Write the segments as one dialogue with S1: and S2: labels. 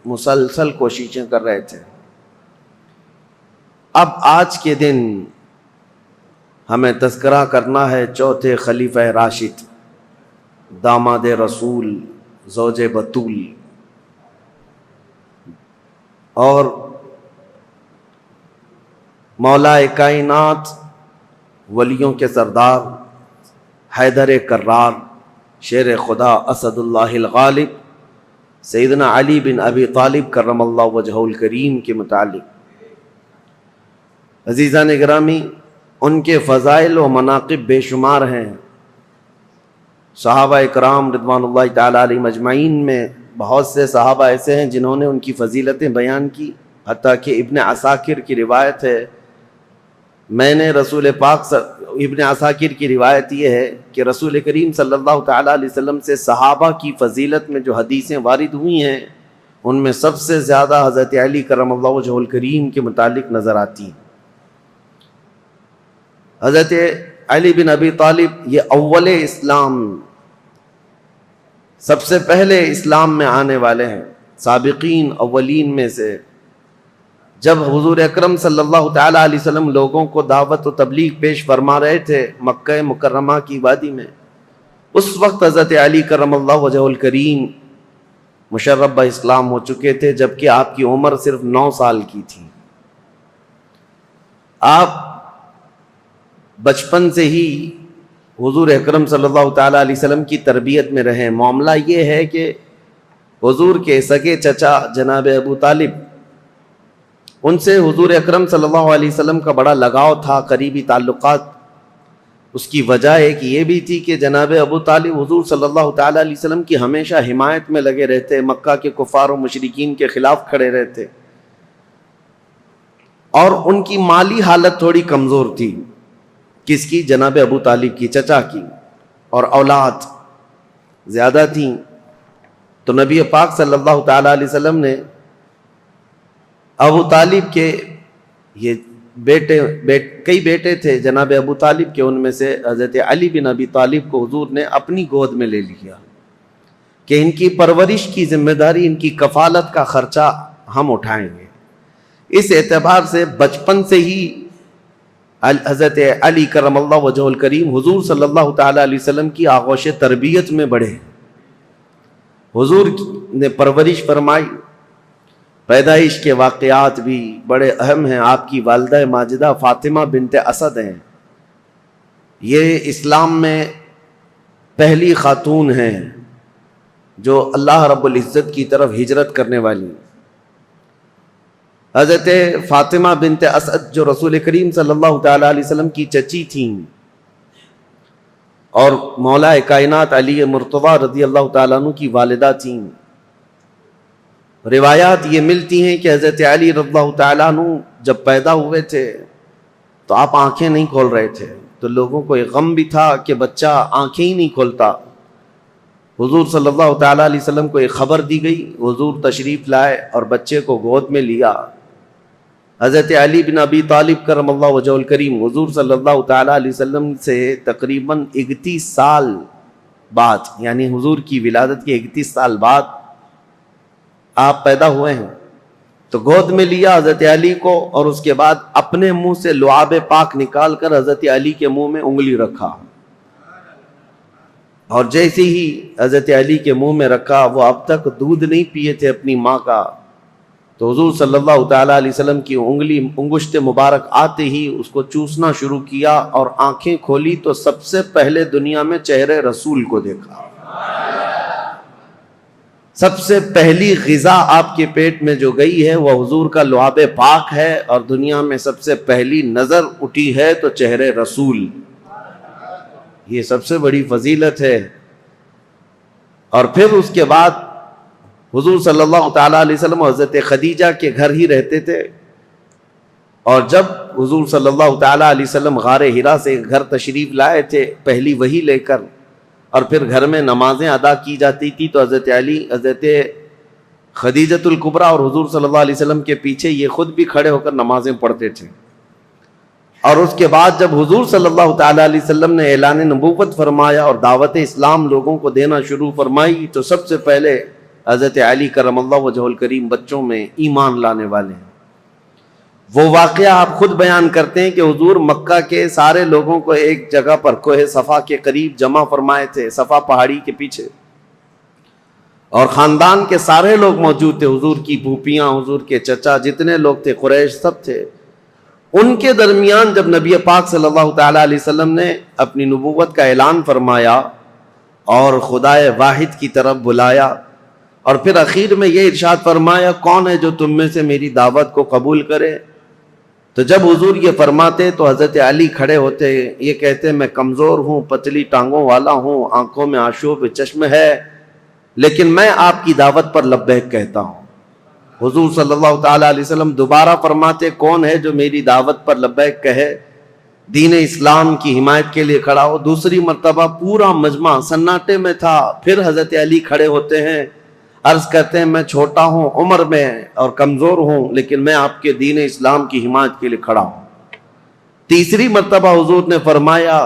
S1: مسلسل کوششیں کر رہے تھے. اب آج کے دن ہمیں تذکرہ کرنا ہے چوتھے خلیفہ راشد، داماد رسول، زوج بطول اور مولا کائنات، ولیوں کے سردار، حیدر کرار، شیر خدا، اسد اللہ الغالب، سیدنا علی بن ابی طالب کرم اللہ وجہہ الکریم کے متعلق. عزیزان گرامی، ان کے فضائل و مناقب بے شمار ہیں. صحابہ اکرام رضوان اللہ تعالیٰ علیہم اجمعین میں بہت سے صحابہ ایسے ہیں جنہوں نے ان کی فضیلتیں بیان کی. حتیٰ کہ ابن عساکر کی روایت ہے، میں نے رسول پاک ابن عساکر کی روایت یہ ہے کہ رسول کریم صلی اللہ تعالیٰ علیہ وسلم سے صحابہ کی فضیلت میں جو حدیثیں وارد ہوئی ہیں ان میں سب سے زیادہ حضرت علی کرم اللہ وجہ الکریم کے متعلق نظر آتی ہیں. حضرت علی بن ابی طالب یہ اول اسلام، سب سے پہلے اسلام میں آنے والے ہیں، سابقین اولین میں سے. جب حضور اکرم صلی اللہ تعالیٰ علیہ وسلم لوگوں کو دعوت و تبلیغ پیش فرما رہے تھے مکہ مکرمہ کی وادی میں، اس وقت حضرت علی کرم اللہ وجہ الکریم مشرف اسلام ہو چکے تھے، جبکہ آپ کی عمر صرف 9 سال کی تھی. آپ بچپن سے ہی حضور اکرم صلی اللہ تعالیٰ علیہ وسلم کی تربیت میں رہے. معاملہ یہ ہے کہ حضور کے سگے چچا جناب ابو طالب، ان سے حضور اکرم صلی اللہ علیہ وسلم کا بڑا لگاؤ تھا، قریبی تعلقات. اس کی وجہ ایک یہ بھی تھی کہ جناب ابو طالب حضور صلی اللہ تعالیٰ علیہ وسلم کی ہمیشہ حمایت میں لگے رہتے، مکہ کے کفار و مشرکین کے خلاف کھڑے رہتے، اور ان کی مالی حالت تھوڑی کمزور تھی. کس کی؟ جناب ابو طالب کی، چچا کی. اور اولاد زیادہ تھیں. تو نبی پاک صلی اللہ تعالیٰ علیہ وسلم نے ابو طالب کے یہ کئی بیٹے تھے جناب ابو طالب کے، ان میں سے حضرت علی بن ابی طالب کو حضور نے اپنی گود میں لے لیا کہ ان کی پرورش کی ذمہ داری، ان کی کفالت کا خرچہ ہم اٹھائیں گے. اس اعتبار سے بچپن سے ہی حضرت علی کرم اللہ وجہ الکریم حضور صلی اللہ تعالیٰ علیہ وسلم کی آغوش تربیت میں بڑھے. حضور نے پرورش فرمائی. پیدائش کے واقعات بھی بڑے اہم ہیں. آپ کی والدہ ماجدہ فاطمہ بنت اسد ہیں. یہ اسلام میں پہلی خاتون ہیں جو اللہ رب العزت کی طرف ہجرت کرنے والی. حضرت فاطمہ بنت اسد جو رسول کریم صلی اللہ تعالیٰ علیہ وسلم کی چچی تھیں اور مولا کائنات علی مرتضیٰ رضی اللہ تعالیٰ عنہ کی والدہ تھیں. روایات یہ ملتی ہیں کہ حضرت علی رضی اللہ تعالیٰ عنہ جب پیدا ہوئے تھے تو آپ آنکھیں نہیں کھول رہے تھے، تو لوگوں کو ایک غم بھی تھا کہ بچہ آنکھیں ہی نہیں کھولتا. حضور صلی اللہ تعالیٰ علیہ وسلم کو ایک خبر دی گئی. حضور تشریف لائے اور بچے کو گود میں لیا. حضرت علی بن ابی طالب کرم اللہ وجہ الکریم حضور صلی اللہ تعالیٰ علیہ وسلم سے تقریباً 31 سال بعد، یعنی حضور کی ولادت کے 31 سال بعد آپ پیدا ہوئے ہیں. تو گود میں لیا حضرت علی کو، اور اس کے بعد اپنے منہ سے لعاب پاک نکال کر حضرت علی کے منہ میں انگلی رکھا، اور جیسے ہی حضرت علی کے منہ میں رکھا، وہ اب تک دودھ نہیں پیے تھے اپنی ماں کا، تو حضور صلی اللہ تعالیٰ علیہ وسلم کی انگشت مبارک آتے ہی اس کو چوسنا شروع کیا، اور آنکھیں کھولی تو سب سے پہلے دنیا میں چہرے رسول کو دیکھا. سب سے پہلی غذا آپ کے پیٹ میں جو گئی ہے وہ حضور کا لعاب پاک ہے، اور دنیا میں سب سے پہلی نظر اٹھی ہے تو چہرے رسول. یہ سب سے بڑی فضیلت ہے. اور پھر اس کے بعد حضور صلی اللہ تعالیٰ علیہ وسلم حضرت خدیجہ کے گھر ہی رہتے تھے، اور جب حضور صلی اللہ تعالیٰ علیہ وسلم غار حرا سے گھر تشریف لائے تھے پہلی وحی لے کر، اور پھر گھر میں نمازیں ادا کی جاتی تھی، تو حضرت علی، حضرت خدیجۃ الکبریٰ اور حضور صلی اللہ علیہ وسلم کے پیچھے یہ خود بھی کھڑے ہو کر نمازیں پڑھتے تھے. اور اس کے بعد جب حضور صلی اللہ تعالیٰ علیہ وسلم نے اعلان نبوت فرمایا اور دعوت اسلام لوگوں کو دینا شروع فرمائی، تو سب سے پہلے حضرت علی کرم اللہ وجہ الکریم بچوں میں ایمان لانے والے ہیں۔ وہ واقعہ آپ خود بیان کرتے ہیں کہ حضور مکہ کے سارے لوگوں کو ایک جگہ پر کوہ صفا کے قریب جمع فرمائے تھے، صفا پہاڑی کے پیچھے، اور خاندان کے سارے لوگ موجود تھے، حضور کی پھوپھیاں، حضور کے چچا، جتنے لوگ تھے قریش سب تھے۔ ان کے درمیان جب نبی پاک صلی اللہ تعالیٰ علیہ وسلم نے اپنی نبوت کا اعلان فرمایا اور خدائے واحد کی طرف بلایا، اور پھر اخیر میں یہ ارشاد فرمایا کون ہے جو تم میں سے میری دعوت کو قبول کرے، تو جب حضور یہ فرماتے تو حضرت علی کھڑے ہوتے، یہ کہتے میں کمزور ہوں، پتلی ٹانگوں والا ہوں، آنکھوں میں آشوب چشم ہے، لیکن میں آپ کی دعوت پر لبیک کہتا ہوں۔ حضور صلی اللہ تعالیٰ علیہ وسلم دوبارہ فرماتے کون ہے جو میری دعوت پر لبیک کہے، دین اسلام کی حمایت کے لیے کھڑا ہو۔ دوسری مرتبہ پورا مجمع سناٹے میں تھا، پھر حضرت علی کھڑے ہوتے ہیں، عرض کرتے ہیں میں چھوٹا ہوں عمر میں اور کمزور ہوں، لیکن میں آپ کے دین اسلام کی حمایت کے لیے کھڑا ہوں۔ تیسری مرتبہ حضور نے فرمایا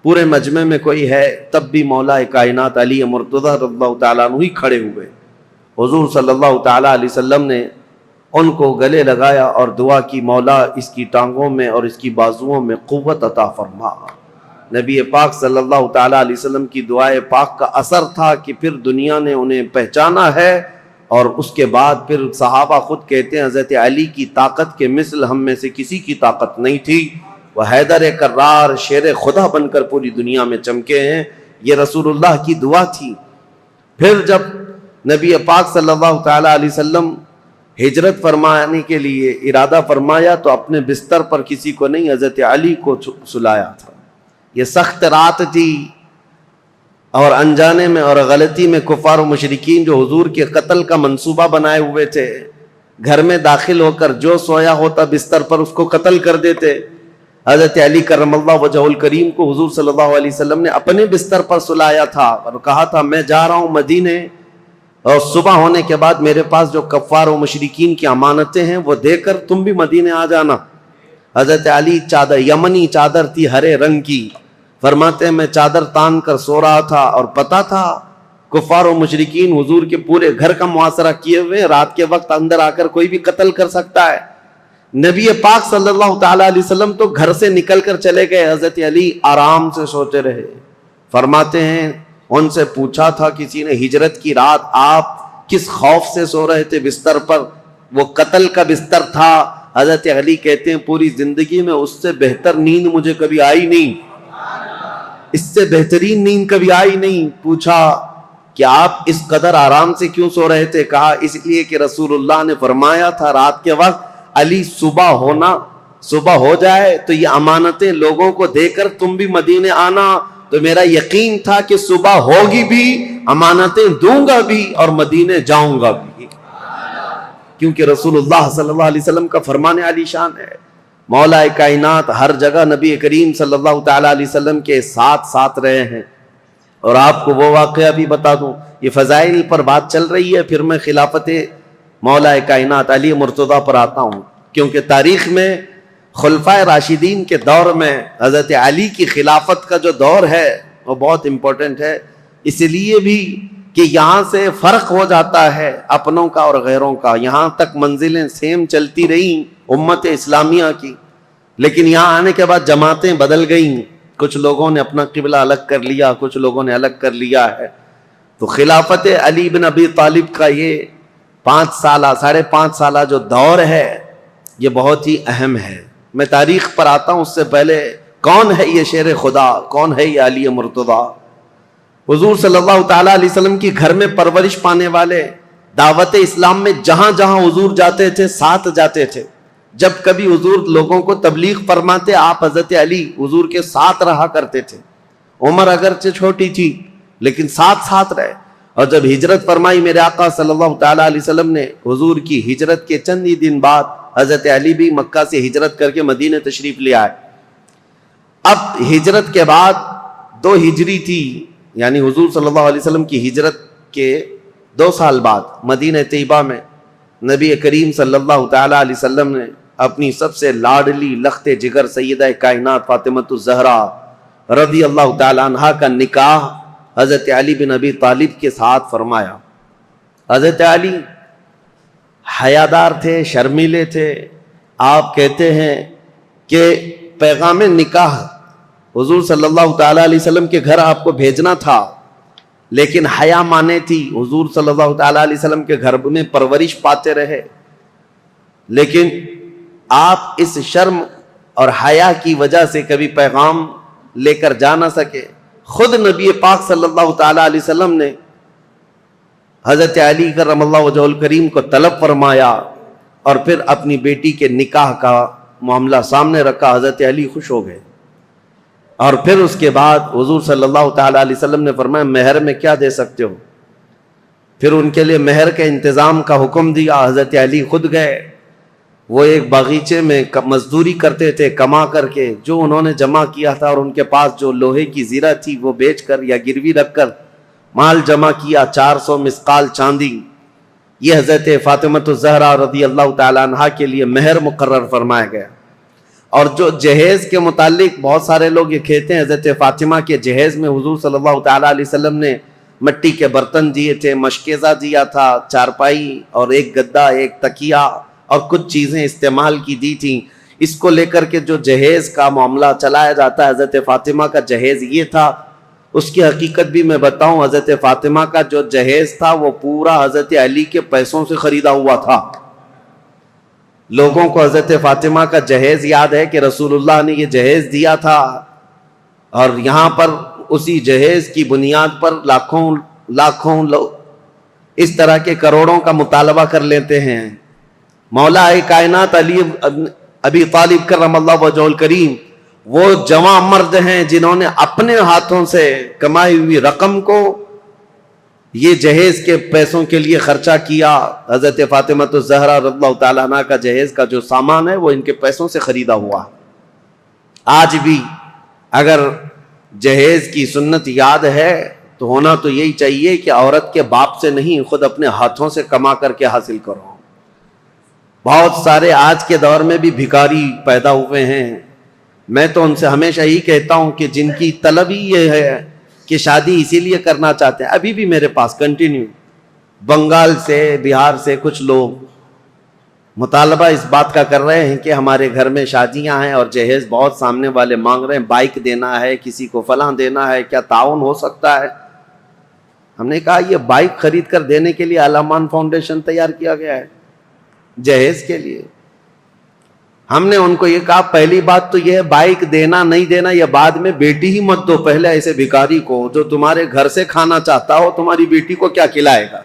S1: پورے مجمع میں کوئی ہے، تب بھی مولا کائنات علی مرتضیٰ رضی اللہ تعالیٰ عنہ ہی کھڑے ہوئے۔ حضور صلی اللہ تعالیٰ علیہ وسلم نے ان کو گلے لگایا اور دعا کی مولا اس کی ٹانگوں میں اور اس کی بازوؤں میں قوت عطا فرما۔ نبی پاک صلی اللہ تعالیٰ علیہ وسلم کی دعائے پاک کا اثر تھا کہ پھر دنیا نے انہیں پہچانا ہے، اور اس کے بعد پھر صحابہ خود کہتے ہیں حضرت علی کی طاقت کے مثل ہم میں سے کسی کی طاقت نہیں تھی، وہ حیدر کرار شیر خدا بن کر پوری دنیا میں چمکے ہیں۔ یہ رسول اللہ کی دعا تھی۔ پھر جب نبی پاک صلی اللہ تعالیٰ علیہ وسلم ہجرت فرمانے کے لیے ارادہ فرمایا تو اپنے بستر پر کسی کو نہیں، حضرت علی کو سلایا تھا۔ یہ سخت رات تھی، اور انجانے میں اور غلطی میں کفار و مشرکین جو حضور کے قتل کا منصوبہ بنائے ہوئے تھے، گھر میں داخل ہو کر جو سویا ہوتا بستر پر اس کو قتل کر دیتے۔ حضرت علی کرم اللہ وجہ الکریم کو حضور صلی اللہ علیہ وسلم نے اپنے بستر پر سلایا تھا اور کہا تھا میں جا رہا ہوں مدینے، اور صبح ہونے کے بعد میرے پاس جو کفار و مشرکین کی امانتیں ہیں وہ دے کر تم بھی مدینے آ جانا۔ حضرت علی چادر، یمنی چادر تھی ہرے رنگ کی، فرماتے ہیں میں چادر تان کر سو رہا تھا اور پتا تھا کفار و مشرکین حضور کے پورے گھر کا محاصرہ کیے ہوئے، رات کے وقت اندر آ کر کوئی بھی قتل کر سکتا ہے۔ نبی پاک صلی اللہ تعالیٰ علیہ وسلم تو گھر سے نکل کر چلے گئے، حضرت علی آرام سے سوتے رہے۔ فرماتے ہیں ان سے پوچھا تھا کسی نے ہجرت کی رات آپ کس خوف سے سو رہے تھے بستر پر؟ وہ قتل کا بستر تھا۔ حضرت علی کہتے ہیں پوری زندگی میں اس سے بہتر نیند مجھے کبھی آئی نہیں، اس سے بہترین نیند کبھی آئی نہیں۔ پوچھا کہ آپ اس قدر آرام سے کیوں سو رہے تھے؟ کہا اس لیے کہ رسول اللہ نے فرمایا تھا رات کے وقت علی صبح ہو جائے تو یہ امانتیں لوگوں کو دے کر تم بھی مدینے آنا، تو میرا یقین تھا کہ صبح ہوگی بھی، امانتیں دوں گا بھی اور مدینے جاؤں گا بھی، کیونکہ رسول اللہ صلی اللہ علیہ وسلم کا فرمان علی شان ہے۔ مولا کائنات ہر جگہ نبی کریم صلی اللہ تعالیٰ علیہ وسلم کے ساتھ رہے ہیں۔ اور آپ کو وہ واقعہ بھی بتا دوں، یہ فضائل پر بات چل رہی ہے، پھر میں خلافت مولا کائنات علی مرتضیٰ پر آتا ہوں، کیونکہ تاریخ میں خلفائے راشدین کے دور میں حضرت علی کی خلافت کا جو دور ہے وہ بہت امپورٹنٹ ہے، اس لیے بھی کہ یہاں سے فرق ہو جاتا ہے اپنوں کا اور غیروں کا۔ یہاں تک منزلیں سیم چلتی رہیں امت اسلامیہ کی، لیکن یہاں آنے کے بعد جماعتیں بدل گئیں، کچھ لوگوں نے اپنا قبلہ الگ کر لیا، کچھ لوگوں نے الگ کر لیا ہے۔ تو خلافت علی بن ابی طالب کا یہ 5.5 سالہ جو دور ہے یہ بہت ہی اہم ہے۔ میں تاریخ پر آتا ہوں، اس سے پہلے کون ہے یہ شیر خدا، کون ہے یہ علی مرتضیٰ؟ حضور صلی اللہ تعالیٰ علیہ وسلم کی گھر میں پرورش پانے والے، دعوت اسلام میں جہاں جہاں حضور جاتے تھے ساتھ جاتے تھے۔ جب کبھی حضور لوگوں کو تبلیغ فرماتے آپ حضرت علی حضور کے ساتھ رہا کرتے تھے۔ عمر اگرچہ چھوٹی تھی لیکن ساتھ رہے، اور جب ہجرت فرمائی میرے آقا صلی اللہ تعالیٰ علیہ وسلم نے، حضور کی ہجرت کے چند ہی دن بعد حضرت علی بھی مکہ سے ہجرت کر کے مدینہ تشریف لے آئے۔ اب ہجرت کے بعد 2 ہجری تھی، یعنی حضور صلی اللہ علیہ وسلم کی ہجرت کے 2 سال بعد مدینہ طیبہ میں نبی کریم صلی اللہ تعالیٰ علیہ وسلم نے اپنی سب سے لاڈلی لخت جگر سیدہ کائنات فاطمۃ الزہرا رضی اللہ تعالیٰ عنہا کا نکاح حضرت علی بن ابی طالب کے ساتھ فرمایا۔ حضرت علی حیادار تھے، شرمیلے تھے. آپ کہتے ہیں کہ پیغام نکاح حضور صلی اللہ تعالیٰ علیہ وسلم کے گھر آپ کو بھیجنا تھا، لیکن حیا مانے تھی. حضور صلی اللہ تعالیٰ علیہ وسلم کے گھر میں پرورش پاتے رہے، لیکن آپ اس شرم اور حیا کی وجہ سے کبھی پیغام لے کر جا نہ سکے. خود نبی پاک صلی اللہ تعالیٰ علیہ وسلم نے حضرت علی کرم اللہ وجہہ الکریم کو طلب فرمایا اور پھر اپنی بیٹی کے نکاح کا معاملہ سامنے رکھا. حضرت علی خوش ہو گئے اور پھر اس کے بعد حضور صلی اللہ تعالیٰ علیہ وسلم نے فرمایا مہر میں کیا دے سکتے ہو. پھر ان کے لیے مہر کے انتظام کا حکم دیا. حضرت علی خود گئے. وہ ایک باغیچے میں مزدوری کرتے تھے، کما کر کے جو انہوں نے جمع کیا تھا اور ان کے پاس جو لوہے کی زیرہ تھی وہ بیچ کر یا گروی رکھ کر مال جمع کیا. 400 مسقال چاندی یہ حضرت فاطمۃ الزہرا رضی اللہ تعالیٰ عنہا کے لیے مہر مقرر فرمایا گیا. اور جو جہیز کے متعلق بہت سارے لوگ یہ کہتے ہیں حضرت فاطمہ کے جہیز میں حضور صلی اللہ تعالیٰ علیہ وسلم نے مٹی کے برتن دیے تھے، مشکیزہ دیا تھا، چارپائی اور ایک گدا، ایک تکیہ اور کچھ چیزیں استعمال کی دی تھیں. اس کو لے کر کے جو جہیز کا معاملہ چلایا جاتا ہے، حضرت فاطمہ کا جہیز یہ تھا. اس کی حقیقت بھی میں بتاؤں، حضرت فاطمہ کا جو جہیز تھا وہ پورا حضرت علی کے پیسوں سے خریدا ہوا تھا. لوگوں کو حضرت فاطمہ کا جہیز یاد ہے کہ رسول اللہ نے یہ جہیز دیا تھا، اور یہاں پر اسی جہیز کی بنیاد پر لاکھوں لوگ اس طرح کے کروڑوں کا مطالبہ کر لیتے ہیں. مولا کائنات علی ابی طالب کرم اللہ وجہہ الکریم وہ جواں مرد ہیں جنہوں نے اپنے ہاتھوں سے کمائی ہوئی رقم کو یہ جہیز کے پیسوں کے لیے خرچہ کیا. حضرت فاطمۃ الزہرا رضی اللہ تعالیٰ عنہ کا جہیز کا جو سامان ہے وہ ان کے پیسوں سے خریدا ہوا. آج بھی اگر جہیز کی سنت یاد ہے تو ہونا تو یہی چاہیے کہ عورت کے باپ سے نہیں، خود اپنے ہاتھوں سے کما کر کے حاصل کرو. بہت سارے آج کے دور میں بھی بھکاری پیدا ہوئے ہیں. میں تو ان سے ہمیشہ ہی کہتا ہوں کہ جن کی طلب ہی یہ ہے کہ شادی اسی لیے کرنا چاہتے ہیں، ابھی بھی میرے پاس کنٹینیو بنگال سے، بہار سے کچھ لوگ مطالبہ اس بات کا کر رہے ہیں کہ ہمارے گھر میں شادیاں ہیں اور جہیز بہت سامنے والے مانگ رہے ہیں، بائک دینا ہے، کسی کو فلاں دینا ہے، کیا تعاون ہو سکتا ہے؟ ہم نے کہا یہ بائک خرید کر دینے کے لیے علامان فاؤنڈیشن تیار کیا گیا ہے جہیز کے لیے. ہم نے ان کو یہ کہا پہلی بات تو یہ ہے بائک دینا نہیں دینا یہ بعد میں، بیٹی ہی مت دو پہلے ایسے بھکاری کو جو تمہارے گھر سے کھانا چاہتا ہو. تمہاری بیٹی کو کیا کھلائے گا؟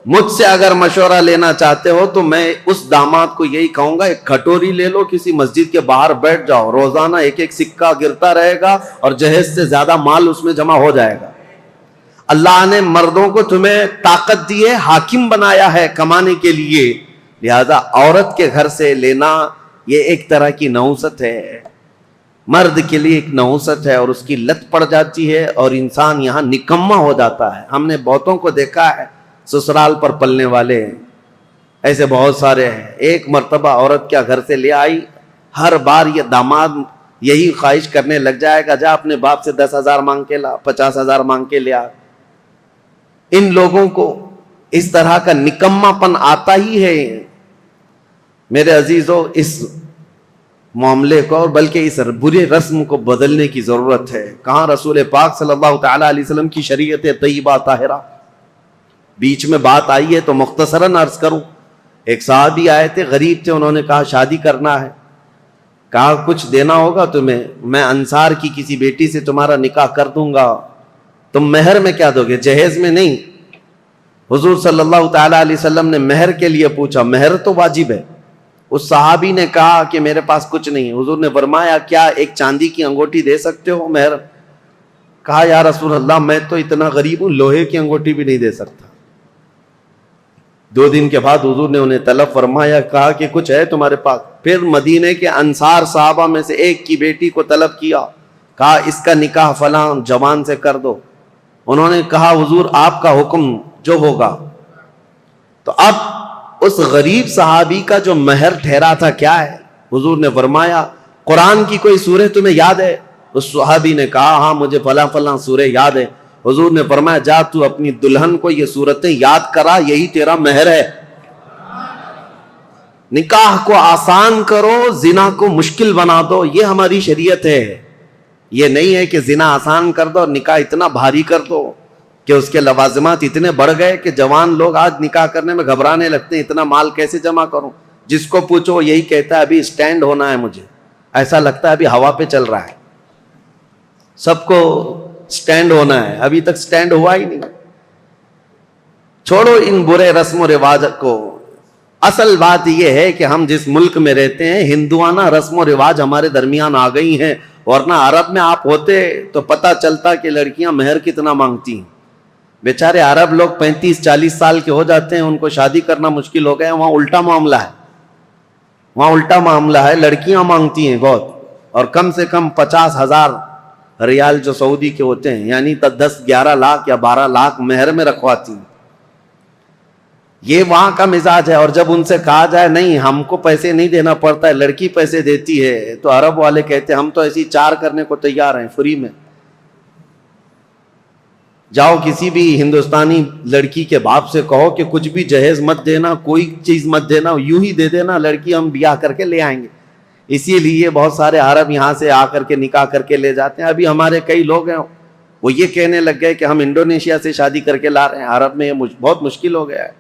S1: مجھ سے اگر مشورہ لینا چاہتے ہو تو میں اس داماد کو یہی کہوں گا ایک کھٹوری لے لو، کسی مسجد کے باہر بیٹھ جاؤ، روزانہ ایک ایک سکہ گرتا رہے گا اور جہیز سے زیادہ مال اس میں جمع ہو جائے گا. اللہ نے مردوں کو تمہیں طاقت دی ہے، حاکم بنایا ہے کمانے کے لیے، لہذا عورت کے گھر سے لینا یہ ایک طرح کی نحوست ہے. مرد کے لیے ایک نحوست ہے اور اس کی لت پڑ جاتی ہے اور انسان یہاں نکما ہو جاتا ہے. ہم نے بہتوں کو دیکھا ہے سسرال پر پلنے والے ہیں، ایسے بہت سارے ہیں. ایک مرتبہ عورت کیا گھر سے لے آئی، ہر بار یہ داماد یہی خواہش کرنے لگ جائے گا جا اپنے باپ سے 10,000 مانگ کے لا، 50,000 مانگ کے لیا. ان لوگوں کو اس طرح کا نکما پن آتا ہی ہے. میرے عزیزو، اس معاملے کو اور بلکہ اس برے رسم کو بدلنے کی ضرورت ہے. کہاں رسول پاک صلی اللہ تعالیٰ علیہ وسلم کی شریعت طیبہ طاہرہ. بیچ میں بات آئی ہے تو مختصراً عرض کروں. ایک صحابی آئے تھے، غریب تھے، انہوں نے کہا شادی کرنا ہے. کہا کچھ دینا ہوگا تمہیں، میں انصار کی کسی بیٹی سے تمہارا نکاح کر دوں گا، تم مہر میں کیا دو گے؟ جہیز میں نہیں. حضور صلی اللہ تعالیٰ علیہ وسلم نے مہر کے لیے پوچھا، مہر تو واجب ہے. اس صحابی نے کہا کہ میرے پاس کچھ نہیں. حضور نے فرمایا کیا ایک چاندی کی انگوٹھی دے سکتے ہو مہر؟ کہا یا رسول اللہ میں تو اتنا غریب ہوں، لوہے کی انگوٹھی بھی نہیں دے سکتا. 2 دن کے بعد حضور نے انہیں طلب فرمایا، کہا کہ کچھ ہے تمہارے پاس؟ پھر مدینے کے انصار صحابہ میں سے ایک کی بیٹی کو طلب کیا، کہا اس کا نکاح فلاں جوان سے کر دو. انہوں نے کہا حضور آپ کا حکم جو ہوگا. تو اب اس غریب صحابی کا جو مہر ٹھہرا تھا کیا ہے؟ حضور نے فرمایا قرآن کی کوئی سورہ تمہیں یاد ہے؟ اس صحابی نے کہا ہاں مجھے فلاں فلاں سورہ یاد ہے. حضور نے فرمایا جا تو اپنی دلہن کو یہ صورتیں یاد کرا، یہی تیرا مہر ہے۔ نکاح کو آسان کرو، زنا کو مشکل بنا دو، یہ ہماری شریعت ہے۔ یہ نہیں ہے کہ زنا آسان کر دو اور نکاح اتنا بھاری کر دو کہ اس کے لوازمات اتنے بڑھ گئے کہ جوان لوگ آج نکاح کرنے میں گھبرانے لگتے ہیں، اتنا مال کیسے جمع کروں؟ جس کو پوچھو یہی کہتا ہے ابھی سٹینڈ ہونا ہے، مجھے ایسا لگتا ہے ابھی ہوا پہ چل رہا ہے، سب کو سٹینڈ ہونا ہے، ابھی تک سٹینڈ ہوا ہی نہیں۔ چھوڑو ان برے رسم و رواج کو، اصل بات یہ ہے کہ ہم جس ملک میں رہتے ہیں ہندوانہ رسم و رواج ہمارے درمیان آ گئی ہیں، ورنہ عرب میں آپ ہوتے تو پتہ چلتا کہ لڑکیاں مہر کتنا مانگتی ہیں۔ بیچارے عرب لوگ 35-40 سال کے ہو جاتے ہیں، ان کو شادی کرنا مشکل ہو گیا، وہاں الٹا معاملہ ہے، وہاں الٹا معاملہ ہے، لڑکیاں مانگتی ہیں بہت، اور کم سے کم 50,000 ریال جو سعودی کے ہوتے ہیں، یعنی 10-11 لاکھ یا 12 لاکھ مہر میں رکھواتی ہیں۔ یہ وہاں کا مزاج ہے، اور جب ان سے کہا جائے نہیں ہم کو پیسے نہیں دینا پڑتا ہے، لڑکی پیسے دیتی ہے، تو عرب والے کہتے ہیں ہم تو ایسی 4 کرنے کو تیار ہیں فری میں۔ جاؤ کسی بھی ہندوستانی لڑکی کے باپ سے کہو کہ کچھ بھی جہیز مت دینا، کوئی چیز مت دینا، یوں ہی دے دینا، لڑکی ہم بیاہ کر کے لے آئیں گے۔ اسی لیے بہت سارے عرب یہاں سے آ کر کے نکاح کر کے لے جاتے ہیں۔ ابھی ہمارے کئی لوگ ہیں وہ یہ کہنے لگ گئے کہ ہم انڈونیشیا سے شادی کر کے لا رہے ہیں، عرب میں یہ بہت مشکل ہو گیا ہے۔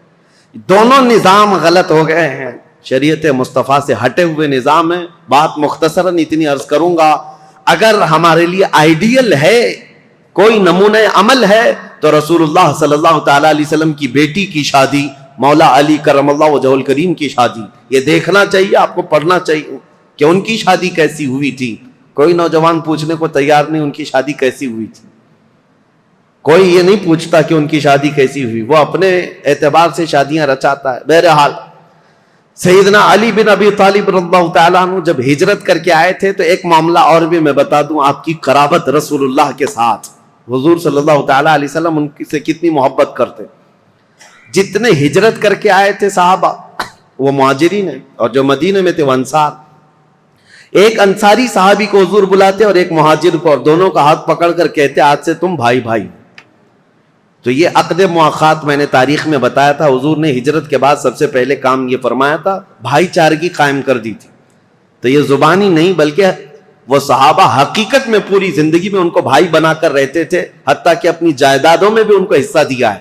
S1: دونوں نظام غلط ہو گئے ہیں، شریعت مصطفیٰ سے ہٹے ہوئے نظام ہے۔ بات مختصراً اتنی عرض کروں گا، اگر ہمارے لیے آئیڈیل ہے، کوئی نمونہ عمل ہے، تو رسول اللہ صلی اللہ تعالی علیہ وسلم کی بیٹی کی شادی، مولا علی کرم اللہ وجہہ الکریم کی شادی، یہ دیکھنا چاہیے، آپ کو پڑھنا چاہیے کہ ان کی شادی کیسی ہوئی تھی۔ کوئی نوجوان پوچھنے کو تیار نہیں ان کی شادی کیسی ہوئی تھی، کوئی یہ نہیں پوچھتا کہ ان کی شادی کیسی ہوئی، وہ اپنے اعتبار سے شادیاں رچاتا ہے۔ بہرحال سیدنا علی بن ابی طالب رضی اللہ تعالیٰ عنہ جب ہجرت کر کے آئے تھے تو ایک معاملہ اور بھی میں بتا دوں، آپ کی قرابت رسول اللہ کے ساتھ، حضور صلی اللہ تعالیٰ علیہ وسلم ان سے کتنی محبت کرتے۔ جتنے ہجرت کر کے آئے تھے صحابہ وہ مہاجرین ہیں، اور جو مدینے میں تھے وہ انصار۔ ایک انصاری صحابی کو حضور بلاتے اور ایک مہاجر کو، اور دونوں کا ہاتھ پکڑ کر کہتے آج سے تم بھائی بھائی۔ تو یہ عقد مؤاخات میں نے تاریخ میں بتایا تھا، حضور نے ہجرت کے بعد سب سے پہلے کام یہ فرمایا تھا، بھائی چارگی قائم کر دی تھی۔ تو یہ زبانی نہیں بلکہ وہ صحابہ حقیقت میں پوری زندگی میں ان کو بھائی بنا کر رہتے تھے، حتیٰ کہ اپنی جائیدادوں میں بھی ان کو حصہ دیا ہے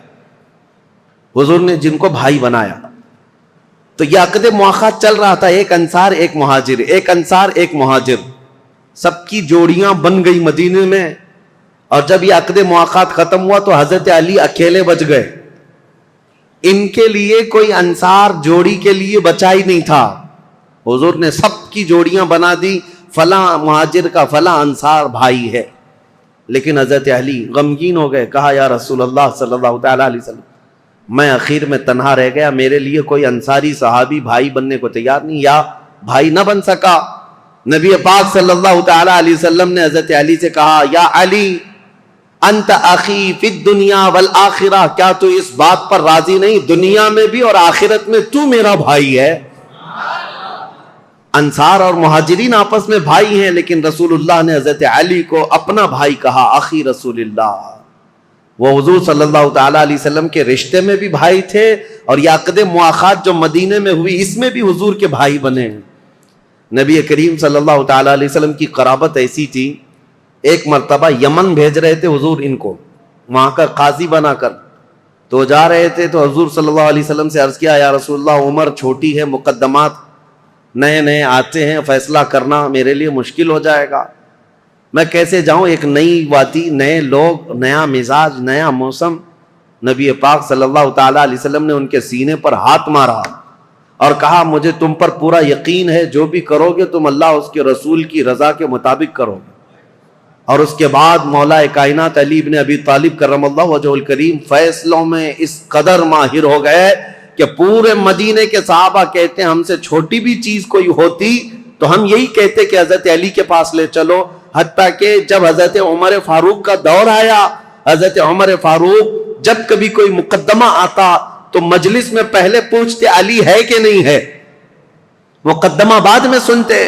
S1: حضور نے، جن کو بھائی بنایا۔ تو یہ عقد مؤاخات چل رہا تھا، ایک انصار ایک مہاجر، ایک انصار ایک مہاجر، سب کی جوڑیاں بن گئی مدینے میں۔ اور جب یہ عقد مؤاخات ختم ہوا تو حضرت علی اکیلے بچ گئے، ان کے لیے کوئی انصار جوڑی کے لیے بچا ہی نہیں تھا۔ حضور نے سب کی جوڑیاں بنا دی، فلاں مہاجر کا فلاں انصار بھائی ہے۔ لیکن حضرت علی غمگین ہو گئے، کہا یا رسول اللہ صلی اللہ تعالیٰ علیہ وسلم میں اخیر میں تنہا رہ گیا، میرے لیے کوئی انصاری صحابی بھائی بننے کو تیار نہیں، یا بھائی نہ بن سکا۔ نبی پاک صلی اللہ تعالیٰ علیہ وسلم نے حضرت علی سے کہا یا علی انت اخی فی الدنیا والآخرہ، کیا تو اس بات پر راضی نہیں دنیا میں بھی اور آخرت میں تو میرا بھائی ہے؟ انصار اور مہاجرین آپس میں بھائی ہیں، لیکن رسول اللہ نے حضرت علی کو اپنا بھائی کہا، اخی رسول اللہ۔ وہ حضور صلی اللہ تعالیٰ علیہ وسلم کے رشتے میں بھی بھائی تھے، اور یہ عقد مؤاخات جو مدینے میں ہوئی اس میں بھی حضور کے بھائی بنے۔ نبی کریم صلی اللہ تعالیٰ علیہ وسلم کی قرابت ایسی تھی، ایک مرتبہ یمن بھیج رہے تھے حضور ان کو وہاں کا قاضی بنا کر، تو جا رہے تھے تو حضور صلی اللہ علیہ وسلم سے عرض کیا یا رسول اللہ عمر چھوٹی ہے، مقدمات نئے نئے آتے ہیں، فیصلہ کرنا میرے لیے مشکل ہو جائے گا، میں کیسے جاؤں؟ ایک نئی وادی، نئے لوگ، نیا مزاج، نیا موسم۔ نبی پاک صلی اللہ تعالیٰ علیہ وسلم نے ان کے سینے پر ہاتھ مارا اور کہا مجھے تم پر پورا یقین ہے، جو بھی کرو گے تم اللہ اس کے رسول کی رضا کے مطابق کرو گے۔ اور اس کے بعد مولا کائنات علی بن ابی طالب کرم اللہ وجہہ الکریم فیصلوں میں اس قدر ماہر ہو گئے کہ پورے مدینے کے صحابہ کہتے ہیں ہم سے چھوٹی بھی چیز کوئی ہوتی تو ہم یہی کہتے کہ حضرت علی کے پاس لے چلو۔ حتیٰ کہ جب حضرت عمر فاروق کا دور آیا، حضرت عمر فاروق جب کبھی کوئی مقدمہ آتا تو مجلس میں پہلے پوچھتے علی ہے کہ نہیں ہے، مقدمہ بعد میں سنتے،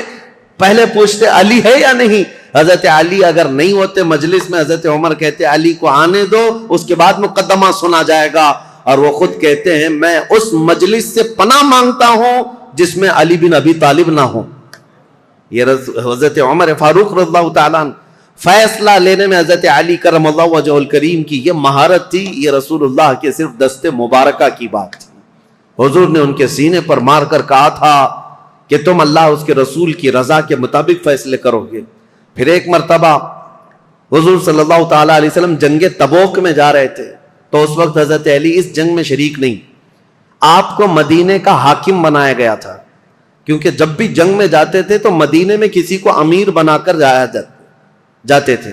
S1: پہلے پوچھتے علی ہے یا نہیں۔ حضرت علی اگر نہیں ہوتے مجلس میں، حضرت عمر کہتے علی کو آنے دو، اس کے بعد مقدمہ سنا جائے گا، اور وہ خود کہتے ہیں میں اس مجلس سے پناہ مانگتا ہوں جس میں علی بن ابی طالب نہ ہو۔ یہ حضرت عمر فاروق رضی اللہ تعالیٰ عنہ، فیصلہ لینے میں حضرت علی کرم اللہ وجہہ الکریم کی یہ مہارت تھی، یہ رسول اللہ کے صرف دست مبارکہ کی بات تھی۔ حضور نے ان کے سینے پر مار کر کہا تھا کہ تم اللہ اس کے رسول کی رضا کے مطابق فیصلے کرو گے۔ پھر ایک مرتبہ حضور صلی اللہ تعالیٰ علیہ وسلم جنگ تبوک میں جا رہے تھے، تو اس وقت حضرت علی اس جنگ میں شریک نہیں، آپ کو مدینے کا حاکم بنایا گیا تھا، کیونکہ جب بھی جنگ میں جاتے تھے تو مدینے میں کسی کو امیر بنا کر جاتے تھے،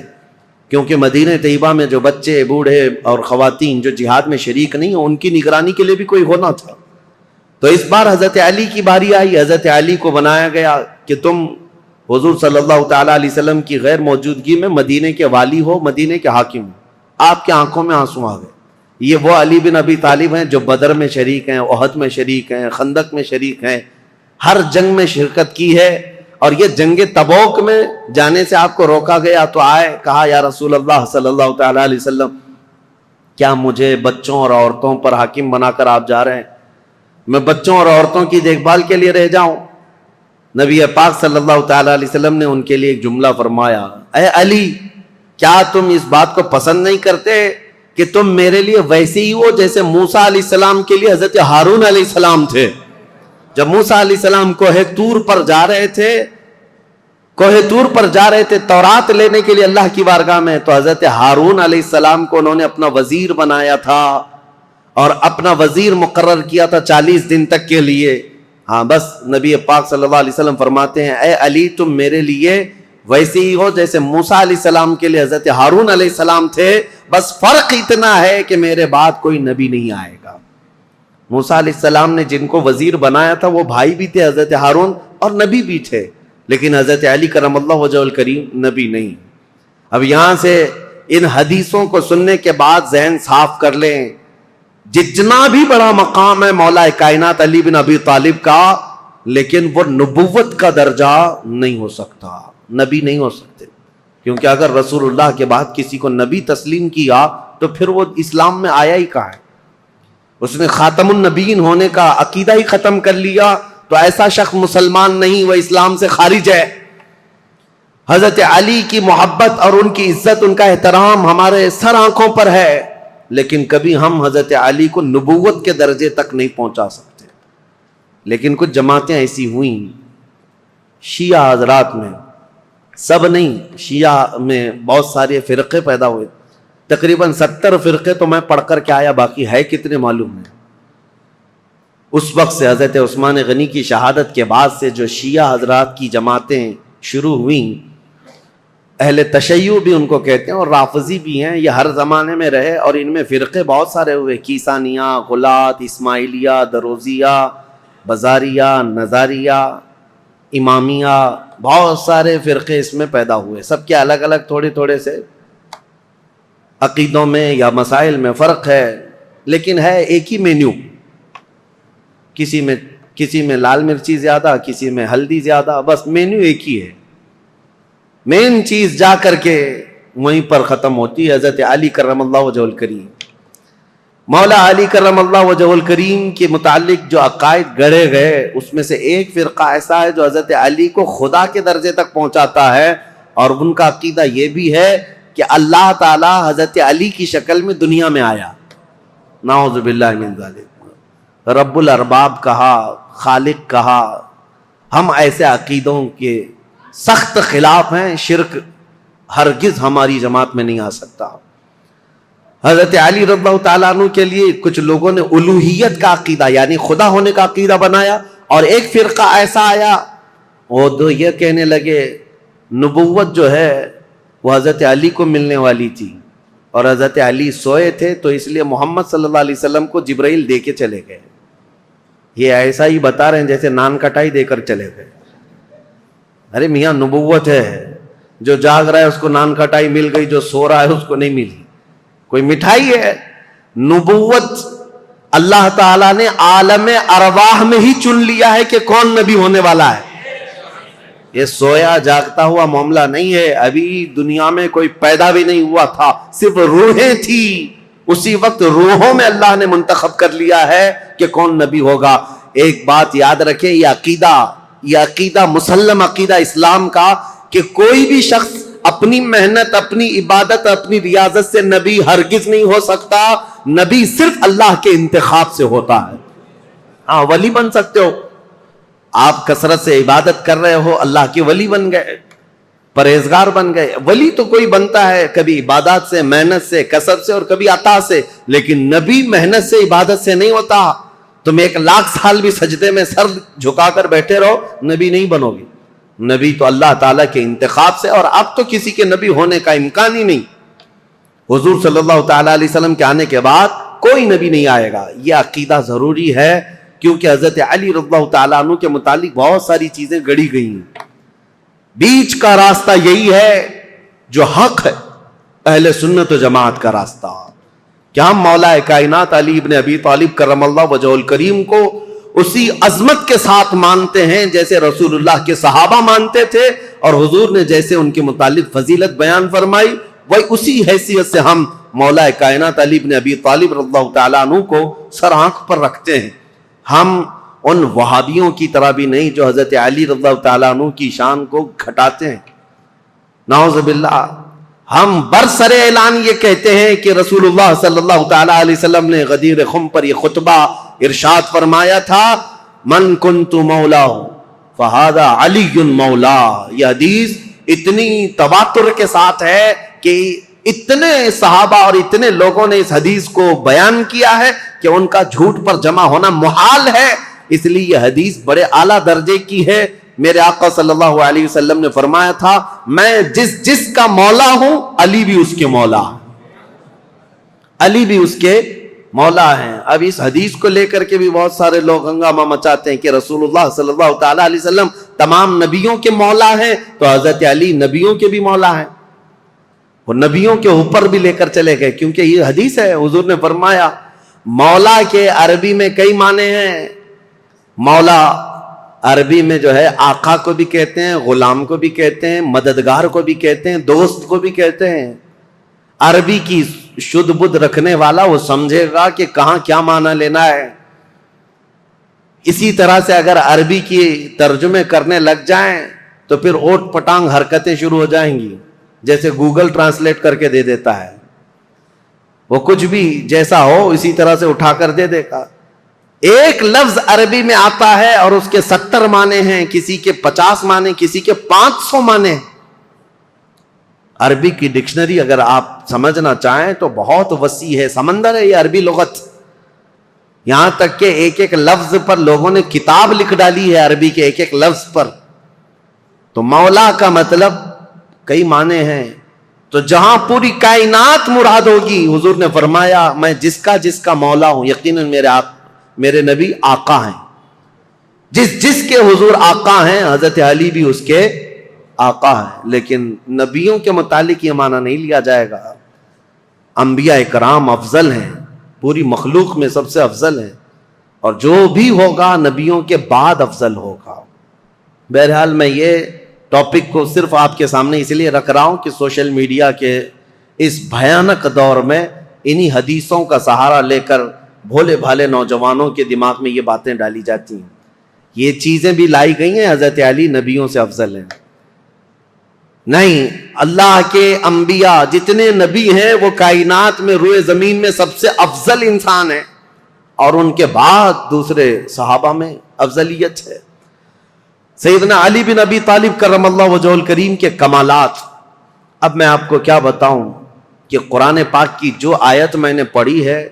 S1: کیونکہ مدینہ طیبہ میں جو بچے، بوڑھے اور خواتین جو جہاد میں شریک نہیں ہیں، ان کی نگرانی کے لیے بھی کوئی ہونا تھا۔ تو اس بار حضرت علی کی باری آئی، حضرت علی کو بنایا گیا کہ تم حضور صلی اللہ تعالیٰ علیہ وسلم کی غیر موجودگی میں مدینے کے والی ہو، مدینے کے حاکم ہو۔ آپ کے آنکھوں میں آنسو آ گئے۔ یہ وہ علی بن ابی طالب ہیں جو بدر میں شریک ہیں، احد میں شریک ہیں، خندق میں شریک ہیں، ہر جنگ میں شرکت کی ہے، اور یہ جنگ تبوک میں جانے سے آپ کو روکا گیا تو آئے، کہا یا رسول اللہ صلی اللہ تعالیٰ علیہ وسلم، کیا مجھے بچوں اور عورتوں پر حاکم بنا کر آپ جا رہے ہیں؟ میں بچوں اور عورتوں کی دیکھ بھال کے لیے رہ جاؤں؟ نبی پاک صلی اللہ تعالیٰ علیہ وسلم نے ان کے لیے ایک جملہ فرمایا، اے علی، کیا تم اس بات کو پسند نہیں کرتے کہ تم میرے لیے ویسے ہی ہو جیسے موسیٰ علیہ السلام کے لیے حضرت ہارون علیہ السلام تھے؟ جب موسیٰ علیہ السلام کوہ طور پر جا رہے تھے تورات لینے کے لیے اللہ کی بارگاہ میں، تو حضرت ہارون علیہ السلام کو انہوں نے اپنا وزیر بنایا تھا اور اپنا وزیر مقرر کیا تھا 40 دن تک کے لیے۔ ہاں بس نبی پاک صلی اللہ علیہ وسلم فرماتے ہیں، اے علی، تم میرے لیے ویسے ہی ہو جیسے موسیٰ علیہ السلام کے لیے حضرت ہارون علیہ السلام تھے، بس فرق اتنا ہے کہ میرے بعد کوئی نبی نہیں آئے گا۔ موسیٰ علیہ السلام نے جن کو وزیر بنایا تھا وہ بھائی بھی تھے حضرت ہارون، اور نبی بھی تھے، لیکن حضرت علی کرم اللہ وجہہ الکریم نبی نہیں۔ اب یہاں سے ان حدیثوں کو سننے کے بعد ذہن صاف کر لیں، جتنا بھی بڑا مقام ہے مولا کائنات علی بن ابی طالب کا، لیکن وہ نبوت کا درجہ نہیں ہو سکتا، نبی نہیں ہو سکتے، کیونکہ اگر رسول اللہ کے بعد کسی کو نبی تسلیم کیا تو پھر وہ اسلام میں آیا ہی کہاں ہے؟ اس نے خاتم النبیین ہونے کا عقیدہ ہی ختم کر لیا تو ایسا شخص مسلمان نہیں، وہ اسلام سے خارج ہے۔ حضرت علی کی محبت اور ان کی عزت، ان کا احترام ہمارے سر آنکھوں پر ہے، لیکن کبھی ہم حضرت علی کو نبوت کے درجے تک نہیں پہنچا سکتے۔ لیکن کچھ جماعتیں ایسی ہوئیں شیعہ حضرات میں، سب نہیں، شیعہ میں بہت سارے فرقے پیدا ہوئے، تقریباً 70 فرقے تو میں پڑھ کر کے آیا، باقی ہے کتنے معلوم نہیں۔ اس وقت سے حضرت عثمان غنی کی شہادت کے بعد سے جو شیعہ حضرات کی جماعتیں شروع ہوئیں، اہل تشیع بھی ان کو کہتے ہیں اور رافضی بھی ہیں، یہ ہر زمانے میں رہے، اور ان میں فرقے بہت سارے ہوئے، کیسانیہ، غلات، اسماعیلیہ، دروزیہ، بزاریہ، نظاریہ، امامیہ، بہت سارے فرقے اس میں پیدا ہوئے، سب کے الگ الگ تھوڑے تھوڑے سے عقیدوں میں یا مسائل میں فرق ہے، لیکن ہے ایک ہی مینیو، کسی میں لال مرچی زیادہ، کسی میں ہلدی زیادہ، بس مینیو ایک ہی ہے، مین چیز جا کر کے وہیں پر ختم ہوتی ہے۔ حضرت علی کرم اللہ وجہ الکریم، مولا علی کرم اللہ وجہ الکریم کے متعلق جو عقائد گڑھے گئے، اس میں سے ایک فرقہ ایسا ہے جو حضرت علی کو خدا کے درجے تک پہنچاتا ہے، اور ان کا عقیدہ یہ بھی ہے کہ اللہ تعالی حضرت علی کی شکل میں دنیا میں آیا، نعوذ باللہ من ذالک، رب الارباب کہا، خالق کہا۔ ہم ایسے عقیدوں کے سخت خلاف ہیں، شرک ہرگز ہماری جماعت میں نہیں آ سکتا۔ حضرت علی رضی اللہ تعالیٰ عنہ کے لیے کچھ لوگوں نے الوہیت کا عقیدہ یعنی خدا ہونے کا عقیدہ بنایا، اور ایک فرقہ ایسا آیا وہ تو یہ کہنے لگے نبوت جو ہے وہ حضرت علی کو ملنے والی تھی، اور حضرت علی سوئے تھے تو اس لیے محمد صلی اللہ علیہ وسلم کو جبرائیل دے کے چلے گئے۔ یہ ایسا ہی بتا رہے ہیں جیسے نان کٹائی دے کر چلے گئے۔ ارے میاں نبوت ہے، جو جاگ رہا ہے اس کو نان کٹائی مل گئی، جو سو رہا ہے اس کو نہیں ملی، کوئی مٹھائی ہے؟ نبوت اللہ تعالیٰ نے عالم ارواح میں ہی چن لیا ہے کہ کون نبی ہونے والا ہے۔ یہ سویا جاگتا ہوا معاملہ نہیں ہے. ابھی دنیا میں کوئی پیدا بھی نہیں ہوا تھا, صرف روحیں تھی. اسی وقت روحوں میں اللہ نے منتخب کر لیا ہے کہ کون نبی ہوگا. ایک بات یاد رکھیں, یہ عقیدہ مسلم عقیدہ اسلام کا کہ کوئی بھی شخص اپنی محنت, اپنی عبادت, اپنی ریاضت سے نبی ہرگز نہیں ہو سکتا. نبی صرف اللہ کے انتخاب سے ہوتا ہے. ہاں, ولی بن سکتے ہو, آپ کثرت سے عبادت کر رہے ہو, اللہ کے ولی بن گئے, پرہیزگار بن گئے. ولی تو کوئی بنتا ہے کبھی عبادات سے, محنت سے, کثرت سے, اور کبھی عطا سے, لیکن نبی محنت سے, عبادت سے نہیں ہوتا. تم 1,00,000 سال بھی سجدے میں سر جھکا کر بیٹھے رہو, نبی نہیں بنو گے. نبی تو اللہ تعالیٰ کے انتخاب سے, اور اب تو کسی کے نبی ہونے کا امکان ہی نہیں. حضور صلی اللہ تعالیٰ علیہ وسلم کے آنے کے بعد کوئی نبی نہیں آئے گا. یہ عقیدہ ضروری ہے, کیونکہ حضرت علی رضی اللہ تعالیٰ عنہ کے متعلق بہت ساری چیزیں گڑی گئی ہیں. بیچ کا راستہ یہی ہے جو حق ہے, اہل سنت و جماعت کا راستہ, کہ ہم مولا کائنات علی ابن ابی طالب کرم اللہ وجہہ الکریم کو اسی عظمت کے ساتھ مانتے ہیں جیسے رسول اللہ کے صحابہ مانتے تھے, اور حضور نے جیسے ان کے متعلق فضیلت بیان فرمائی, وہی اسی حیثیت سے ہم مولا کائنات علی ابن ابی طالب رضی اللہ تعالیٰ عنہ کو سر آنکھ پر رکھتے ہیں. ہم ان وہابیوں کی طرح بھی نہیں جو حضرت علی رضی اللہ تعالیٰ عنہ کی شان کو گھٹاتے ہیں, نعوذ باللہ. ہم برسر اعلان یہ کہتے ہیں کہ رسول اللہ صلی اللہ تعالیٰ علیہ وسلم نے غدیر خم پر یہ خطبہ ارشاد فرمایا تھا, من کنت مولا فہذا علی مولا. یہ حدیث اتنی تواتر کے ساتھ ہے کہ اتنے صحابہ اور اتنے لوگوں نے اس حدیث کو بیان کیا ہے کہ ان کا جھوٹ پر جمع ہونا محال ہے. اس لیے یہ حدیث بڑے اعلیٰ درجے کی ہے. میرے آقا صلی اللہ علیہ وسلم نے فرمایا تھا, میں جس کا مولا ہوں علی بھی اس کے مولا ہے, علی بھی اس کے مولا ہیں. اب اس حدیث کو لے کر کے بھی بہت سارے لوگ ہنگامہ مچاتے ہیں کہ رسول اللہ صلی اللہ تعالیٰ علیہ وسلم تمام نبیوں کے مولا ہیں, تو حضرت علی نبیوں کے بھی مولا ہیں. وہ نبیوں کے اوپر بھی لے کر چلے گئے, کیونکہ یہ حدیث ہے. حضور نے فرمایا مولا کے عربی میں کئی معنی ہیں. مولا عربی میں جو ہے آقا کو بھی کہتے ہیں, غلام کو بھی کہتے ہیں, مددگار کو بھی کہتے ہیں, دوست کو بھی کہتے ہیں. عربی کی شدھ بدھ رکھنے والا وہ سمجھے گا کہ کہاں کیا معنی لینا ہے. اسی طرح سے اگر عربی کی ترجمے کرنے لگ جائیں تو پھر اوٹ پٹانگ حرکتیں شروع ہو جائیں گی, جیسے گوگل ٹرانسلیٹ کر کے دے دیتا ہے. وہ کچھ بھی جیسا ہو اسی طرح سے اٹھا کر دے دے گا. ایک لفظ عربی میں آتا ہے اور اس کے 70 معنی ہیں, کسی کے 50 معنی, کسی کے 500 معنی. عربی کی ڈکشنری اگر آپ سمجھنا چاہیں تو بہت وسیع ہے, سمندر ہے یہ عربی لغت. یہاں تک کہ ایک ایک لفظ پر لوگوں نے کتاب لکھ ڈالی ہے, عربی کے ایک ایک لفظ پر. تو مولا کا مطلب کئی معنی ہیں. تو جہاں پوری کائنات مراد ہوگی, حضور نے فرمایا میں جس کا مولا ہوں, یقیناً میرے نبی آقا ہیں. جس کے حضور آقا ہیں, حضرت علی بھی اس کے آقا ہیں. لیکن نبیوں کے متعلق یہ معنی نہیں لیا جائے گا. انبیاء کرام افضل ہیں, پوری مخلوق میں سب سے افضل ہیں, اور جو بھی ہوگا نبیوں کے بعد افضل ہوگا. بہرحال میں یہ ٹاپک کو صرف آپ کے سامنے اس لیے رکھ رہا ہوں کہ سوشل میڈیا کے اس بھیانک دور میں انہی حدیثوں کا سہارا لے کر بھولے بھالے نوجوانوں کے دماغ میں یہ باتیں ڈالی جاتی ہیں. یہ چیزیں بھی لائی گئی ہیں حضرت علی نبیوں سے افضل ہیں. نہیں, اللہ کے انبیاء جتنے نبی ہیں وہ کائنات میں روئے زمین میں سب سے افضل انسان ہیں, اور ان کے بعد دوسرے صحابہ میں افضلیت ہے. سیدنا علی بن ابی طالب کرم اللہ وجہہ الکریم کے کمالات. اب میں آپ کو کیا بتاؤں کہ قرآن پاک کی جو آیت میں نے پڑھی ہے,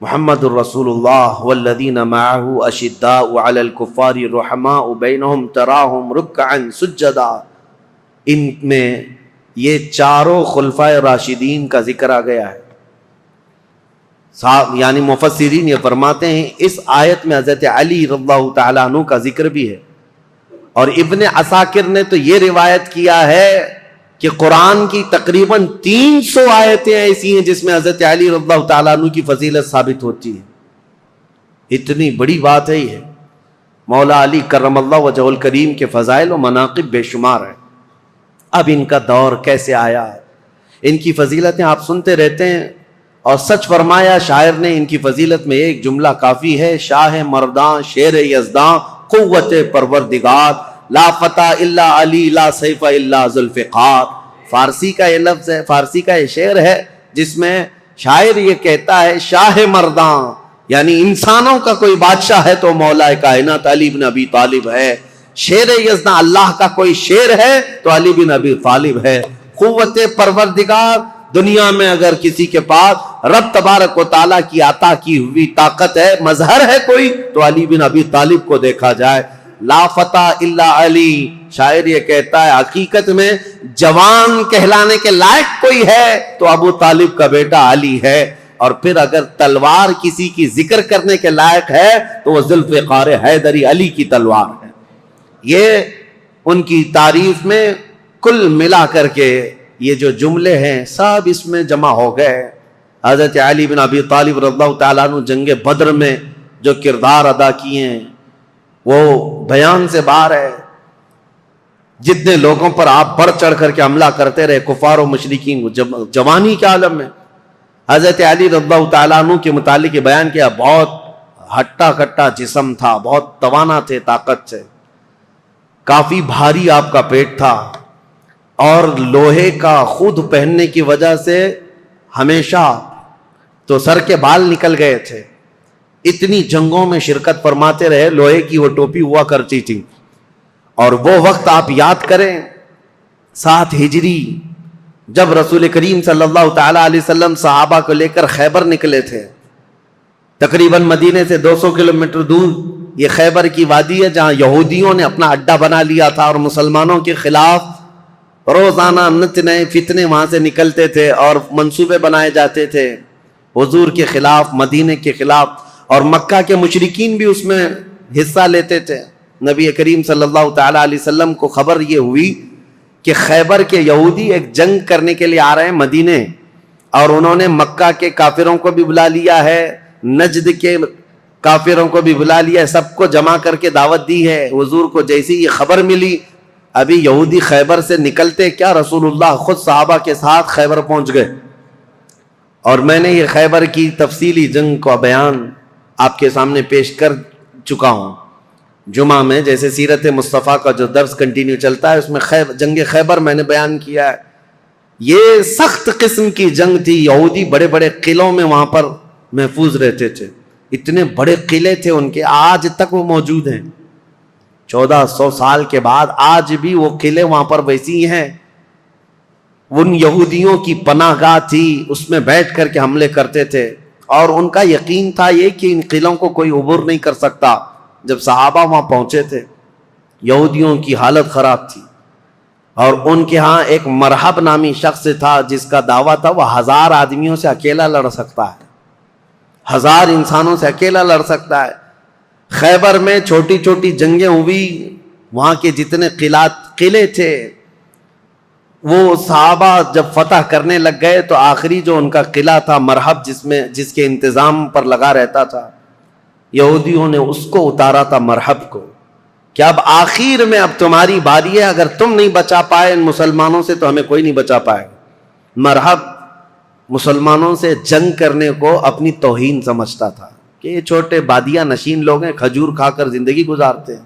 S1: محمد الرسول اللہ والذین معہ اشداء علی الکفار رحماء بینہم تراہم رکعا سجدا, ان میں یہ چاروں خلفائے راشدین کا ذکر آ گیا ہے. یعنی مفسرین یہ فرماتے ہیں اس آیت میں حضرت علی رضی اللہ تعالیٰ عنہ کا ذکر بھی ہے. اور ابن عساکر نے تو یہ روایت کیا ہے کہ قرآن کی تقریباً 300 آیتیں ایسی ہیں جس میں حضرت علی رضی اللہ تعالیٰ عنہ کی فضیلت ثابت ہوتی ہے. اتنی بڑی بات ہے یہ. مولا علی کرم اللہ وجہ الکریم کے فضائل و مناقب بے شمار ہیں. اب ان کا دور کیسے آیا، ان کی فضیلتیں آپ سنتے رہتے ہیں، اور سچ فرمایا شاعر نے ان کی فضیلت میں ایک جملہ کافی ہے: شاہ مرداں شیر یزداں قوت پروردگار، لا فتح الا علی لا سیف الا ذوالفقار. فارسی کا یہ لفظ ہے، فارسی کا یہ شعر ہے جس میں شاعر یہ کہتا ہے شاہ مرداں یعنی انسانوں کا کوئی بادشاہ ہے تو مولا کائنات علی بن ابی طالب ہے، شیر یزداں اللہ کا کوئی شیر ہے تو علی بن ابی طالب ہے. قوت پروردگار، دنیا میں اگر کسی کے پاس رب تبارک و تعالیٰ کی عطا کی ہوئی طاقت ہے، مظہر ہے کوئی، تو علی بن ابی طالب کو دیکھا جائے. لا فتح الا علی، شاعر یہ کہتا ہے حقیقت میں جوان کہلانے کے لائق کوئی ہے تو ابو طالب کا بیٹا علی ہے، اور پھر اگر تلوار کسی کی ذکر کرنے کے لائق ہے تو وہ ذوالفقار حیدری علی کی تلوار ہے. یہ ان کی تعریف میں کل ملا کر کے یہ جو جملے ہیں سب اس میں جمع ہو گئے. حضرت علی بن ابی طالب رضی اللہ تعالیٰ عنہ جنگ بدر میں جو کردار ادا کیے ہیں وہ بیان سے باہر ہے. جتنے لوگوں پر آپ بڑھ چڑھ کر کے حملہ کرتے رہے کفار و مشرکین، جوانی کے عالم میں حضرت علی رضی اللہ تعالیٰ عنہ کے متعلق بیان کیا، بہت ہٹا کٹا جسم تھا، بہت توانا تھے طاقت سے، کافی بھاری آپ کا پیٹ تھا، اور لوہے کا خود پہننے کی وجہ سے ہمیشہ تو سر کے بال نکل گئے تھے. اتنی جنگوں میں شرکت فرماتے رہے، لوہے کی وہ ٹوپی ہوا کرتی تھی. اور وہ وقت آپ یاد کریں 7 ہجری جب رسول کریم صلی اللہ تعالیٰ علیہ وسلم صحابہ کو لے کر خیبر نکلے تھے. تقریباً مدینے سے 200 کلومیٹر دور یہ خیبر کی وادی ہے جہاں یہودیوں نے اپنا اڈا بنا لیا تھا، اور مسلمانوں کے خلاف روزانہ نت نئے فتنے وہاں سے نکلتے تھے اور منصوبے بنائے جاتے تھے حضور کے خلاف، مدینے کے خلاف، اور مکہ کے مشرکین بھی اس میں حصہ لیتے تھے. نبی کریم صلی اللہ تعالیٰ علیہ وسلم کو خبر یہ ہوئی کہ خیبر کے یہودی ایک جنگ کرنے کے لیے آ رہے ہیں مدینے، اور انہوں نے مکہ کے کافروں کو بھی بلا لیا ہے، نجد کے کافروں کو بھی بلا لیا ہے، سب کو جمع کر کے دعوت دی ہے. حضور کو جیسی یہ خبر ملی، ابھی یہودی خیبر سے نکلتے کیا رسول اللہ خود صحابہ کے ساتھ خیبر پہنچ گئے. اور میں نے یہ خیبر کی تفصیلی جنگ کا بیان آپ کے سامنے پیش کر چکا ہوں جمعہ میں، جیسے سیرت مصطفیٰ کا جو درس کنٹینیو چلتا ہے اس میں جنگ خیبر میں نے بیان کیا ہے. یہ سخت قسم کی جنگ تھی. یہودی بڑے بڑے قلعوں میں وہاں پر محفوظ رہتے تھے، اتنے بڑے قلعے تھے ان کے، آج تک وہ موجود ہیں. 1400 سال کے بعد آج بھی وہ قلعے وہاں پر ویسی ہیں. ان یہودیوں کی پناہ گاہ تھی، اس میں بیٹھ کر کے حملے کرتے تھے، اور ان کا یقین تھا یہ کہ ان قلعوں کو کوئی عبور نہیں کر سکتا. جب صحابہ وہاں پہنچے تھے یہودیوں کی حالت خراب تھی، اور ان کے ہاں ایک مرحب نامی شخص تھا جس کا دعویٰ تھا وہ 1000 آدمیوں سے اکیلا لڑ سکتا ہے، 1000 انسانوں سے اکیلا لڑ سکتا ہے. خیبر میں چھوٹی چھوٹی جنگیں ہوئی، وہاں کے جتنے قلعے تھے وہ صحابہ جب فتح کرنے لگ گئے تو آخری جو ان کا قلعہ تھا مرحب، جس کے انتظام پر لگا رہتا تھا، یہودیوں نے اس کو اتارا تھا مرحب کو، کہ اب آخر میں اب تمہاری باری ہے، اگر تم نہیں بچا پائے ان مسلمانوں سے تو ہمیں کوئی نہیں بچا پائے. مرحب مسلمانوں سے جنگ کرنے کو اپنی توہین سمجھتا تھا کہ یہ چھوٹے بادیہ نشین لوگ ہیں، کھجور کھا کر زندگی گزارتے ہیں،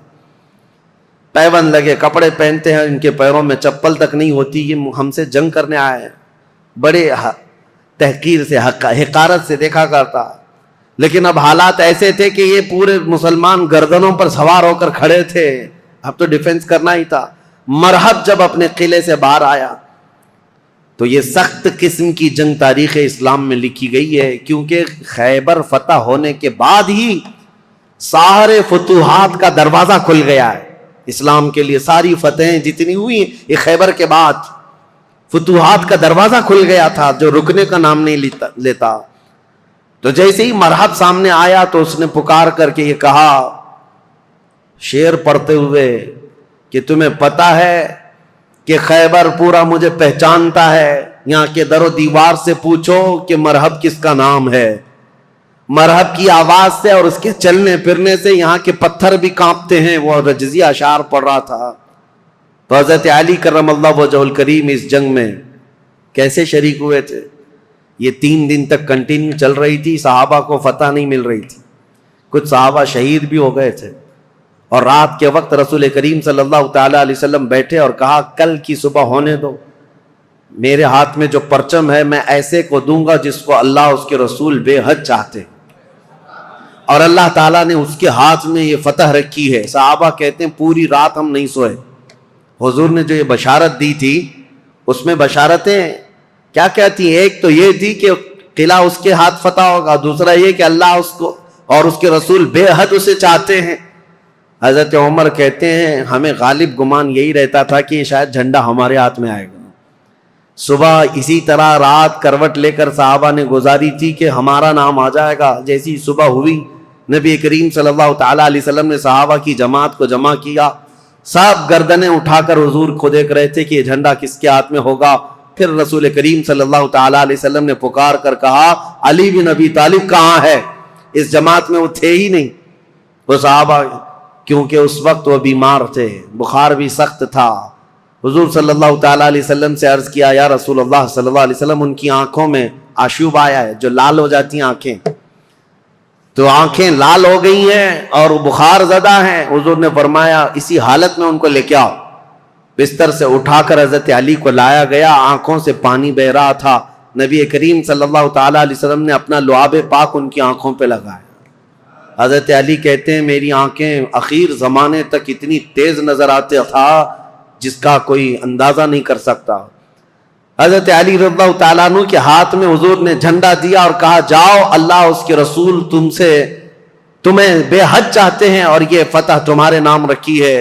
S1: پیون لگے کپڑے پہنتے ہیں، ان کے پیروں میں چپل تک نہیں ہوتی، یہ ہم سے جنگ کرنے آئے ہیں. بڑے تحقیر سے حقارت سے دیکھا کرتا. لیکن اب حالات ایسے تھے کہ یہ پورے مسلمان گردنوں پر سوار ہو کر کھڑے تھے، اب تو ڈیفنس کرنا ہی تھا. مرحب جب اپنے قلعے سے باہر آیا تو یہ سخت قسم کی جنگ تاریخ اسلام میں لکھی گئی ہے، کیونکہ خیبر فتح ہونے کے بعد ہی سارے فتوحات کا دروازہ کھل گیا ہے اسلام کے لیے. ساری فتحیں جتنی ہوئی یہ خیبر کے بعد، فتوحات کا دروازہ کھل گیا تھا جو رکنے کا نام نہیں لیتا. تو جیسے ہی مرحب سامنے آیا تو اس نے پکار کر کے یہ کہا شعر پڑھتے ہوئے کہ تمہیں پتہ ہے کہ خیبر پورا مجھے پہچانتا ہے، یہاں کے در و دیوار سے پوچھو کہ مرحب کس کا نام ہے. مرحب کی آواز سے اور اس کے چلنے پھرنے سے یہاں کے پتھر بھی کانپتے ہیں. وہ رجزی اشعار پڑھ رہا تھا. تو حضرت علی کرم اللہ وجہہ الکریم اس جنگ میں کیسے شریک ہوئے تھے؟ یہ 3 دن تک کنٹینیو چل رہی تھی. صحابہ کو فتح نہیں مل رہی تھی. کچھ صحابہ شہید بھی ہو گئے تھے. اور رات کے وقت رسول کریم صلی اللہ تعالی علیہ وسلم بیٹھے اور کہا کل کی صبح ہونے دو, میرے ہاتھ میں جو پرچم ہے میں ایسے کو دوں گا جس کو اللہ اس کے رسول بے حد چاہتے ہیں. اور اللہ تعالیٰ نے اس کے ہاتھ میں یہ فتح رکھی ہے. صحابہ کہتے ہیں پوری رات ہم نہیں سوئے. حضور نے جو یہ بشارت دی تھی اس میں بشارتیں کیا کہتی ہیں؟ ایک تو یہ تھی کہ قلعہ اس کے ہاتھ فتح ہوگا, دوسرا یہ کہ اللہ اس کو اور اس کے رسول بے حد اسے چاہتے ہیں. حضرت عمر کہتے ہیں ہمیں غالب گمان یہی رہتا تھا کہ شاید جھنڈا ہمارے ہاتھ میں آئے گا. صبح اسی طرح رات کروٹ لے کر صحابہ نے گزاری تھی کہ ہمارا نام آ جائے گا. جیسی صبح ہوئی نبی کریم صلی اللہ تعالیٰ علیہ وسلم نے صحابہ کی جماعت کو جمع کیا. سب گردنیں اٹھا کر حضور کو دیکھ رہے تھے کہ یہ جھنڈا کس کے ہاتھ میں ہوگا. پھر رسول کریم صلی اللہ تعالیٰ علیہ وسلم نے پکار کر کہا علی بن ابی طالب کہاں ہے؟ اس جماعت میں وہ تھے ہی نہیں. وہ صحابہ کیونکہ اس وقت وہ بیمار تھے, بخار بھی سخت تھا. حضور صلی اللہ تعالیٰ علیہ وسلم سے عرض کیا یا رسول اللہ صلی اللہ علیہ وسلم ان کی آنکھوں میں آشوب آیا ہے, جو لال ہو جاتی ہیں آنکھیں, تو آنکھیں لال ہو گئی ہیں اور بخار زدہ ہیں. حضور نے فرمایا اسی حالت میں ان کو لے کے آؤ. بستر سے اٹھا کر حضرت علی کو لایا گیا. آنکھوں سے پانی بہ رہا تھا. نبی کریم صلی اللہ تعالیٰ علیہ وسلم نے اپنا لعاب پاک ان کی آنکھوں پہ لگایا. حضرت علی کہتے ہیں میری آنکھیں اخیر زمانے تک اتنی تیز نظر آتے تھا جس کا کوئی اندازہ نہیں کر سکتا. حضرت علی رضی اللہ تعالیٰ عنہ کے ہاتھ میں حضور نے جھنڈا دیا اور کہا جاؤ اللہ اس کے رسول تمہیں بے حد چاہتے ہیں اور یہ فتح تمہارے نام رکھی ہے.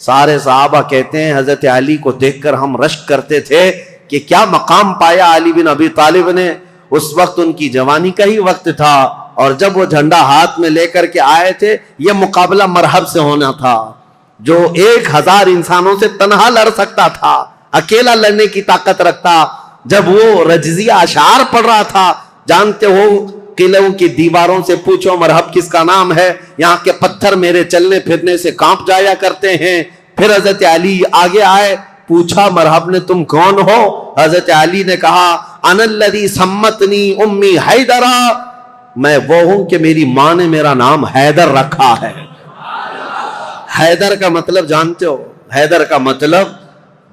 S1: سارے صحابہ کہتے ہیں حضرت علی کو دیکھ کر ہم رشک کرتے تھے کہ کیا مقام پایا علی بن ابی طالب نے. اس وقت ان کی جوانی کا ہی وقت تھا اور جب وہ جھنڈا ہاتھ میں لے کر کے آئے تھے یہ مقابلہ مرحب سے ہونا تھا. جو 1000 انسانوں سے تنہا لڑ سکتا تھا, اکیلا لڑنے کی طاقت رکھتا, جب وہ رجزی اشعار پڑھ رہا تھا. جانتے ہو قلعوں کی دیواروں سے پوچھو مرحب کس کا نام ہے, یہاں کے پتھر میرے چلنے پھرنے سے کانپ جایا کرتے ہیں. پھر حضرت علی آگے آئے, پوچھا مرحب نے تم کون ہو؟ حضرت علی نے کہا انا الذی سمتنی امی حیدرا, میں وہ ہوں کہ میری ماں نے میرا نام حیدر رکھا ہے. حیدر کا مطلب جانتے ہو؟ حیدر کا مطلب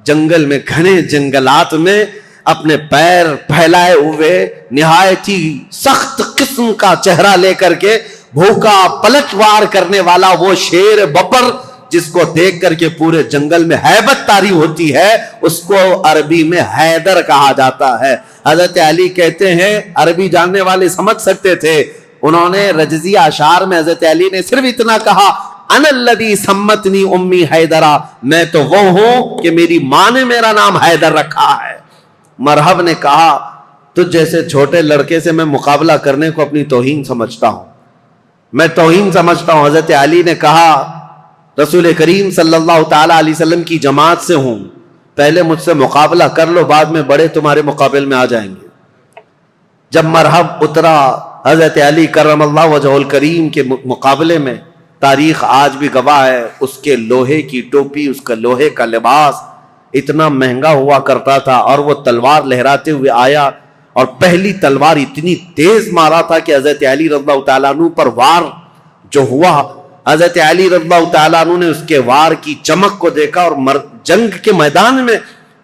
S1: جنگل میں, گھنے جنگلات میں اپنے پیر پھیلائے ہوئے نہایت ہی سخت قسم کا چہرہ لے کر کے بھوکا پلٹوار کرنے والا وہ شیر بپر جس کو دیکھ کر کے پورے جنگل میں ہیبت طاری ہوتی ہے, اس کو عربی میں حیدر کہا جاتا ہے. حضرت علی کہتے ہیں عربی جاننے والے سمجھ سکتے تھے. انہوں نے رجزی اشعار میں حضرت علی نے صرف اتنا کہا انا الذی سمتنی امی حیدرا, میں تو وہ ہوں کہ میری ماں نے میرا نام حیدر رکھا ہے. مرحب نے کہا تجھ جیسے چھوٹے لڑکے سے میں مقابلہ کرنے کو اپنی توہین سمجھتا ہوں, میں توہین سمجھتا ہوں. حضرت علی نے کہا رسول کریم صلی اللہ تعالی علیہ وسلم کی جماعت سے ہوں, پہلے مجھ سے مقابلہ کر لو, بعد میں بڑے تمہارے مقابل میں آ جائیں گے. جب مرحب اترا حضرت علی کرم اللہ وجہہ الکریم کے مقابلے میں, تاریخ آج بھی گواہ ہے, اس کے لوہے کی ٹوپی, اس کا لوہے کا لباس اتنا مہنگا ہوا کرتا تھا, اور وہ تلوار لہراتے ہوئے آیا اور پہلی تلوار اتنی تیز مارا تھا کہ حضرت علی رضی اللہ تعالیٰ عنہ پر وار جو ہوا, حضرت علی رضی اللہ تعالیٰ عنہ نے اس کے وار کی چمک کو دیکھا اور جنگ کے میدان میں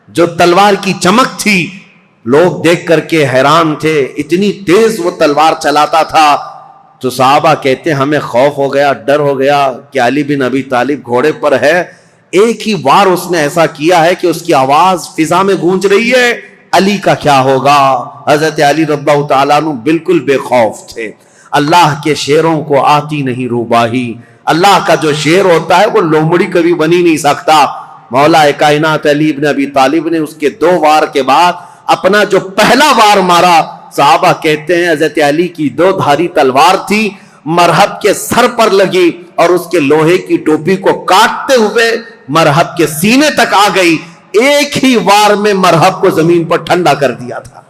S1: جو تلوار کی چمک تھی لوگ دیکھ کر کے حیران تھے, اتنی تیز وہ تلوار چلاتا تھا. تو صحابہ کہتے ہیں ہمیں خوف ہو گیا, ڈر ہو گیا کہ علی بن ابی طالب گھوڑے پر ہے, ایک ہی بار اس نے ایسا کیا ہے کہ اس کی آواز فضا میں گونج رہی ہے, علی کا کیا ہوگا. حضرت علی رضی اللہ تعالیٰ عنہ بالکل بے خوف تھے. اللہ کے شیروں کو آتی نہیں روباہی, اللہ کا جو شیر ہوتا ہے وہ لومڑی کبھی بنی نہیں سکتا. مولا کائنات علی بن ابی طالب نے اس کے 2 وار کے بعد اپنا جو پہلا وار مارا, صحابہ کہتے ہیں حضرت علی کی 2 دھاری تلوار تھی, مرحب کے سر پر لگی اور اس کے لوہے کی ٹوپی کو کاٹتے ہوئے مرحب کے سینے تک آ گئی. ایک ہی وار میں مرحب کو زمین پر ٹھنڈا کر دیا تھا.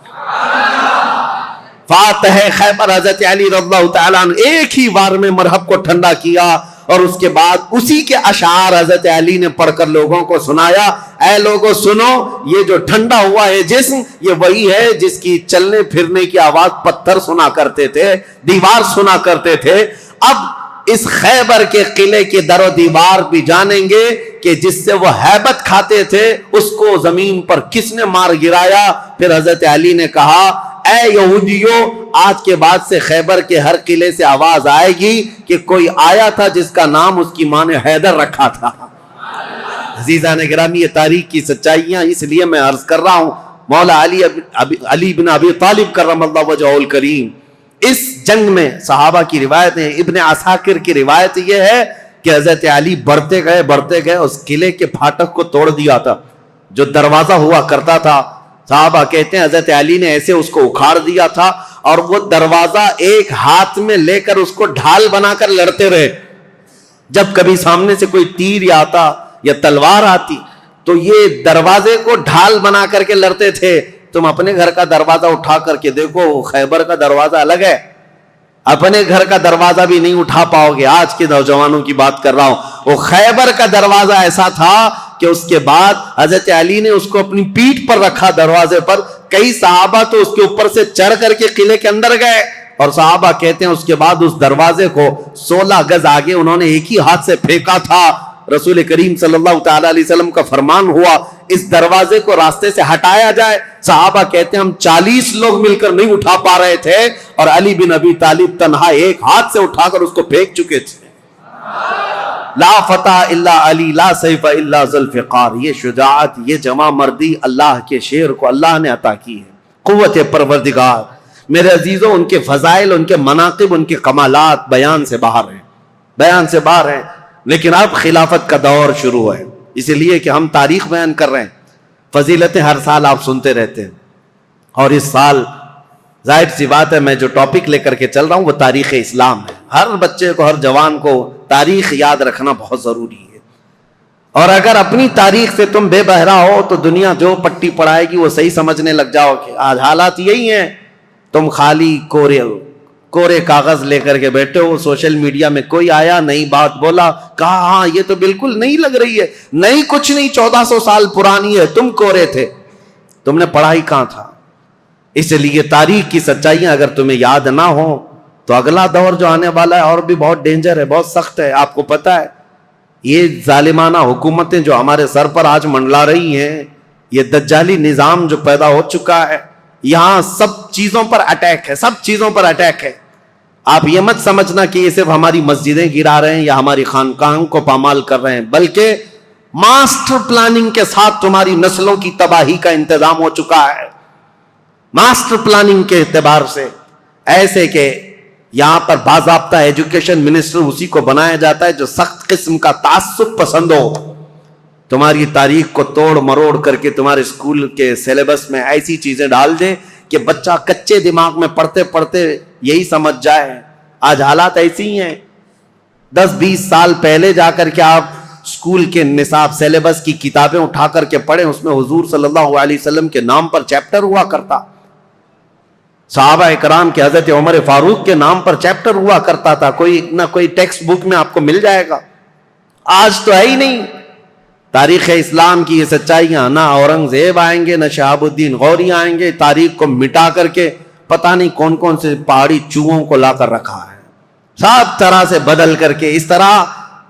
S1: فاتح خیبر حضرت علی رضی اللہ تعالیٰ عنہ ایک ہی بار میں مرحب کو ٹھنڈا کیا، اور اس کے بعد اسی کے اشعار حضرت علی نے پڑھ کر لوگوں کو سنایا، اے لوگوں سنو، یہ جو ٹھنڈا ہوا ہے جسم، یہ وہی ہے جس کی چلنے پھرنے کی آواز پتھر سنا کرتے تھے، دیوار سنا کرتے تھے۔ اب اس خیبر کے قلعے کے در و دیوار بھی جانیں گے کہ جس سے وہ ہیبت کھاتے تھے اس کو زمین پر کس نے مار گرایا۔ پھر حضرت علی نے کہا، اے یہودیوں، آج کے بعد سے خیبر کے ہر قلعے سے آواز آئے گی کہ کوئی آیا تھا جس کا نام اس کی ماں نے حیدر رکھا تھا۔ عزیزان گرامی، یہ تاریخ کی سچائیاں اس لیے میں عرض کر رہا ہوں۔ مولا علی بن ابی طالب کرم اللہ وجہہ الکریم، اس جنگ میں صحابہ کی روایت ہے، ابن عساکر کی روایت یہ ہے کہ حضرت علی بڑھتے گئے اس قلعے کے پھاٹک کو توڑ دیا تھا، جو دروازہ ہوا کرتا تھا۔ صحابہ کہتے ہیں حضرت علی نے ایسے اس کو اکھاڑ دیا تھا، اور وہ دروازہ ایک ہاتھ میں لے کر اس کو ڈھال بنا کر لڑتے رہے۔ جب کبھی سامنے سے کوئی تیر آتا یا تلوار آتی تو یہ دروازے کو ڈھال بنا کر کے لڑتے تھے۔ تم اپنے گھر کا دروازہ اٹھا کر کے دیکھو، خیبر کا دروازہ الگ ہے، اپنے گھر کا دروازہ بھی نہیں اٹھا پاؤ گے۔ آج کے نوجوانوں کی بات کر رہا ہوں، وہ خیبر کا دروازہ ایسا تھا کہ اس کے بعد حضرت علی نے اس کو اپنی پیٹھ پر رکھا دروازے پر۔ کئی صحابہ تو اس کے اوپر سے چڑھ کر کے قلعے کے اندر گئے، اور صحابہ کہتے ہیں اس کے بعد اس دروازے کو 16 گز آگے انہوں نے ایک ہی ہاتھ سے پھینکا تھا۔ رسول کریم صلی اللہ تعالی علیہ وسلم کا فرمان ہوا اس دروازے کو راستے سے ہٹایا جائے۔ صحابہ کہتے ہیں ہم 40 لوگ مل کر نہیں اٹھا پا رہے تھے، اور علی بن ابی طالب تنہا ایک ہاتھ سے اٹھا کر اس کو پھینک چکے تھے۔ لا فتح الا علی، لا سیف الا ذوالفقار۔ یہ شجاعت، یہ جمع مردی اللہ کے شیر کو اللہ نے عطا کی ہے، قوت پروردگار۔ میرے عزیزوں، ان کے فضائل، ان کے مناقب، ان کے کمالات بیان سے باہر ہیں، لیکن اب خلافت کا دور شروع ہے، اسی لیے کہ ہم تاریخ بیان کر رہے ہیں۔ فضیلتیں ہر سال آپ سنتے رہتے ہیں، اور اس سال ظاہر سی بات ہے میں جو ٹاپک لے کر کے چل رہا ہوں وہ تاریخ اسلام ہے۔ ہر بچے کو، ہر جوان کو تاریخ یاد رکھنا بہت ضروری ہے، اور اگر اپنی تاریخ سے تم بے بہرا ہو تو دنیا جو پٹی پڑھائے گی وہ صحیح سمجھنے لگ جاؤ کہ آج حالات یہی ہیں۔ تم خالی کورے کاغذ لے کر کے بیٹھے ہو، سوشل میڈیا میں کوئی آیا، نئی بات بولا، کہا ہاں یہ تو بالکل نہیں لگ رہی ہے، نہیں کچھ نہیں، 1400 سال پرانی ہے، تم کورے تھے، تم نے پڑھا ہی کہاں تھا۔ اس لیے تاریخ کی سچائیاں اگر تمہیں یاد نہ ہو تو اگلا دور جو آنے والا ہے اور بھی بہت ڈینجر ہے، بہت سخت ہے۔ آپ کو پتا ہے یہ ظالمانہ حکومتیں جو ہمارے سر پر آج منڈلا رہی ہیں، یہ دجالی نظام جو پیدا ہو چکا ہے، یہاں سب چیزوں پر اٹیک ہے۔ آپ یہ مت سمجھنا کہ یہ صرف ہماری مسجدیں گرا رہے ہیں یا ہماری خانقاہوں کو پامال کر رہے ہیں، بلکہ ماسٹر پلاننگ کے ساتھ تمہاری نسلوں کی تباہی کا انتظام ہو چکا ہے۔ ماسٹر پلاننگ کے اعتبار سے ایسے کہ یہاں پر باضابطہ ایجوکیشن منسٹر اسی کو بنایا جاتا ہے جو سخت قسم کا تعصب پسند ہو، تمہاری تاریخ کو توڑ مروڑ کر کے تمہارے اسکول کے سلیبس میں ایسی چیزیں ڈال دے کہ بچہ کچے دماغ میں پڑھتے پڑھتے یہی سمجھ جائے۔ آج حالات ایسی ہی ہیں۔ 10-20 سال پہلے جا کر کے آپ اسکول کے نصاب سلیبس کی کتابیں اٹھا کر کے پڑھیں، اس میں حضور صلی اللہ علیہ وسلم کے نام پر چیپٹر ہوا کرتا، صحابہ اکرام کے، حضرت عمر فاروق کے نام پر چیپٹر ہوا کرتا تھا، کوئی نہ کوئی ٹیکسٹ بک میں آپ کو مل جائے گا۔ آج تو ہے ہی نہیں۔ تاریخ اسلام کی یہ سچائیاں، نہ اورنگزیب آئیں گے، نہ شہاب الدین غوری آئیں گے، تاریخ کو مٹا کر کے پتہ نہیں کون کون سے پہاڑی چوہوں کو لا کر رکھا ہے، سب طرح سے بدل کر کے، اس طرح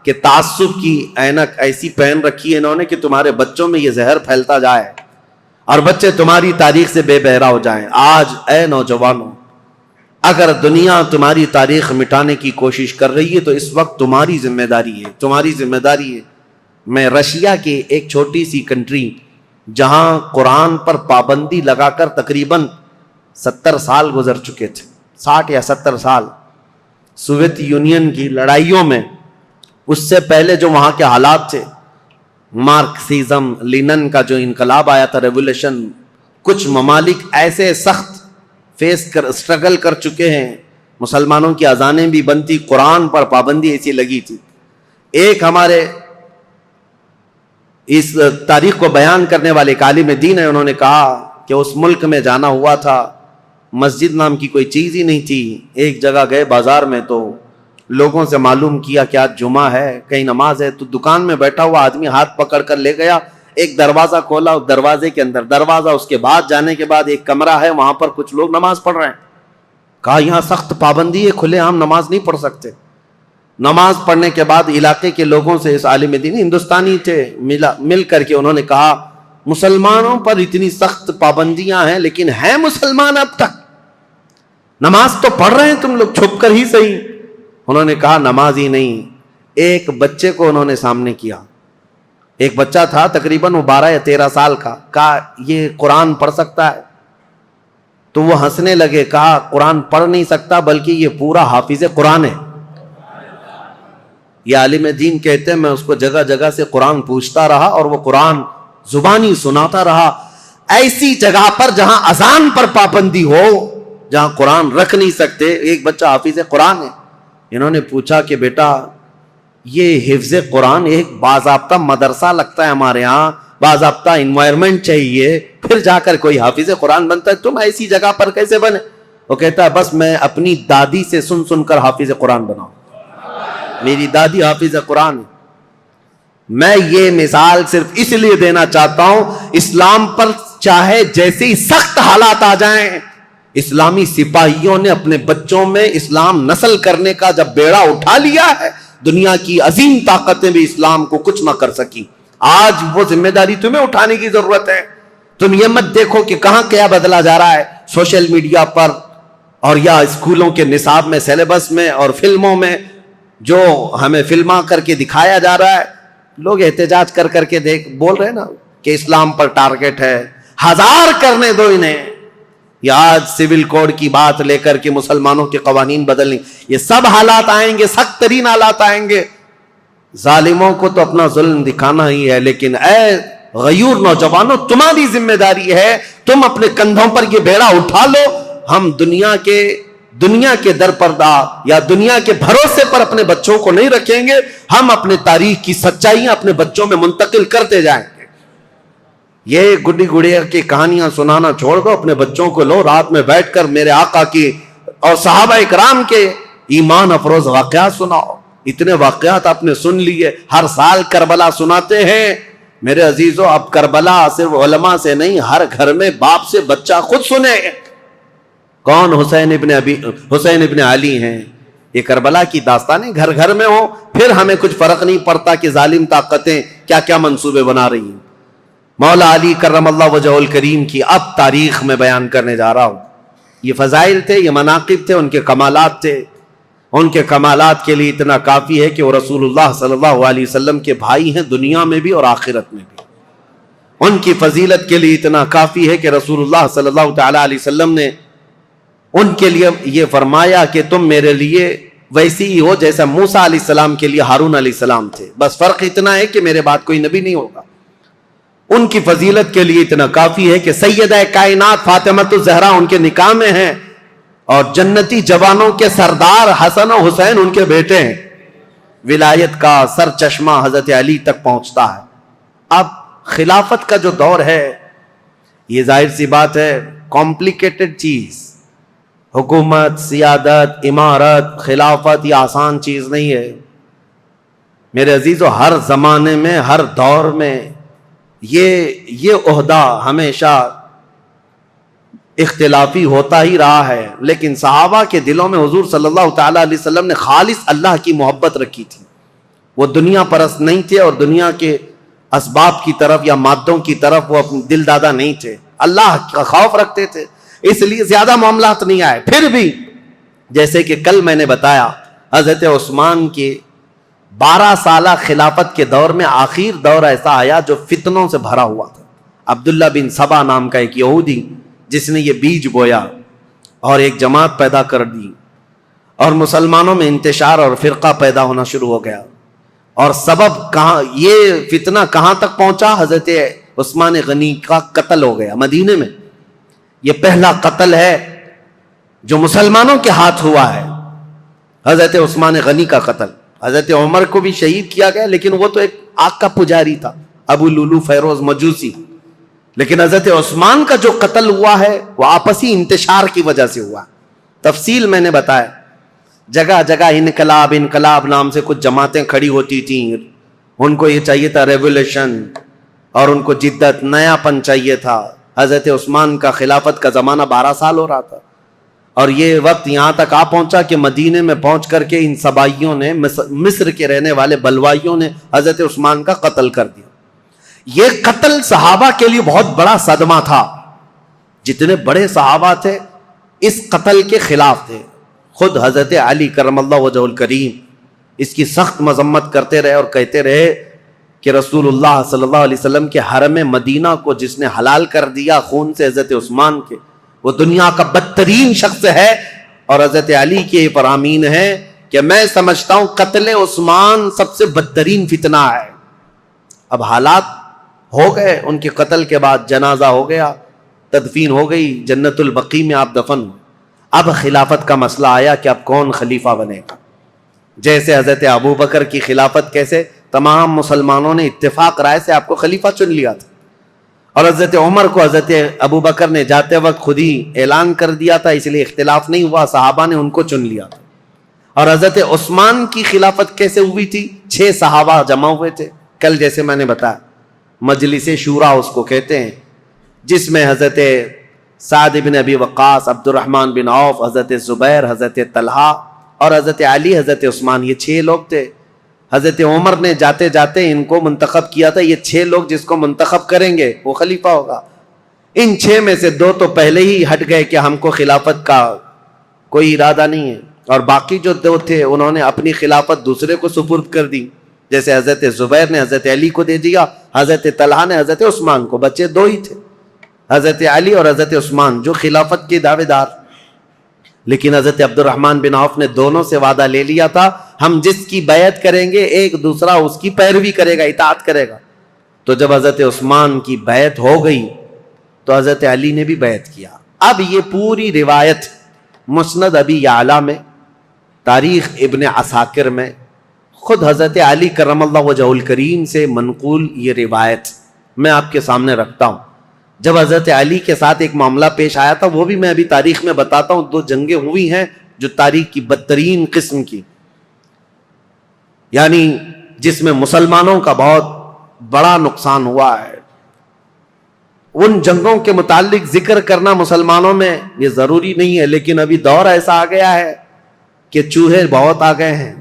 S1: کہ تعصب کی اینک ایسی پہن رکھی ہے انہوں نے کہ تمہارے بچوں میں یہ زہر پھیلتا جائے اور بچے تمہاری تاریخ سے بے بہرا ہو جائیں۔ آج اے نوجوانوں، اگر دنیا تمہاری تاریخ مٹانے کی کوشش کر رہی ہے تو اس وقت تمہاری ذمہ داری ہے۔ میں رشیا کی ایک چھوٹی سی کنٹری جہاں قرآن پر پابندی لگا کر تقریباً 70 سال گزر چکے تھے، 60 یا 70 سال، سوویت یونین کی لڑائیوں میں، اس سے پہلے جو وہاں کے حالات تھے، مارکسزم، لینن کا جو انقلاب آیا تھا، ریولیوشن، کچھ ممالک ایسے سخت اسٹرگل کر چکے ہیں، مسلمانوں کی اذانیں بھی بنتی، قرآن پر پابندی ایسی لگی تھی۔ ایک ہمارے اس تاریخ کو بیان کرنے والے ایک عالم دین ہے، انہوں نے کہا کہ اس ملک میں جانا ہوا تھا مسجد نام کی کوئی چیز ہی نہیں تھی. ایک جگہ گئے بازار میں تو لوگوں سے معلوم کیا کہ آج جمعہ ہے, کہیں نماز ہے. تو دکان میں بیٹھا ہوا آدمی ہاتھ پکڑ کر لے گیا, ایک دروازہ کھولا, اس دروازے کے اندر دروازہ, اس کے بعد جانے کے بعد ایک کمرہ ہے, وہاں پر کچھ لوگ نماز پڑھ رہے ہیں. کہا یہاں سخت پابندی ہے, کھلے عام نماز نہیں پڑھ سکتے. نماز پڑھنے کے بعد علاقے کے لوگوں سے, اس عالم دین ہندوستانی تھے, مل کر کے انہوں نے کہا مسلمانوں پر اتنی سخت پابندیاں ہیں لیکن ہیں مسلمان اب تک, نماز تو پڑھ رہے ہیں تم لوگ چھپ کر ہی صحیح. انہوں نے کہا نماز ہی نہیں. ایک بچے کو انہوں نے سامنے کیا, ایک بچہ تھا تقریباً وہ 12 یا 13 سال کا. کہا یہ قرآن پڑھ سکتا ہے؟ تو وہ ہنسنے لگے. کہا قرآن پڑھ نہیں سکتا بلکہ یہ پورا حافظ قرآن ہے. یہ عالم دین کہتے ہیں میں اس کو جگہ جگہ سے قرآن پوچھتا رہا اور وہ قرآن زبانی سناتا رہا. ایسی جگہ پر جہاں اذان پر پابندی ہو, جہاں قرآن رکھ نہیں سکتے, ایک بچہ حافظ قرآن ہے. انہوں نے پوچھا کہ بیٹا یہ حفظ قرآن ایک باضابطہ مدرسہ لگتا ہے ہمارے ہاں, باضابطہ انوائرمنٹ چاہیے, پھر جا کر کوئی حافظ قرآن بنتا ہے, تم ایسی جگہ پر کیسے بنے؟ وہ کہتا ہے بس میں اپنی دادی سے سن سن کر حافظ قرآن بناؤں, میری دادی حافظ قرآن ہے. میں یہ مثال صرف اس لیے دینا چاہتا ہوں, اسلام پر چاہے جیسے ہی سخت حالات آ جائیں, اسلامی سپاہیوں نے اپنے بچوں میں اسلام نسل کرنے کا جب بیڑا اٹھا لیا ہے, دنیا کی عظیم طاقتیں بھی اسلام کو کچھ نہ کر سکی. آج وہ ذمہ داری تمہیں اٹھانے کی ضرورت ہے. تم یہ مت دیکھو کہ کہاں کیا بدلا جا رہا ہے سوشل میڈیا پر اور یا اسکولوں کے نصاب میں, سیلیبس میں اور فلموں میں, جو ہمیں فلما کر کے دکھایا جا رہا ہے. لوگ احتجاج کر کر کے بول رہے ہیں نا کہ اسلام پر ٹارگٹ ہے. 1000 کرنے دو انہیں. یہ آج سول کوڈ کی بات لے کر کے مسلمانوں کے قوانین بدلنے, یہ سب حالات آئیں گے, سخت ترین حالات آئیں گے. ظالموں کو تو اپنا ظلم دکھانا ہی ہے, لیکن اے غیور نوجوانوں تمہاری ذمہ داری ہے, تم اپنے کندھوں پر یہ بیڑا اٹھا لو. ہم دنیا کے درپردہ یا دنیا کے بھروسے پر اپنے بچوں کو نہیں رکھیں گے, ہم اپنے تاریخ کی سچائیاں اپنے بچوں میں منتقل کرتے جائیں گے. یہ گڈی گڑیا کی کہانیاں سنانا چھوڑ دو, اپنے بچوں کو لو, رات میں بیٹھ کر میرے آقا کی اور صحابہ اکرام کے ایمان افروز واقعات سناؤ. اتنے واقعات آپ نے سن لیے, ہر سال کربلا سناتے ہیں. میرے عزیزو اب کربلا صرف علماء سے نہیں, ہر گھر میں باپ سے بچہ خود سنے. کون؟ حسین ابن علی ہیں. یہ کربلا کی داستانیں گھر گھر میں ہو, پھر ہمیں کچھ فرق نہیں پڑتا کہ ظالم طاقتیں کیا کیا منصوبے بنا رہی ہیں. مولا علی کرم اللہ وجہہ الکریم کی اب تاریخ میں بیان کرنے جا رہا ہوں. یہ فضائل تھے, یہ مناقب تھے, ان کے کمالات تھے. ان کے کمالات کے لیے اتنا کافی ہے کہ وہ رسول اللہ صلی اللہ علیہ وسلم کے بھائی ہیں, دنیا میں بھی اور آخرت میں بھی. ان کی فضیلت کے لیے اتنا کافی ہے کہ رسول اللہ صلی اللہ تعالی علیہ وسلم نے ان کے لیے یہ فرمایا کہ تم میرے لیے ویسی ہی ہو جیسا موسیٰ علیہ السلام کے لیے ہارون علیہ السلام تھے, بس فرق اتنا ہے کہ میرے بعد کوئی نبی نہیں ہوگا. ان کی فضیلت کے لیے اتنا کافی ہے کہ سیدہ کائنات فاطمۃ الزہرا ان کے نکاح میں ہیں, اور جنتی جوانوں کے سردار حسن و حسین ان کے بیٹے ہیں. ولایت کا سر چشمہ حضرت علی تک پہنچتا ہے. اب خلافت کا جو دور ہے, یہ ظاہر سی بات ہے کمپلیکیٹڈ چیز. حکومت, سیادت, امارت, خلافت یہ آسان چیز نہیں ہے. میرے عزیزو ہر زمانے میں, ہر دور میں یہ عہدہ ہمیشہ اختلافی ہوتا ہی رہا ہے. لیکن صحابہ کے دلوں میں حضور صلی اللہ تعالی علیہ وسلم نے خالص اللہ کی محبت رکھی تھی. وہ دنیا پرست نہیں تھے اور دنیا کے اسباب کی طرف یا مادوں کی طرف وہ اپنے دل دادا نہیں تھے. اللہ کا خوف رکھتے تھے, اس لیے زیادہ معاملات نہیں آئے. پھر بھی جیسے کہ کل میں نے بتایا, حضرت عثمان کے 12 سالہ خلافت کے دور میں آخر دور ایسا آیا جو فتنوں سے بھرا ہوا تھا. عبداللہ بن سبا نام کا ایک یہودی جس نے یہ بیج بویا اور ایک جماعت پیدا کر دی, اور مسلمانوں میں انتشار اور فرقہ پیدا ہونا شروع ہو گیا. اور سبب کہاں, یہ فتنہ کہاں تک پہنچا؟ حضرت عثمان غنی کا قتل ہو گیا مدینے میں. یہ پہلا قتل ہے جو مسلمانوں کے ہاتھ ہوا ہے, حضرت عثمان غنی کا قتل. حضرت عمر کو بھی شہید کیا گیا, لیکن وہ تو ایک آگ کا پجاری تھا, ابو لولو فیروز مجوسی. لیکن حضرت عثمان کا جو قتل ہوا ہے وہ آپسی انتشار کی وجہ سے ہوا. تفصیل میں نے بتایا. جگہ جگہ انقلاب نام سے کچھ جماعتیں کھڑی ہوتی تھیں. ان کو یہ چاہیے تھا ریولیوشن, اور ان کو جدت, نیا پن چاہیے تھا. حضرت عثمان کا خلافت کا زمانہ 12 سال ہو رہا تھا, اور یہ وقت یہاں تک آ پہنچا کہ مدینے میں پہنچ کر کے ان سبائیوں نے, مصر کے رہنے والے بلوائیوں نے حضرت عثمان کا قتل کر دیا. یہ قتل صحابہ کے لیے بہت بڑا صدمہ تھا. جتنے بڑے صحابہ تھے اس قتل کے خلاف تھے. خود حضرت علی کرم اللہ وجہ الکریم اس کی سخت مذمت کرتے رہے اور کہتے رہے کہ رسول اللہ صلی اللہ علیہ وسلم کے حرم مدینہ کو جس نے حلال کر دیا خون سے حضرت عثمان کے, وہ دنیا کا بدترین شخص ہے. اور حضرت علی کے فرامین ہے کہ میں سمجھتا ہوں قتل عثمان سب سے بدترین فتنہ ہے. اب حالات ہو گئے, ان کے قتل کے بعد جنازہ ہو گیا, تدفین ہو گئی, جنت البقیع میں آپ دفن ہوئے. اب خلافت کا مسئلہ آیا کہ اب کون خلیفہ بنے گا. جیسے حضرت ابو بکر کی خلافت, کیسے تمام مسلمانوں نے اتفاق رائے سے آپ کو خلیفہ چن لیا تھا, اور حضرت عمر کو حضرت ابو بکر نے جاتے وقت خود ہی اعلان کر دیا تھا, اس لیے اختلاف نہیں ہوا, صحابہ نے ان کو چن لیا تھا. اور حضرت عثمان کی خلافت کیسے ہوئی تھی؟ 6 صحابہ جمع ہوئے تھے. کل جیسے میں نے بتایا مجلس شورا اس کو کہتے ہیں, جس میں حضرت سعد بن ابی وقاص, عبد الرحمن بن عوف, حضرت زبیر, حضرت طلحہ اور حضرت علی, حضرت عثمان, یہ 6 لوگ تھے. حضرت عمر نے جاتے جاتے ان کو منتخب کیا تھا, یہ 6 لوگ جس کو منتخب کریں گے وہ خلیفہ ہوگا. ان 6 میں سے 2 تو پہلے ہی ہٹ گئے کہ ہم کو خلافت کا کوئی ارادہ نہیں ہے, اور باقی جو 2 تھے انہوں نے اپنی خلافت دوسرے کو سپرد کر دی. جیسے حضرت زبیر نے حضرت علی کو دے دیا, حضرت طلحہ نے حضرت عثمان کو. بچے 2 ہی تھے, حضرت علی اور حضرت عثمان, جو خلافت کے دعوے دار. لیکن حضرت عبد الرحمن بن عوف نے دونوں سے وعدہ لے لیا تھا, ہم جس کی بیعت کریں گے ایک دوسرا اس کی پیروی کرے گا, اطاعت کرے گا. تو جب حضرت عثمان کی بیعت ہو گئی تو حضرت علی نے بھی بیعت کیا. اب یہ پوری روایت مسند ابی یعلا میں, تاریخ ابن عساکر میں, خود حضرت علی کرم اللہ وجہ الکریم سے منقول یہ روایت میں آپ کے سامنے رکھتا ہوں. جب حضرت علی کے ساتھ ایک معاملہ پیش آیا تھا, وہ بھی میں ابھی تاریخ میں بتاتا ہوں. 2 جنگیں ہوئی ہیں جو تاریخ کی بدترین قسم کی, یعنی جس میں مسلمانوں کا بہت بڑا نقصان ہوا ہے. ان جنگوں کے متعلق ذکر کرنا مسلمانوں میں یہ ضروری نہیں ہے, لیکن ابھی دور ایسا آ گیا ہے کہ چوہے بہت آ گئے ہیں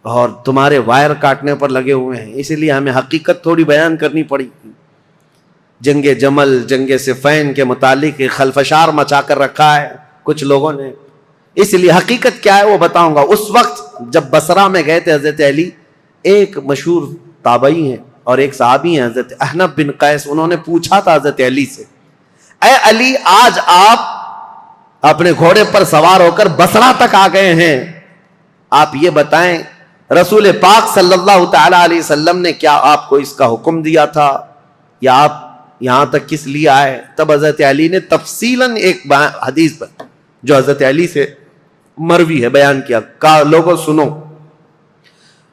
S1: اور تمہارے وائر کاٹنے پر لگے ہوئے ہیں, اس لیے ہمیں حقیقت تھوڑی بیان کرنی پڑی. جنگ جمل, جنگ صفین کے متعلق خلفشار مچا کر رکھا ہے کچھ لوگوں نے, اس لیے حقیقت کیا ہے وہ بتاؤں گا. اس وقت جب بصرہ میں گئے تھے حضرت علی, ایک مشہور تابعی ہیں اور ایک صحابی ہیں حضرت احنف بن قیس, انہوں نے پوچھا تھا حضرت علی سے, اے علی آج آپ اپنے گھوڑے پر سوار ہو کر بصرہ تک آ گئے ہیں, آپ یہ بتائیں رسول پاک صلی اللہ تعالی علیہ وسلم نے کیا آپ کو اس کا حکم دیا تھا, یا آپ یہاں تک کس لیے آئے؟ تب حضرت علی نے تفصیلاً ایک حدیث پر جو حضرت علی سے مروی ہے بیان کیا, کہا لوگوں سنو,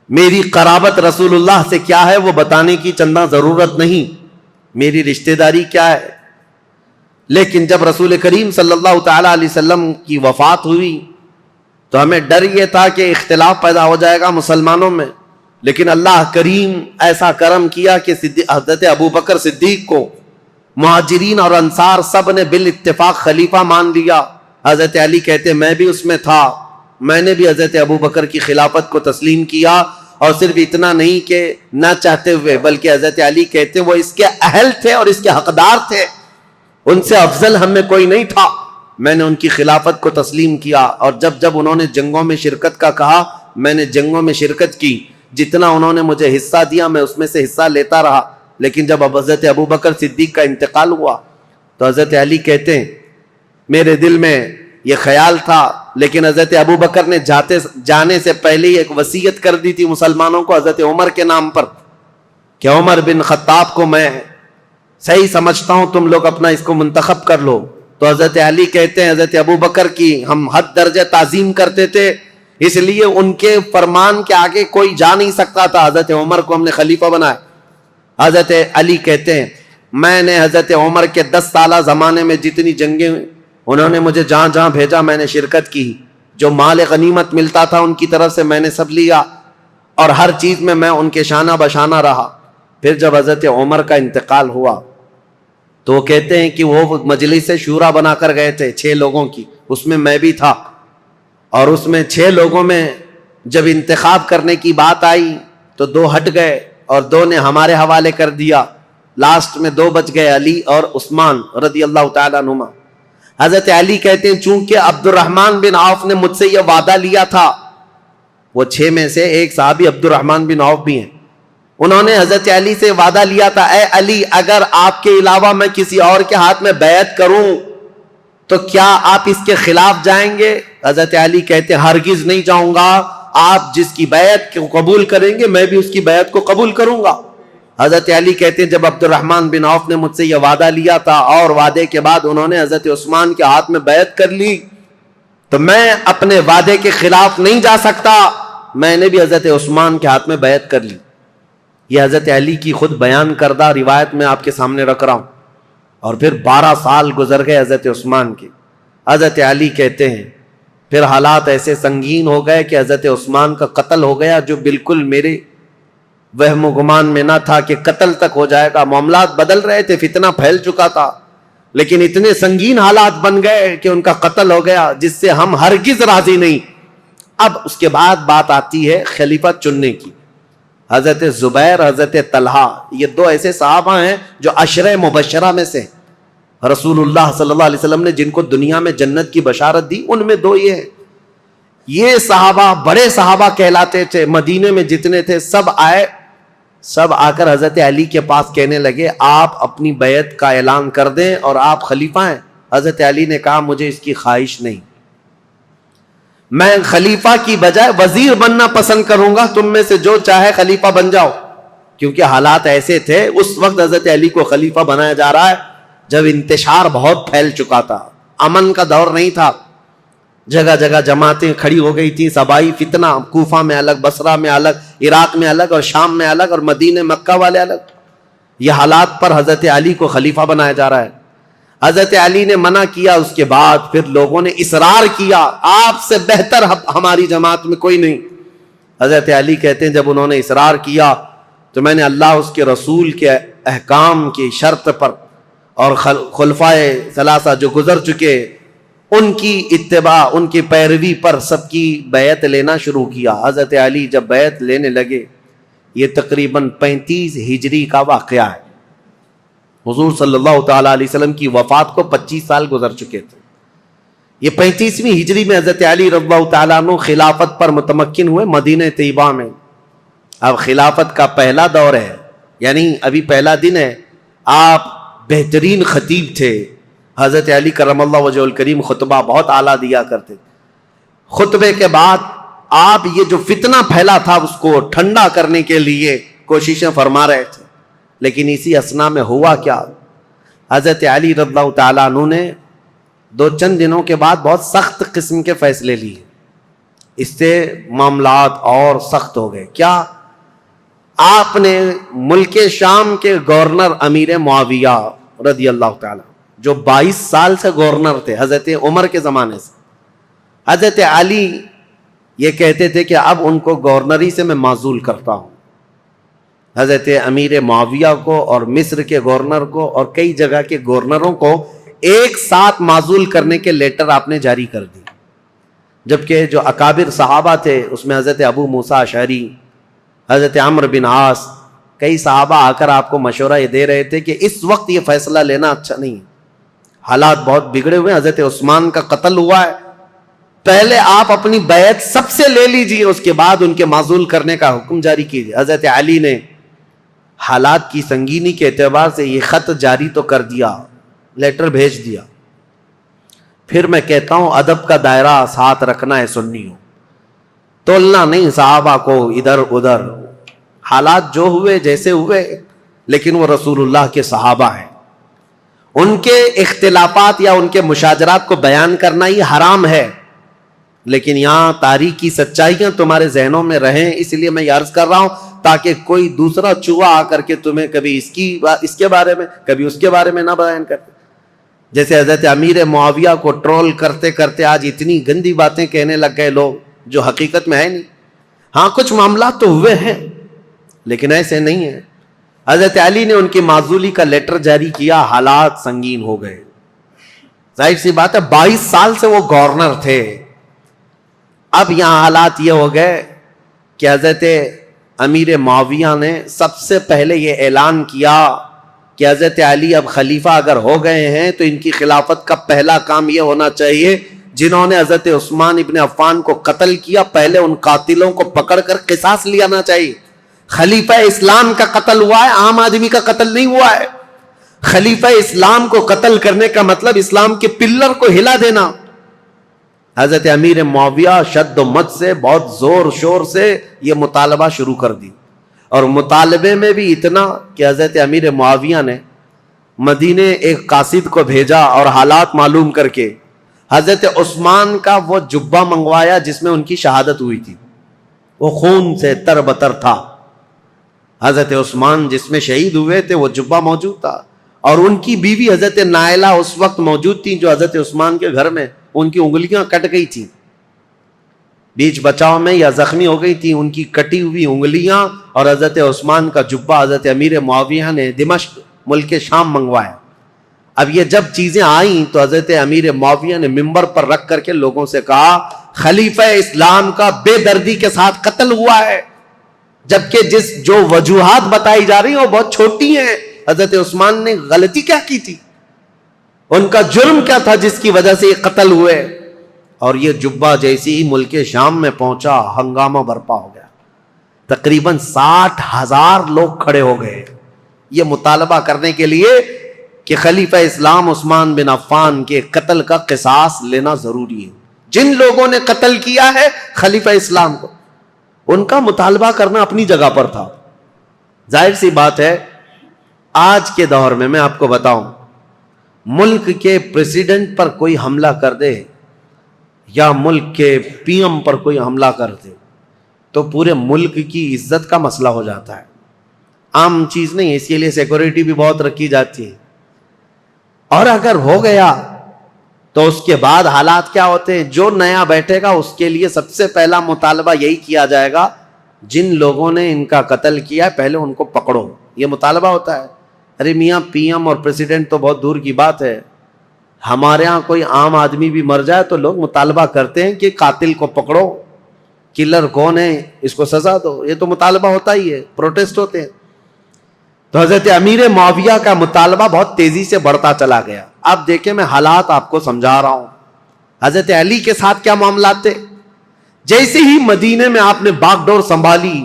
S1: میری قرابت رسول اللہ سے کیا ہے وہ بتانے کی چندہ ضرورت نہیں, میری رشتہ داری کیا ہے, لیکن جب رسول کریم صلی اللہ تعالی علیہ وسلم کی وفات ہوئی تو ہمیں ڈر یہ تھا کہ اختلاف پیدا ہو جائے گا مسلمانوں میں, لیکن اللہ کریم ایسا کرم کیا کہ حضرت ابو بکر صدیق کو مہاجرین اور انصار سب نے بالاتفاق خلیفہ مان لیا. حضرت علی کہتے میں بھی اس میں تھا, میں نے بھی حضرت ابو بکر کی خلافت کو تسلیم کیا, اور صرف اتنا نہیں کہ نہ چاہتے ہوئے, بلکہ حضرت علی کہتے وہ اس کے اہل تھے اور اس کے حقدار تھے, ان سے افضل ہم میں کوئی نہیں تھا, میں نے ان کی خلافت کو تسلیم کیا. اور جب انہوں نے جنگوں میں شرکت کا کہا, میں نے جنگوں میں شرکت کی, جتنا انہوں نے مجھے حصہ دیا میں اس میں سے حصہ لیتا رہا. لیکن جب حضرت ابو بکر صدیق کا انتقال ہوا تو حضرت علی کہتے ہیں میرے دل میں یہ خیال تھا, لیکن حضرت ابو بکر نے جانے سے پہلے ایک وصیت کر دی تھی مسلمانوں کو حضرت عمر کے نام پر کہ عمر بن خطاب کو میں صحیح سمجھتا ہوں, تم لوگ اپنا اس کو منتخب کر لو. تو حضرت علی کہتے ہیں حضرت ابو بکر کی ہم حد درجہ تعظیم کرتے تھے, اس لیے ان کے فرمان کے آگے کوئی جا نہیں سکتا تھا, حضرت عمر کو ہم نے خلیفہ بنایا. حضرت علی کہتے ہیں میں نے حضرت عمر کے 10 سالہ زمانے میں جتنی جنگیں انہوں نے مجھے جہاں جہاں بھیجا میں نے شرکت کی، جو مال غنیمت ملتا تھا ان کی طرف سے میں نے سب لیا، اور ہر چیز میں ان کے شانہ بشانہ رہا۔ پھر جب حضرت عمر کا انتقال ہوا تو وہ کہتے ہیں کہ وہ مجلس شورا بنا کر گئے تھے 6 لوگوں کی، اس میں بھی تھا، اور اس میں 6 لوگوں میں جب انتخاب کرنے کی بات آئی تو 2 ہٹ گئے اور 2 نے ہمارے حوالے کر دیا، لاسٹ میں 2 بچ گئے، علی اور عثمان رضی اللہ تعالیٰ عنہما۔ حضرت علی کہتے ہیں چونکہ عبد الرحمن بن عوف نے مجھ سے یہ وعدہ لیا تھا، وہ 6 میں سے ایک صحابی عبد الرحمن بن عوف بھی ہیں، انہوں نے حضرت علی سے وعدہ لیا تھا، اے علی اگر آپ کے علاوہ میں کسی اور کے ہاتھ میں بیعت کروں تو کیا آپ اس کے خلاف جائیں گے؟ حضرت علی کہتے ہیں ہرگز نہیں جاؤں گا، آپ جس کی بیعت کو قبول کریں گے میں بھی اس کی بیعت کو قبول کروں گا۔ حضرت علی کہتے ہیں جب عبد الرحمن بن عوف نے مجھ سے یہ وعدہ لیا تھا اور وعدے کے بعد انہوں نے حضرت عثمان کے ہاتھ میں بیعت کر لی تو میں اپنے وعدے کے خلاف نہیں جا سکتا، میں نے بھی حضرت عثمان کے ہاتھ میں بیعت کر لی۔ یہ حضرت علی کی خود بیان کردہ روایت میں آپ کے سامنے رکھ رہا ہوں۔ اور پھر 12 سال گزر گئے حضرت عثمان کے۔ حضرت علی کہتے ہیں پھر حالات ایسے سنگین ہو گئے کہ حضرت عثمان کا قتل ہو گیا، جو بالکل میرے وہم و گمان میں نہ تھا کہ قتل تک ہو جائے گا۔ معاملات بدل رہے تھے، فتنہ پھیل چکا تھا، لیکن اتنے سنگین حالات بن گئے کہ ان کا قتل ہو گیا، جس سے ہم ہرگز راضی نہیں۔ اب اس کے بعد بات آتی ہے خلیفہ چننے کی۔ حضرت زبیر، حضرت طلحہ، یہ 2 ایسے صحابہ ہیں جو عشرہ مبشرہ میں سے رسول اللہ صلی اللہ علیہ وسلم نے جن کو دنیا میں جنت کی بشارت دی، ان میں 2 یہ ہیں۔ یہ صحابہ بڑے صحابہ کہلاتے تھے، مدینے میں جتنے تھے سب آئے، سب آ کر حضرت علی کے پاس کہنے لگے آپ اپنی بیعت کا اعلان کر دیں اور آپ خلیفہ ہیں۔ حضرت علی نے کہا مجھے اس کی خواہش نہیں، میں خلیفہ کی بجائے وزیر بننا پسند کروں گا، تم میں سے جو چاہے خلیفہ بن جاؤ۔ کیونکہ حالات ایسے تھے اس وقت حضرت علی کو خلیفہ بنایا جا رہا ہے جب انتشار بہت پھیل چکا تھا، امن کا دور نہیں تھا، جگہ جگہ جماعتیں کھڑی ہو گئی تھی، صبائی فتنہ، کوفہ میں الگ، بصرہ میں الگ، عراق میں الگ، اور شام میں الگ، اور مدینہ مکہ والے الگ۔ یہ حالات پر حضرت علی کو خلیفہ بنایا جا رہا ہے۔ حضرت علی نے منع کیا، اس کے بعد پھر لوگوں نے اصرار کیا آپ سے بہتر ہماری جماعت میں کوئی نہیں۔ حضرت علی کہتے ہیں جب انہوں نے اصرار کیا تو میں نے اللہ اس کے رسول کے احکام کی شرط پر اور خلفائے ثلاثہ جو گزر چکے ان کی اتباع، ان کی پیروی پر سب کی بیعت لینا شروع کیا۔ حضرت علی جب بیعت لینے لگے، یہ تقریباً 35 ہجری کا واقعہ ہے۔ حضور صلی اللہ تعالیٰ علیہ وسلم کی وفات کو 25 سال گزر چکے تھے۔ یہ 35ویں ہجری میں حضرت علی رضی اللہ تعالیٰ عنہ خلافت پر متمکن ہوئے مدینہ طیبہ میں۔ اب خلافت کا پہلا دور ہے، یعنی ابھی پہلا دن ہے۔ آپ بہترین خطیب تھے، حضرت علی کرم اللہ وجہ الکریم خطبہ بہت اعلیٰ دیا کرتے۔ خطبے کے بعد آپ یہ جو فتنہ پھیلا تھا اس کو ٹھنڈا کرنے کے لیے کوششیں فرما رہے تھے، لیکن اسی اثنا میں ہوا کیا، حضرت علی رضی اللہ تعالیٰ عنہ نے چند دنوں کے بعد بہت سخت قسم کے فیصلے لیے۔ اس سے معاملات اور سخت ہو گئے۔ کیا؟ آپ نے ملک شام کے گورنر امیر معاویہ رضی اللہ تعالیٰ، جو 22 سال سے گورنر تھے حضرت عمر کے زمانے سے، حضرت علی یہ کہتے تھے کہ اب ان کو گورنری سے میں معزول کرتا ہوں۔ حضرت امیر معاویہ کو اور مصر کے گورنر کو اور کئی جگہ کے گورنروں کو ایک ساتھ معزول کرنے کے لیٹر آپ نے جاری کر دی، جبکہ جو اکابر صحابہ تھے اس میں حضرت ابو موسیٰ اشعری، حضرت عمرو بن عاص، کئی صحابہ آ کر آپ کو مشورہ یہ دے رہے تھے کہ اس وقت یہ فیصلہ لینا اچھا نہیں ہے، حالات بہت بگڑے ہوئے، حضرت عثمان کا قتل ہوا ہے، پہلے آپ اپنی بیعت سب سے لے لیجئے، اس کے بعد ان کے معزول کرنے کا حکم جاری کیجئے۔ حضرت علی نے حالات کی سنگینی کے اعتبار سے یہ خط جاری تو کر دیا، لیٹر بھیج دیا۔ پھر میں کہتا ہوں ادب کا دائرہ ساتھ رکھنا ہے سنیوں، تولنا نہیں صحابہ کو ادھر ادھر۔ حالات جو ہوئے جیسے ہوئے، لیکن وہ رسول اللہ کے صحابہ ہیں، ان کے اختلافات یا ان کے مشاجرات کو بیان کرنا ہی حرام ہے، لیکن یہاں تاریخی سچائیاں تمہارے ذہنوں میں رہیں، اس لیے میں یہ عرض کر رہا ہوں تاکہ کوئی دوسرا چوہا آ کر کے تمہیں کبھی اس کے بارے میں کبھی اس کے بارے میں نہ بیان کرتے. جیسے حضرت امیر معاویہ کو ٹرول کرتے کرتے آج اتنی گندی باتیں کہنے لگ گئے لوگ جو حقیقت میں ہے نہیں. ہاں کچھ معاملات تو ہوئے ہیں لیکن ایسے نہیں ہیں. حضرت علی نے ان کی معزولی کا لیٹر جاری کیا, حالات سنگین ہو گئے. ظاہر سی بات ہے 22 سال سے وہ گورنر تھے. اب یہاں حالات یہ ہو گئے کہ حضرت امیر معاویہ نے سب سے پہلے یہ اعلان کیا کہ حضرت علی اب خلیفہ اگر ہو گئے ہیں تو ان کی خلافت کا پہلا کام یہ ہونا چاہیے جنہوں نے حضرت عثمان ابن عفان کو قتل کیا, پہلے ان قاتلوں کو پکڑ کر قصاص لینا چاہیے. خلیفہ اسلام کا قتل ہوا ہے, عام آدمی کا قتل نہیں ہوا ہے. خلیفہ اسلام کو قتل کرنے کا مطلب اسلام کے پلر کو ہلا دینا. حضرت امیر معاویہ شد و مت سے بہت زور شور سے یہ مطالبہ شروع کر دی, اور مطالبے میں بھی اتنا کہ حضرت امیر معاویہ نے مدینے ایک قاصد کو بھیجا اور حالات معلوم کر کے حضرت عثمان کا وہ جبہ منگوایا جس میں ان کی شہادت ہوئی تھی. وہ خون سے تر بتر تھا. حضرت عثمان جس میں شہید ہوئے تھے وہ جبہ موجود تھا, اور ان کی بیوی حضرت نائلہ اس وقت موجود تھی جو حضرت عثمان کے گھر میں ان کی انگلیاں کٹ گئی تھی, بیچ بچاؤ میں یا زخمی ہو گئی تھی. ان کی کٹی ہوئی انگلیاں اور حضرت عثمان کا جبہ حضرت امیر معاویہ نے دمشق ملک شام منگوایا. اب یہ جب چیزیں آئیں تو حضرت امیر معاویہ نے منبر پر رکھ کر کے لوگوں سے کہا خلیفہ اسلام کا بے دردی کے ساتھ قتل ہوا ہے, جبکہ جو وجوہات بتائی جا رہی ہیں وہ بہت چھوٹی ہیں. حضرت عثمان نے غلطی کیا کی تھی, ان کا جرم کیا تھا جس کی وجہ سے یہ قتل ہوئے. اور یہ جبہ جیسی ہی ملک شام میں پہنچا, ہنگامہ برپا ہو گیا. تقریباً 60,000 لوگ کھڑے ہو گئے یہ مطالبہ کرنے کے لیے کہ خلیفہ اسلام عثمان بن عفان کے قتل کا قصاص لینا ضروری ہے. جن لوگوں نے قتل کیا ہے خلیفہ اسلام کو, ان کا مطالبہ کرنا اپنی جگہ پر تھا. ظاہر سی بات ہے آج کے دور میں آپ کو بتاؤں, ملک کے پریزیڈنٹ پر کوئی حملہ کر دے یا ملک کے پی ایم پر کوئی حملہ کر دے تو پورے ملک کی عزت کا مسئلہ ہو جاتا ہے. عام چیز نہیں ہے, اس کے لیے سیکورٹی بھی بہت رکھی جاتی ہے. اور اگر ہو گیا تو اس کے بعد حالات کیا ہوتے ہیں, جو نیا بیٹھے گا اس کے لیے سب سے پہلا مطالبہ یہی کیا جائے گا جن لوگوں نے ان کا قتل کیا پہلے ان کو پکڑو. یہ مطالبہ ہوتا ہے. ارے میاں پی ایم اور پریزیڈنٹ تو بہت دور کی بات ہے, ہمارے ہاں کوئی عام آدمی بھی مر جائے تو لوگ مطالبہ کرتے ہیں کہ قاتل کو پکڑو, کلر کون ہے اس کو سزا دو. یہ تو مطالبہ ہوتا ہی ہے, پروٹیسٹ ہوتے ہیں. تو حضرت امیر معاویہ کا مطالبہ بہت تیزی سے بڑھتا چلا گیا. اب دیکھیں میں حالات آپ کو سمجھا رہا ہوں. حضرت علی کے ساتھ کیا معاملات تھے. جیسے ہی مدینے میں آپ نے باغ ڈور سنبھالی,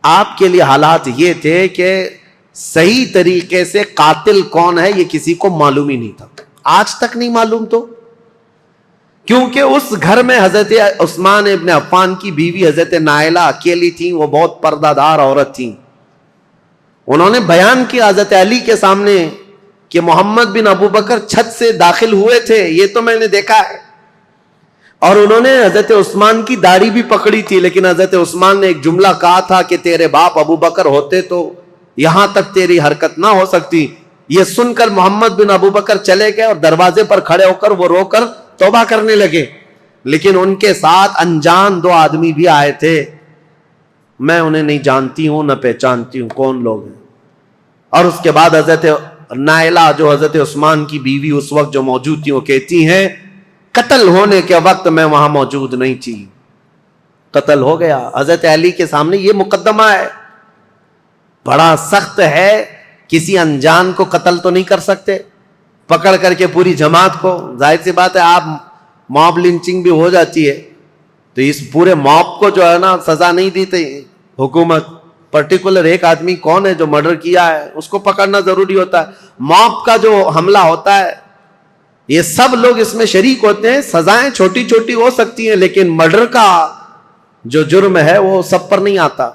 S1: آپ کے لیے حالات یہ تھے کہ صحیح طریقے سے قاتل کون ہے یہ کسی کو معلوم ہی نہیں تھا, آج تک نہیں معلوم. تو کیونکہ اس گھر میں حضرت عثمان ابن عفان کی بیوی حضرت نائلہ اکیلی تھیں, وہ بہت پردہ دار عورت تھیں. انہوں نے بیان کیا حضرت علی کے سامنے کہ محمد بن ابو بکر چھت سے داخل ہوئے تھے, یہ تو میں نے دیکھا ہے. اور انہوں نے حضرت عثمان کی داڑھی بھی پکڑی تھی, لیکن حضرت عثمان نے ایک جملہ کہا تھا کہ تیرے باپ ابو بکر ہوتے تو یہاں تک تیری حرکت نہ ہو سکتی. یہ سن کر محمد بن ابو بکر چلے گئے اور دروازے پر کھڑے ہو کر وہ رو کر توبہ کرنے لگے. لیکن ان کے ساتھ انجان 2 آدمی بھی آئے تھے, میں انہیں نہیں جانتی ہوں نہ پہچانتی ہوں کون لوگ ہیں. اور اس کے بعد حضرت نائلہ جو حضرت عثمان کی بیوی اس وقت جو موجود تھی وہ کہتی ہیں قتل ہونے کے وقت میں وہاں موجود نہیں تھی, قتل ہو گیا. حضرت علی کے سامنے یہ مقدمہ ہے, بڑا سخت ہے, کسی انجان کو قتل تو نہیں کر سکتے پکڑ کر کے پوری جماعت کو. ظاہر سی بات ہے آپ موب لنچنگ بھی ہو جاتی ہے تو اس پورے موب کو جو ہے نا سزا نہیں دیتے حکومت. پرٹیکولر ایک آدمی کون ہے جو مرڈر کیا ہے اس کو پکڑنا ضروری ہوتا ہے. موب کا جو حملہ ہوتا ہے یہ سب لوگ اس میں شریک ہوتے ہیں. سزائیں چھوٹی چھوٹی ہو سکتی ہیں لیکن مرڈر کا جو جرم ہے وہ سب پر نہیں آتا.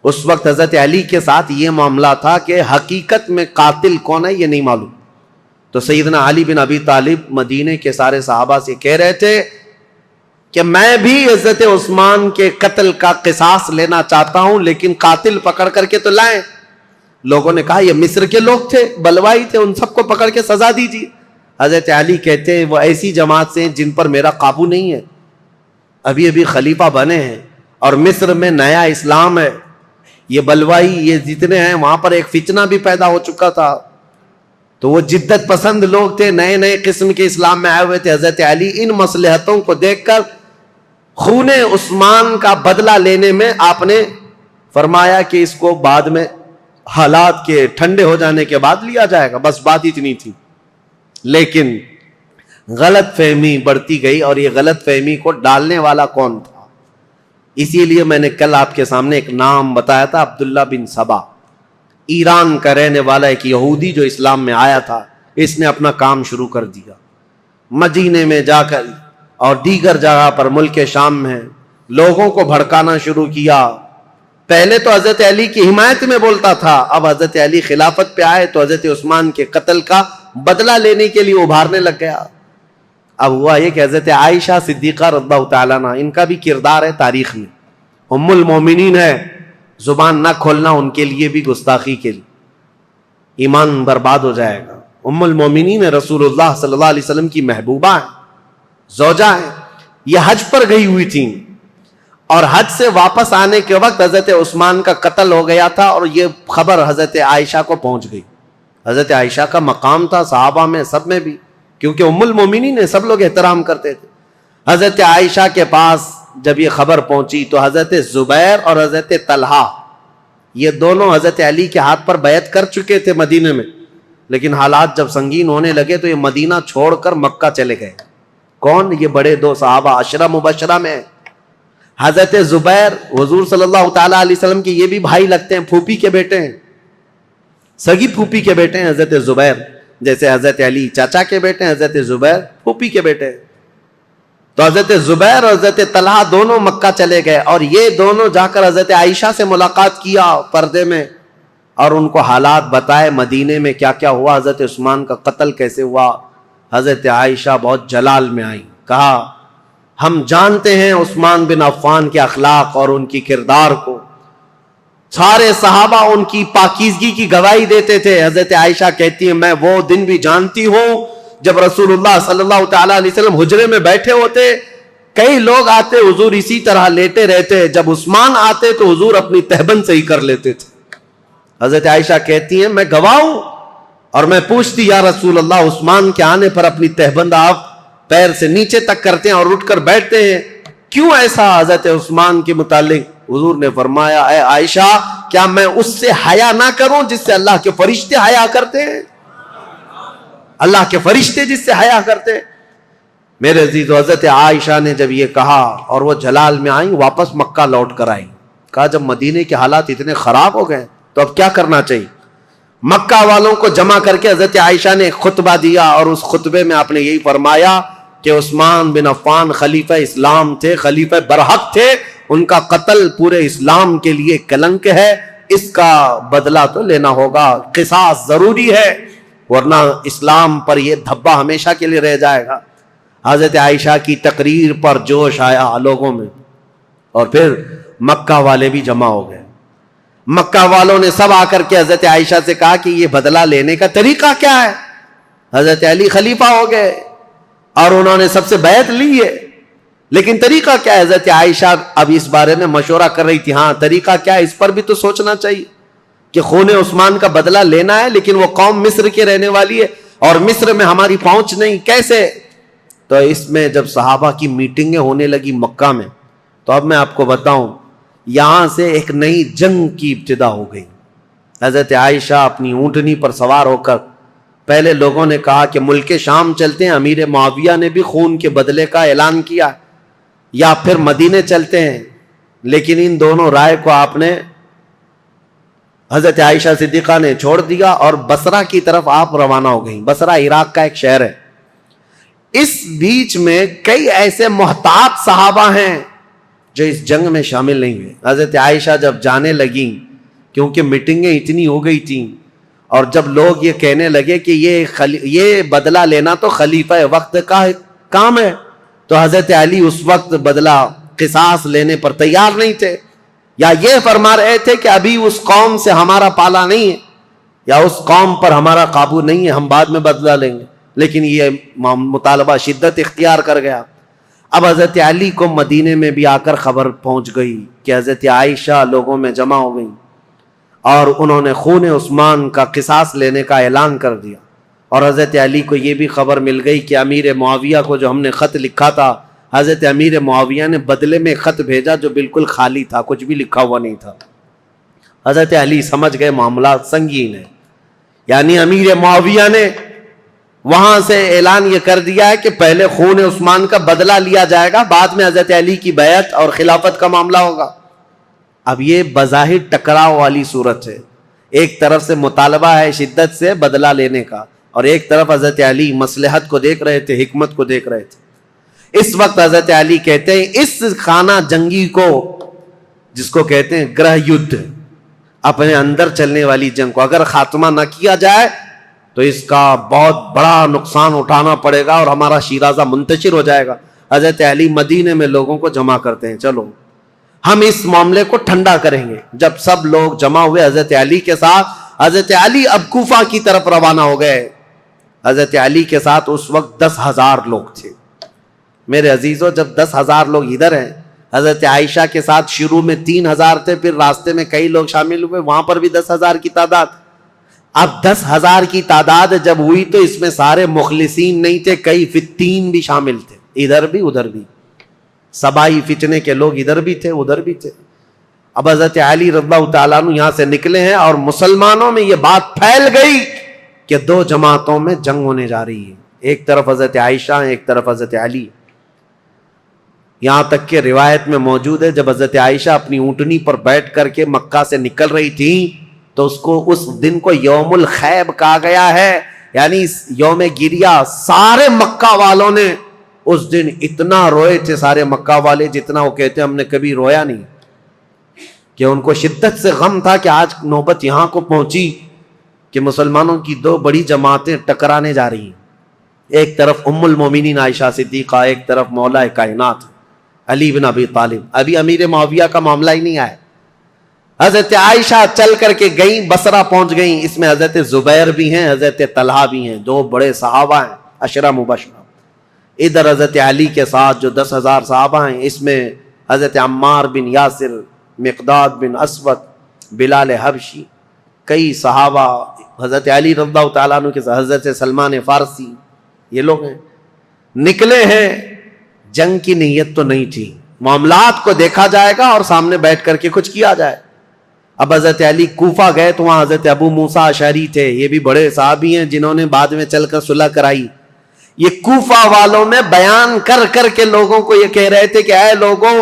S1: اس وقت حضرت علی کے ساتھ یہ معاملہ تھا کہ حقیقت میں قاتل کون ہے یہ نہیں معلوم. تو سیدنا علی بن ابی طالب مدینے کے سارے صحابہ سے کہہ رہے تھے کہ میں بھی حضرت عثمان کے قتل کا قصاص لینا چاہتا ہوں، لیکن قاتل پکڑ کر کے تو لائیں۔ لوگوں نے کہا یہ مصر کے لوگ تھے، بلوائی تھے، ان سب کو پکڑ کے سزا دیجیے۔ حضرت علی کہتے ہیں وہ ایسی جماعت سے ہیں جن پر میرا قابو نہیں ہے، ابھی ابھی خلیفہ بنے ہیں اور مصر میں نیا اسلام ہے، یہ بلوائی یہ جتنے ہیں وہاں پر ایک فتنہ بھی پیدا ہو چکا تھا، تو وہ جدت پسند لوگ تھے، نئے نئے قسم کے اسلام میں آئے ہوئے تھے۔ حضرت علی ان مصلحتوں کو دیکھ کر خون عثمان کا بدلہ لینے میں آپ نے فرمایا کہ اس کو بعد میں حالات کے ٹھنڈے ہو جانے کے بعد لیا جائے گا، بس بات اتنی تھی۔ لیکن غلط فہمی بڑھتی گئی، اور یہ غلط فہمی کو ڈالنے والا کون تھا؟ اسی لیے میں نے کل آپ کے سامنے ایک نام بتایا تھا، عبداللہ بن سبا، ایران کا رہنے والا ایک یہودی جو اسلام میں آیا تھا۔ اس نے اپنا کام شروع کر دیا، مدینے میں جا کر اور دیگر جگہ پر ملک شام میں لوگوں کو بھڑکانا شروع کیا۔ پہلے تو حضرت علی کی حمایت میں بولتا تھا، اب حضرت علی خلافت پہ آئے تو حضرت عثمان کے قتل کا بدلہ لینے کے لیے ابھارنے لگ گیا۔ اب ہوا یہ کہ حضرت عائشہ صدیقہ رضی اللہ تعالیٰ عنہ، ان کا بھی کردار ہے تاریخ میں، ام المومنین ہے، زبان نہ کھولنا ان کے لیے بھی گستاخی کے لیے، ایمان برباد ہو جائے گا۔ ام المومنین رسول اللہ صلی اللہ علیہ وسلم کی محبوبہ ہیں، زوجہ ہیں، یہ حج پر گئی ہوئی تھیں، اور حج سے واپس آنے کے وقت حضرت عثمان کا قتل ہو گیا تھا، اور یہ خبر حضرت عائشہ کو پہنچ گئی۔ حضرت عائشہ کا مقام تھا صحابہ میں سب میں بھی، کیونکہ ام المومنین نے سب لوگ احترام کرتے تھے۔ حضرت عائشہ کے پاس جب یہ خبر پہنچی تو حضرت زبیر اور حضرت طلحہ یہ دونوں حضرت علی کے ہاتھ پر بیعت کر چکے تھے مدینے میں، لیکن حالات جب سنگین ہونے لگے تو یہ مدینہ چھوڑ کر مکہ چلے گئے۔ کون؟ یہ بڑے دو صحابہ عشرہ مبشرہ میں، حضرت زبیر حضور صلی اللہ تعالیٰ علیہ وسلم کے یہ بھی بھائی لگتے ہیں، پھوپھی کے بیٹے ہیں، سگی پھوپھی کے بیٹے ہیں حضرت زبیر، جیسے حضرت علی چاچا کے بیٹے ہیں، حضرت زبیر پھوپھی کے بیٹے ہیں۔ تو حضرت زبیر اور حضرت طلحہ دونوں مکہ چلے گئے، اور یہ دونوں جا کر حضرت عائشہ سے ملاقات کیا پردے میں، اور ان کو حالات بتائے مدینے میں کیا کیا ہوا، حضرت عثمان کا قتل کیسے ہوا۔ حضرت عائشہ بہت جلال میں آئی، کہا ہم جانتے ہیں عثمان بن عفان کے اخلاق اور ان کی کردار کو، سارے صحابہ ان کی پاکیزگی کی گواہی دیتے تھے۔ حضرت عائشہ کہتی ہیں میں وہ دن بھی جانتی ہوں جب رسول اللہ صلی اللہ تعالیٰ علیہ وسلم حجرے میں بیٹھے ہوتے، کئی لوگ آتے حضور اسی طرح لیٹے رہتے، جب عثمان آتے تو حضور اپنی تہبند سے ہی کر لیتے تھے۔ حضرت عائشہ کہتی ہیں میں گواہ ہوں، اور میں پوچھتی یا رسول اللہ عثمان کے آنے پر اپنی تہبند آپ پیر سے نیچے تک کرتے ہیں اور اٹھ کر بیٹھتے ہیں، کیوں ایسا؟ حضرت عثمان کے متعلق حضور نے فرمایا اے عائشہ کیا میں اس سے حیا نہ کروں جس سے اللہ کے فرشتے حیا کرتے ہیں؟ اللہ کے فرشتے جس سے حیا کرتے ہیں۔ میرے عزیز، حضرت عائشہ نے جب یہ کہا اور وہ جلال میں آئیں، واپس مکہ لوٹ کر آئیں، کہا جب مدینے کے حالات اتنے خراب ہو گئے تو اب کیا کرنا چاہیے؟ مکہ والوں کو جمع کر کے حضرت عائشہ نے ایک خطبہ دیا، اور اس خطبے میں آپ نے یہی فرمایا کہ عثمان بن عفان خلیفہ اسلام تھے، خلیفہ برحق تھے، ان کا قتل پورے اسلام کے لیے کلنک ہے، اس کا بدلہ تو لینا ہوگا، قصاص ضروری ہے، ورنہ اسلام پر یہ دھبا ہمیشہ کے لیے رہ جائے گا۔ حضرت عائشہ کی تقریر پر جوش آیا لوگوں میں، اور پھر مکہ والے بھی جمع ہو گئے۔ مکہ والوں نے سب آ کر کے حضرت عائشہ سے کہا کہ یہ بدلہ لینے کا طریقہ کیا ہے؟ حضرت علی خلیفہ ہو گئے اور انہوں نے سب سے بیعت لی ہے، لیکن طریقہ کیا ہے؟ حضرت عائشہ اب اس بارے میں مشورہ کر رہی تھی، ہاں طریقہ کیا ہے، اس پر بھی تو سوچنا چاہیے کہ خون عثمان کا بدلہ لینا ہے، لیکن وہ قوم مصر کے رہنے والی ہے اور مصر میں ہماری پہنچ نہیں، کیسے؟ تو اس میں جب صحابہ کی میٹنگیں ہونے لگی مکہ میں، تو اب میں آپ کو بتاؤں یہاں سے ایک نئی جنگ کی ابتدا ہو گئی۔ حضرت عائشہ اپنی اونٹنی پر سوار ہو کر، پہلے لوگوں نے کہا کہ ملک شام چلتے ہیں، امیر معاویہ نے بھی خون کے بدلے کا اعلان کیا، یا پھر مدینے چلتے ہیں، لیکن ان دونوں رائے کو آپ نے حضرت عائشہ صدیقہ نے چھوڑ دیا اور بصرہ کی طرف آپ روانہ ہو گئیں۔ بصرہ عراق کا ایک شہر ہے۔ اس بیچ میں کئی ایسے محتاط صحابہ ہیں جو اس جنگ میں شامل نہیں ہوئے۔ حضرت عائشہ جب جانے لگیں، کیونکہ میٹنگیں اتنی ہو گئی تھیں، اور جب لوگ یہ کہنے لگے کہ یہ بدلہ لینا تو خلیفہ وقت کا کام ہے، تو حضرت علی اس وقت بدلہ قصاص لینے پر تیار نہیں تھے، یا یہ فرما رہے تھے کہ ابھی اس قوم سے ہمارا پالا نہیں ہے، یا اس قوم پر ہمارا قابو نہیں ہے، ہم بعد میں بدلہ لیں گے. لیکن یہ مطالبہ شدت اختیار کر گیا. اب حضرت علی کو مدینے میں بھی آ کر خبر پہنچ گئی کہ حضرت عائشہ لوگوں میں جمع ہو گئی اور انہوں نے خون عثمان کا قصاص لینے کا اعلان کر دیا. اور حضرت علی کو یہ بھی خبر مل گئی کہ امیر معاویہ کو جو ہم نے خط لکھا تھا، حضرت امیر معاویہ نے بدلے میں خط بھیجا جو بالکل خالی تھا، کچھ بھی لکھا ہوا نہیں تھا. حضرت علی سمجھ گئے معاملات سنگین ہے. یعنی امیر معاویہ نے وہاں سے اعلان یہ کر دیا ہے کہ پہلے خون عثمان کا بدلہ لیا جائے گا، بعد میں حضرت علی کی بیعت اور خلافت کا معاملہ ہوگا. اب یہ بظاہر ٹکراؤ والی صورت ہے. ایک طرف سے مطالبہ ہے شدت سے بدلہ لینے کا، اور ایک طرف حضرت علی مصلحت کو دیکھ رہے تھے، حکمت کو دیکھ رہے تھے. اس وقت حضرت علی کہتے ہیں اس خانہ جنگی کو، جس کو کہتے ہیں گرہ یدھ، اپنے اندر چلنے والی جنگ کو اگر خاتمہ نہ کیا جائے تو اس کا بہت بڑا نقصان اٹھانا پڑے گا اور ہمارا شیرازہ منتشر ہو جائے گا. حضرت علی مدینے میں لوگوں کو جمع کرتے ہیں، چلو ہم اس معاملے کو ٹھنڈا کریں گے. جب سب لوگ جمع ہوئے حضرت علی کے ساتھ، حضرت علی اب کوفہ کی طرف روانہ ہو گئے. حضرت علی کے ساتھ اس وقت 10,000 لوگ تھے. میرے عزیزو، جب 10,000 لوگ ادھر ہیں، حضرت عائشہ کے ساتھ شروع میں 3,000 تھے، پھر راستے میں کئی لوگ شامل ہوئے، وہاں پر بھی 10,000 کی تعداد. اب 10,000 کی تعداد جب ہوئی تو اس میں سارے مخلصین نہیں تھے، کئی فتین بھی شامل تھے، ادھر بھی ادھر بھی. سبائی فتنے کے لوگ ادھر بھی تھے ادھر بھی تھے. اب حضرت علی رضی اللہ تعالیٰ عنہ یہاں سے نکلے ہیں اور مسلمانوں میں یہ بات پھیل گئی کہ 2 جماعتوں میں جنگ ہونے جا رہی ہے. ایک طرف حضرت عائشہ، ایک طرف حضرت علی. یہاں تک کہ روایت میں موجود ہے جب حضرت عائشہ اپنی اونٹنی پر بیٹھ کر کے مکہ سے نکل رہی تھی تو اس کو اس دن کو یوم الخیب کہا گیا ہے، یعنی یوم گریہ. سارے مکہ والوں نے اس دن اتنا روئے تھے، سارے مکہ والے، جتنا وہ کہتے ہیں ہم نے کبھی رویا نہیں. کہ ان کو شدت سے غم تھا کہ آج نوبت یہاں کو پہنچی کہ مسلمانوں کی 2 بڑی جماعتیں ٹکرانے جا رہی ہیں. ایک طرف ام المومنین عائشہ صدیقہ، ایک طرف مولا کائنات علی بن ابی طالب. ابھی امیر معاویہ کا معاملہ ہی نہیں آیا. حضرت عائشہ چل کر کے گئیں، بصرہ پہنچ گئیں. اس میں حضرت زبیر بھی ہیں، حضرت طلحہ بھی ہیں، 2 بڑے صحابہ ہیں، عشرہ مبشرہ. ادھر حضرت علی کے ساتھ جو 10,000 صحابہ ہیں، اس میں حضرت عمار بن یاسر، مقداد بن اسود، بلال حبشی، کئی صحابہ، حضرت علی رضی اللہ تعالیٰ عنہ کے ساتھ حضرت سلمان فارسی، یہ لوگ ہیں. نکلے ہیں، جنگ کی نیت تو نہیں تھی، معاملات کو دیکھا جائے گا اور سامنے بیٹھ کر کے کچھ کیا جائے. اب حضرت علی کوفہ گئے تو وہاں حضرت ابو موسیٰ اشعری تھے، یہ بھی بڑے صحابی ہیں جنہوں نے بعد میں چل کر صلح کرائی. یہ کوفہ والوں میں بیان کر کر کے لوگوں کو یہ کہہ رہے تھے کہ اے لوگوں،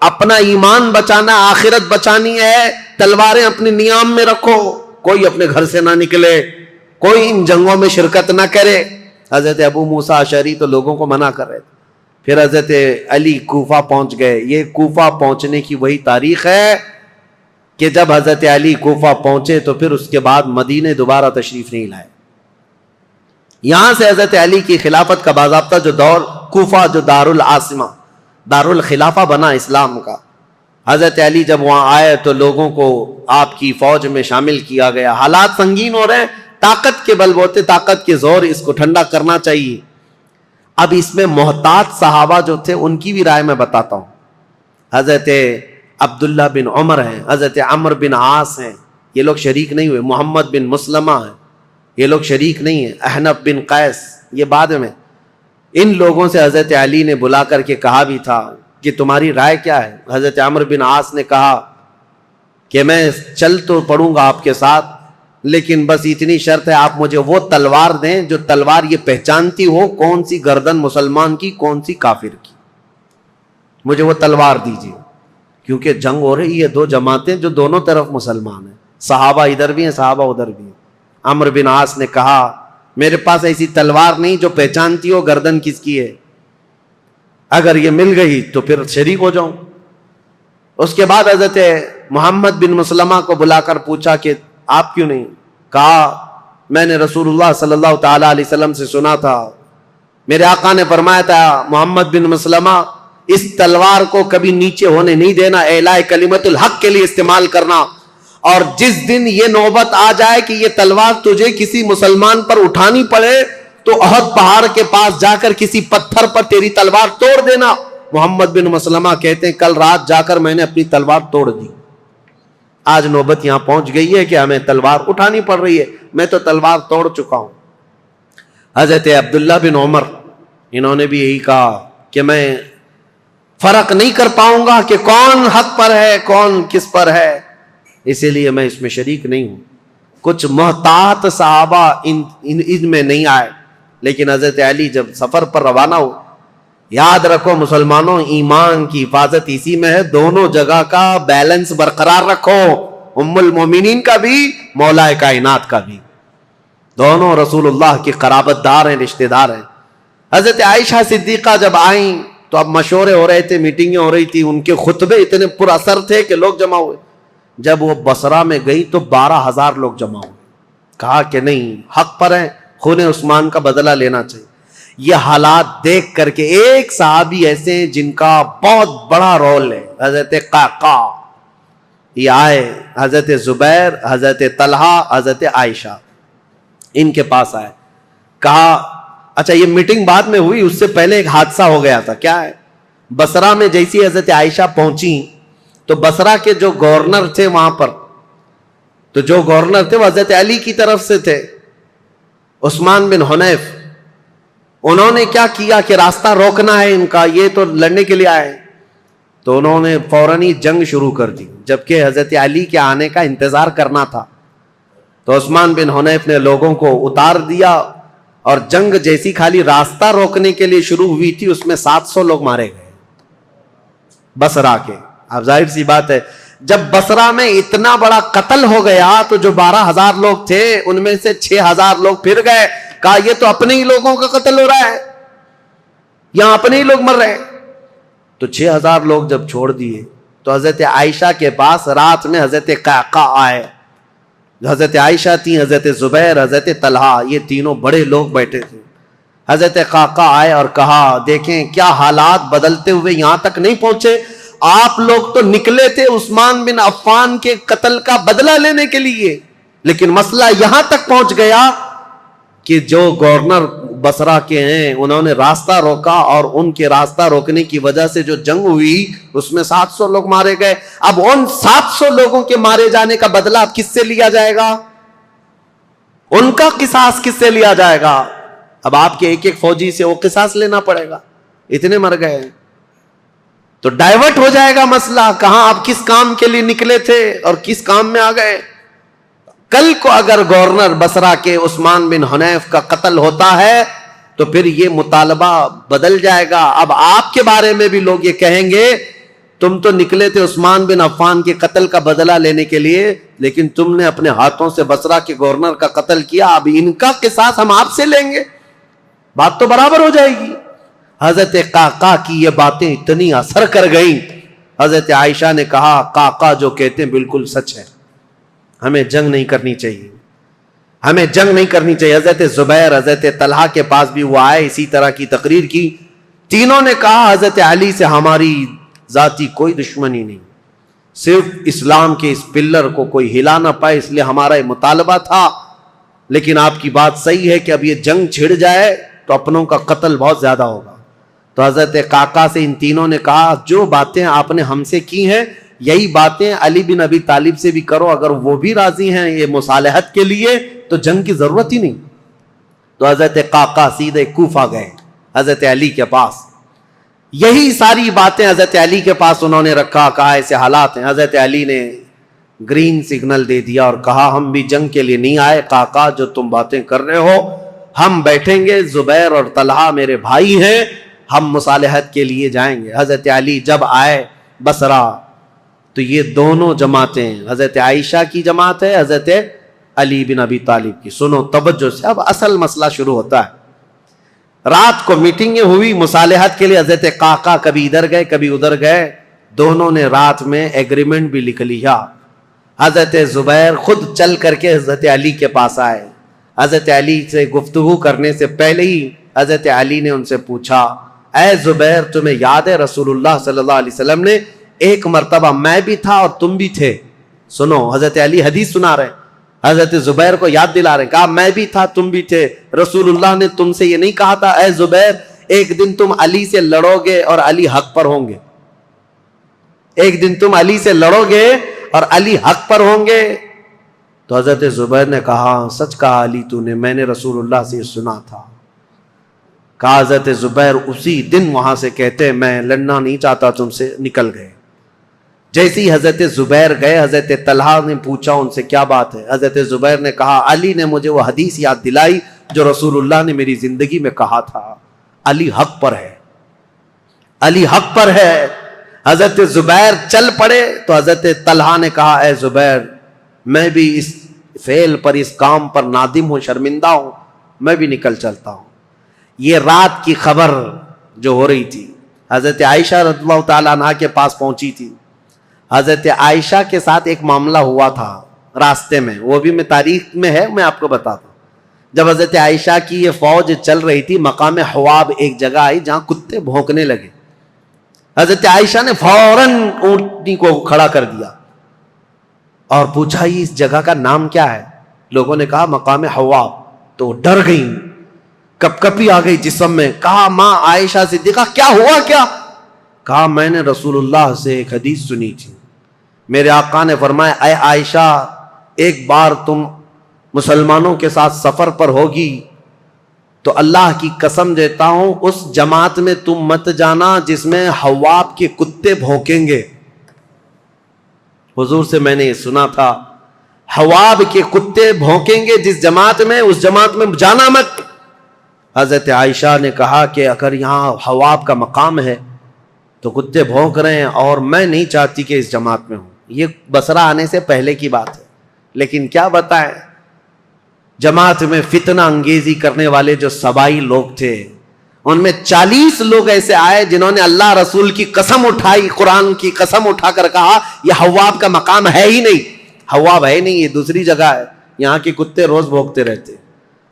S1: اپنا ایمان بچانا، آخرت بچانی ہے، تلواریں اپنے نیام میں رکھو، کوئی اپنے گھر سے نہ نکلے، کوئی ان جنگوں میں شرکت نہ کرے. حضرت ابو موسیٰ اشعری تو لوگوں کو منع کر رہے تھے. پھر حضرت علی کوفہ پہنچ گئے. یہ کوفہ پہنچنے کی وہی تاریخ ہے کہ جب حضرت علی کوفہ پہنچے تو پھر اس کے بعد مدینے دوبارہ تشریف نہیں لائے. یہاں سے حضرت علی کی خلافت کا باضابطہ جو دور، کوفہ جو دارالعاصمہ، دارالخلافہ بنا اسلام کا. حضرت علی جب وہاں آئے تو لوگوں کو آپ کی فوج میں شامل کیا گیا. حالات سنگین ہو رہے ہیں، طاقت کے بل بوتے، طاقت کے زور، اس کو ٹھنڈا کرنا چاہیے. اب اس میں محتاط صحابہ جو تھے ان کی بھی رائے میں بتاتا ہوں. حضرت عبداللہ بن عمر ہیں، حضرت عمر بن عاص ہیں، یہ لوگ شریک نہیں ہوئے. محمد بن مسلمہ ہیں، یہ لوگ شریک نہیں ہیں. احنف بن قیس، یہ بعد میں. ان لوگوں سے حضرت علی نے بلا کر کے کہا بھی تھا کہ تمہاری رائے کیا ہے. حضرت عمر بن عاص نے کہا کہ میں چل تو پڑوں گا آپ کے ساتھ، لیکن بس اتنی شرط ہے، آپ مجھے وہ تلوار دیں جو تلوار یہ پہچانتی ہو کون سی گردن مسلمان کی کون سی کافر کی. مجھے وہ تلوار دیجیے، کیونکہ جنگ ہو رہی ہے، 2 جماعتیں جو دونوں طرف مسلمان ہیں، صحابہ ادھر بھی ہیں، صحابہ ادھر بھی ہیں. عمر بن عاص نے کہا میرے پاس ایسی تلوار نہیں جو پہچانتی ہو گردن کس کی ہے، اگر یہ مل گئی تو پھر شریک ہو جاؤں. اس کے بعد حضرت محمد بن مسلمہ کو بلا کر پوچھا کہ آپ کیوں نہیں؟ کہا میں نے رسول اللہ صلی اللہ تعالی علیہ وسلم سے سنا تھا میرے آقا نے فرمایا تھا محمد بن مسلمہ اس تلوار کو کبھی نیچے ہونے نہیں دینا، اعلاء کلمت الحق کے لیے استعمال کرنا، اور جس دن یہ نوبت آ جائے کہ یہ تلوار تجھے کسی مسلمان پر اٹھانی پڑے تو احد پہاڑ کے پاس جا کر کسی پتھر پر تیری تلوار توڑ دینا۔ محمد بن مسلمہ کہتے ہیں کل رات جا کر میں نے اپنی تلوار توڑ دی، آج نوبت یہاں پہنچ گئی ہے کہ ہمیں تلوار اٹھانی پڑ رہی ہے، میں تو تلوار توڑ چکا ہوں۔ حضرت عبداللہ بن عمر انہوں نے بھی یہی کہا کہ میں فرق نہیں کر پاؤں گا کہ کون حق پر ہے کون کس پر ہے، اسی لیے میں اس میں شریک نہیں ہوں۔ کچھ محتاط صحابہ ان میں نہیں آئے، لیکن حضرت علی جب سفر پر روانہ ہو، یاد رکھو مسلمانوں ایمان کی حفاظت اسی میں ہے، دونوں جگہ کا بیلنس برقرار رکھو، ام المومنین کا بھی مولا کائنات کا بھی، دونوں رسول اللہ کی قرابت دار ہیں، رشتہ دار ہیں۔ حضرت عائشہ صدیقہ جب آئیں تو اب مشورے ہو رہے تھے، میٹنگیں ہو رہی تھی، ان کے خطبے اتنے پر اثر تھے کہ لوگ جمع ہوئے۔ جب وہ بصرہ میں گئی تو 12,000 لوگ جمع ہوئے، کہا کہ نہیں حق پر ہیں، خون عثمان کا بدلہ لینا چاہیے۔ یہ حالات دیکھ کر کے ایک صحابی ایسے ہیں جن کا بہت بڑا رول ہے، حضرت قعقاع، یہ آئے، حضرت زبیر، حضرت طلحہ، حضرت عائشہ ان کے پاس آئے، کہا اچھا یہ میٹنگ بعد میں ہوئی، اس سے پہلے ایک حادثہ ہو گیا تھا، کیا ہے؟ بصرہ میں جیسی حضرت عائشہ پہنچی تو بصرہ کے جو گورنر تھے وہاں پر، تو جو گورنر تھے وہ حضرت علی کی طرف سے تھے، عثمان بن حنیف، انہوں نے کیا کیا کہ راستہ روکنا ہے ان کا، یہ تو لڑنے کے لیے آئے، تو انہوں نے فوراً ہی جنگ شروع کر دی، جبکہ حضرت علی کے آنے کا انتظار کرنا تھا۔ تو عثمان بن حنیف نے لوگوں کو اتار دیا، اور جنگ جیسی خالی راستہ روکنے کے لیے شروع ہوئی تھی، اس میں 700 لوگ مارے گئے بصرہ کے۔ اب ظاہر سی بات ہے جب بصرہ میں اتنا بڑا قتل ہو گیا تو جو 12,000 لوگ تھے ان میں سے 6,000 لوگ پھر گئے، کہا یہ تو اپنے ہی لوگوں کا قتل ہو رہا ہے، یہاں اپنے ہی لوگ مر رہے ہیں۔ تو 6,000 لوگ جب چھوڑ دیے تو حضرت عائشہ کے پاس رات میں حضرت قعقاع آئے، حضرت عائشہ تھی، حضرت زبیر، حضرت طلحہ، یہ تینوں بڑے لوگ بیٹھے تھے۔ حضرت قعقاع آئے اور کہا دیکھیں کیا حالات بدلتے ہوئے یہاں تک نہیں پہنچے، آپ لوگ تو نکلے تھے عثمان بن عفان کے قتل کا بدلہ لینے کے لیے، لیکن مسئلہ یہاں تک پہنچ گیا کہ جو گورنر بصرہ کے ہیں انہوں نے راستہ روکا، اور ان کے راستہ روکنے کی وجہ سے جو جنگ ہوئی اس میں 700 لوگ مارے گئے۔ اب ان 700 لوگوں کے مارے جانے کا بدلہ اب کس سے لیا جائے گا؟ ان کا قصاص کس سے لیا جائے گا؟ اب آپ کے ایک ایک فوجی سے وہ قصاص لینا پڑے گا، اتنے مر گئے، تو ڈائیورٹ ہو جائے گا مسئلہ، کہاں آپ کس کام کے لیے نکلے تھے اور کس کام میں آ گئے۔ کل کو اگر گورنر بصرہ کے عثمان بن حنیف کا قتل ہوتا ہے تو پھر یہ مطالبہ بدل جائے گا، اب آپ کے بارے میں بھی لوگ یہ کہیں گے تم تو نکلے تھے عثمان بن عفان کے قتل کا بدلہ لینے کے لیے، لیکن تم نے اپنے ہاتھوں سے بصرہ کے گورنر کا قتل کیا، اب ان کا قصاص ہم آپ سے لیں گے، بات تو برابر ہو جائے گی۔ حضرت قعقاع کی یہ باتیں اتنی اثر کر گئیں، حضرت عائشہ نے کہا قعقاع جو کہتے ہیں بالکل سچ ہے، ہمیں جنگ نہیں کرنی چاہیے، ہمیں جنگ نہیں کرنی چاہیے۔ حضرت زبیر، حضرت طلحہ کے پاس بھی وہ آئے، اسی طرح کی تقریر کی، تینوں نے کہا حضرت علی سے ہماری ذاتی کوئی دشمنی نہیں، صرف اسلام کے اس پلر کو کوئی ہلا نہ پائے اس لیے ہمارا یہ مطالبہ تھا، لیکن آپ کی بات صحیح ہے کہ اب یہ جنگ چھڑ جائے تو اپنوں کا قتل بہت زیادہ ہوگا۔ تو حضرت قعقاع سے ان تینوں نے کہا جو باتیں آپ نے ہم سے کی ہیں یہی باتیں علی بن ابی طالب سے بھی کرو، اگر وہ بھی راضی ہیں یہ مصالحت کے لیے تو جنگ کی ضرورت ہی نہیں۔ تو حضرت قعقاع سیدھے کوفہ گئے حضرت علی کے پاس، یہی ساری باتیں حضرت علی کے پاس انہوں نے رکھا، کہا ایسے حالات ہیں۔ حضرت علی نے گرین سگنل دے دیا اور کہا ہم بھی جنگ کے لیے نہیں آئے قعقاع، جو تم باتیں کر رہے ہو ہم بیٹھیں گے، زبیر اور طلحہ میرے بھائی ہیں، ہم مصالحت کے لیے جائیں گے۔ حضرت علی جب آئے بصرہ تو یہ دونوں جماعتیں، حضرت عائشہ کی جماعت ہے، حضرت علی بن ابی طالب کی، سنو توجہ سے، اب اصل مسئلہ شروع ہوتا ہے۔ رات کو میٹنگیں ہوئی مصالحت کے لیے، حضرت قعقاع کبھی ادھر گئے کبھی ادھر گئے، دونوں نے رات میں ایگریمنٹ بھی لکھ لیا۔ حضرت زبیر خود چل کر کے حضرت علی کے پاس آئے، حضرت علی سے گفتگو کرنے سے پہلے ہی حضرت علی نے ان سے پوچھا اے زبیر تمہیں یاد ہے رسول اللہ صلی اللہ علیہ وسلم نے ایک مرتبہ میں بھی تھا اور تم بھی تھے. سنو حضرت علی حدیث سنا رہے, حضرت زبیر کو یاد دلا رہے, کہا میں بھی تھا تم بھی تھے, رسول اللہ نے تم سے یہ نہیں کہا تھا اے زبیر ایک دن تم علی سے لڑو گے اور علی حق پر ہوں گے, ایک دن تم علی سے لڑو گے اور علی حق پر ہوں گے. تو حضرت زبیر نے کہا سچ کہا علی تو نے, میں نے رسول اللہ سے یہ سنا تھا. کہا حضرت زبیر اسی دن وہاں سے کہتے میں لڑنا نہیں چاہتا تم سے, نکل گئے. جیسے ہی حضرت زبیر گئے حضرت طلحہ نے پوچھا ان سے کیا بات ہے. حضرت زبیر نے کہا علی نے مجھے وہ حدیث یاد دلائی جو رسول اللہ نے میری زندگی میں کہا تھا, علی حق پر ہے, علی حق پر ہے. حضرت زبیر چل پڑے تو حضرت طلحہ نے کہا اے زبیر میں بھی اس فعل پر اس کام پر نادم ہوں, شرمندہ ہوں, میں بھی نکل چلتا ہوں. یہ رات کی خبر جو ہو رہی تھی حضرت عائشہ رضی اللہ تعالیٰ عنہا کے پاس پہنچی تھی. حضرت عائشہ کے ساتھ ایک معاملہ ہوا تھا راستے میں, وہ بھی میں تاریخ میں ہے, میں آپ کو بتاتا ہوں. جب حضرت عائشہ کی یہ فوج چل رہی تھی مقام حواب ایک جگہ آئی جہاں کتے بھونکنے لگے. حضرت عائشہ نے فوراً اونٹنی کو کھڑا کر دیا اور پوچھا یہ اس جگہ کا نام کیا ہے. لوگوں نے کہا مقام حواب. تو ڈر گئی, کپ کپی آ گئی جسم میں. کہا ماں عائشہ صدیقہ کیا ہوا کیا؟ کہا میں نے رسول اللہ سے ایک حدیث سنی تھی, میرے آقا نے فرمایا اے عائشہ ایک بار تم مسلمانوں کے ساتھ سفر پر ہوگی تو اللہ کی قسم دیتا ہوں اس جماعت میں تم مت جانا جس میں حواب کے کتے بھونکیں گے. حضور سے میں نے یہ سنا تھا حواب کے کتے بھونکیں گے جس جماعت میں, اس جماعت میں جانا مت. حضرت عائشہ نے کہا کہ اگر یہاں حواب کا مقام ہے تو کتے بھونک رہے ہیں اور میں نہیں چاہتی کہ اس جماعت میں ہوں. یہ بصرہ آنے سے پہلے کی بات ہے, لیکن کیا بتائیں جماعت میں فتنہ انگیزی کرنے والے جو سبائی لوگ تھے ان میں 40 لوگ ایسے آئے جنہوں نے اللہ رسول کی قسم اٹھائی, قرآن کی قسم اٹھا کر کہا یہ حواب کا مقام ہے ہی نہیں, حواب ہے نہیں, یہ دوسری جگہ ہے, یہاں کے کتے روز بھونکتے رہتے.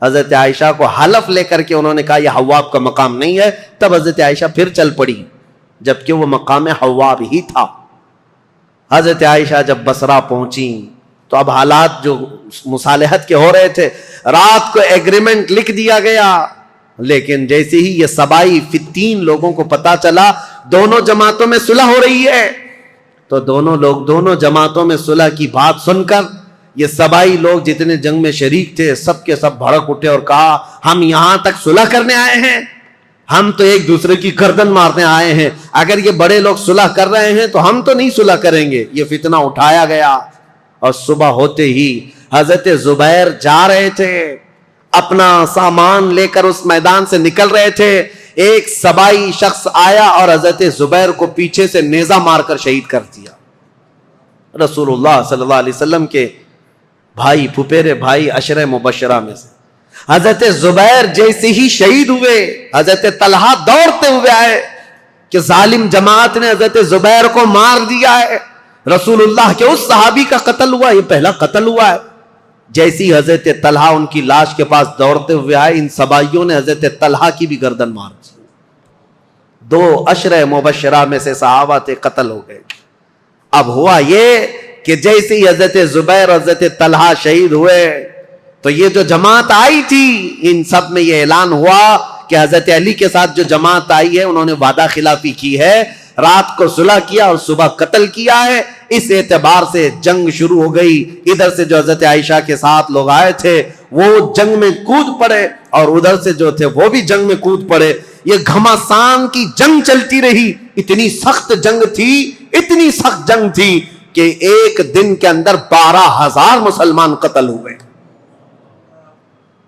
S1: حضرت عائشہ کو حلف لے کر کے انہوں نے کہا یہ حواب کا مقام نہیں ہے. تب حضرت عائشہ پھر چل پڑی جبکہ وہ مقام حواب ہی تھا. حضرت عائشہ جب بصرہ پہنچی تو اب حالات جو مصالحت کے ہو رہے تھے, رات کو ایگریمنٹ لکھ دیا گیا, لیکن جیسے ہی یہ سبائی 3 لوگوں کو پتا چلا دونوں جماعتوں میں صلح ہو رہی ہے تو دونوں لوگ دونوں جماعتوں میں صلح کی بات سن کر یہ سبائی لوگ جتنے جنگ میں شریک تھے سب کے سب بھڑک اٹھے اور کہا ہم یہاں تک صلح کرنے آئے ہیں, ہم تو ایک دوسرے کی گردن مارنے آئے ہیں, اگر یہ بڑے لوگ صلح کر رہے ہیں تو ہم تو نہیں صلح کریں گے. یہ فتنہ اٹھایا گیا اور صبح ہوتے ہی حضرت زبیر جا رہے تھے, اپنا سامان لے کر اس میدان سے نکل رہے تھے. ایک سبائی شخص آیا اور حضرت زبیر کو پیچھے سے نیزہ مار کر شہید کر دیا. رسول اللہ صلی اللہ علیہ وسلم کے بھائی, پھپھیرے بھائی, عشرہ مبشرہ میں سے حضرت زبیر جیسے ہی شہید ہوئے حضرت طلحہ دوڑتے ہوئے آئے کہ ظالم جماعت نے حضرت زبیر کو مار دیا ہے, رسول اللہ کے اس صحابی کا قتل ہوا, یہ پہلا قتل ہوا ہے. جیسی حضرت طلحہ ان کی لاش کے پاس دوڑتے ہوئے آئے ان سبائیوں نے حضرت طلحہ کی بھی گردن مار دی. 2 عشرہ مبشرہ میں سے صحابہ تھے, قتل ہو گئے. اب ہوا یہ کہ جیسے ہی حضرت زبیر اور حضرت طلحہ شہید ہوئے تو یہ جو جماعت آئی تھی ان سب میں یہ اعلان ہوا کہ حضرت علی کے ساتھ جو جماعت آئی ہے انہوں نے وعدہ خلافی کی ہے, رات کو صلح کیا اور صبح قتل کیا ہے. اس اعتبار سے جنگ شروع ہو گئی. ادھر سے جو حضرت عائشہ کے ساتھ لوگ آئے تھے وہ جنگ میں کود پڑے اور ادھر سے جو تھے وہ بھی جنگ میں کود پڑے. یہ گھمسان کی جنگ چلتی رہی. اتنی سخت جنگ تھی, اتنی سخت جنگ تھی کہ ایک دن کے اندر 12,000 مسلمان قتل ہوئے.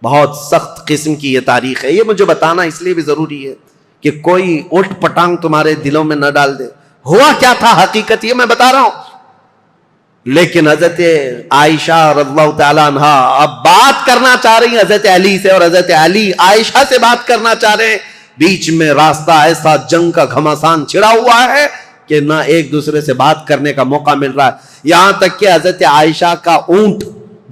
S1: بہت سخت قسم کی یہ تاریخ ہے. یہ مجھے بتانا اس لیے بھی ضروری ہے کہ کوئی اٹھ پٹانگ تمہارے دلوں میں نہ ڈال دے. ہوا کیا تھا حقیقت یہ میں بتا رہا ہوں. لیکن حضرت عائشہ رضی اللہ تعالیٰ عنہ اب بات کرنا چاہ رہی ہیں حضرت علی سے, اور حضرت علی عائشہ سے بات کرنا چاہ رہے ہیں. بیچ میں راستہ ایسا جنگ کا گھمسان چھڑا ہوا ہے کہ نہ ایک دوسرے سے بات کرنے کا موقع مل رہا ہے. یہاں تک کہ حضرت عائشہ کا اونٹ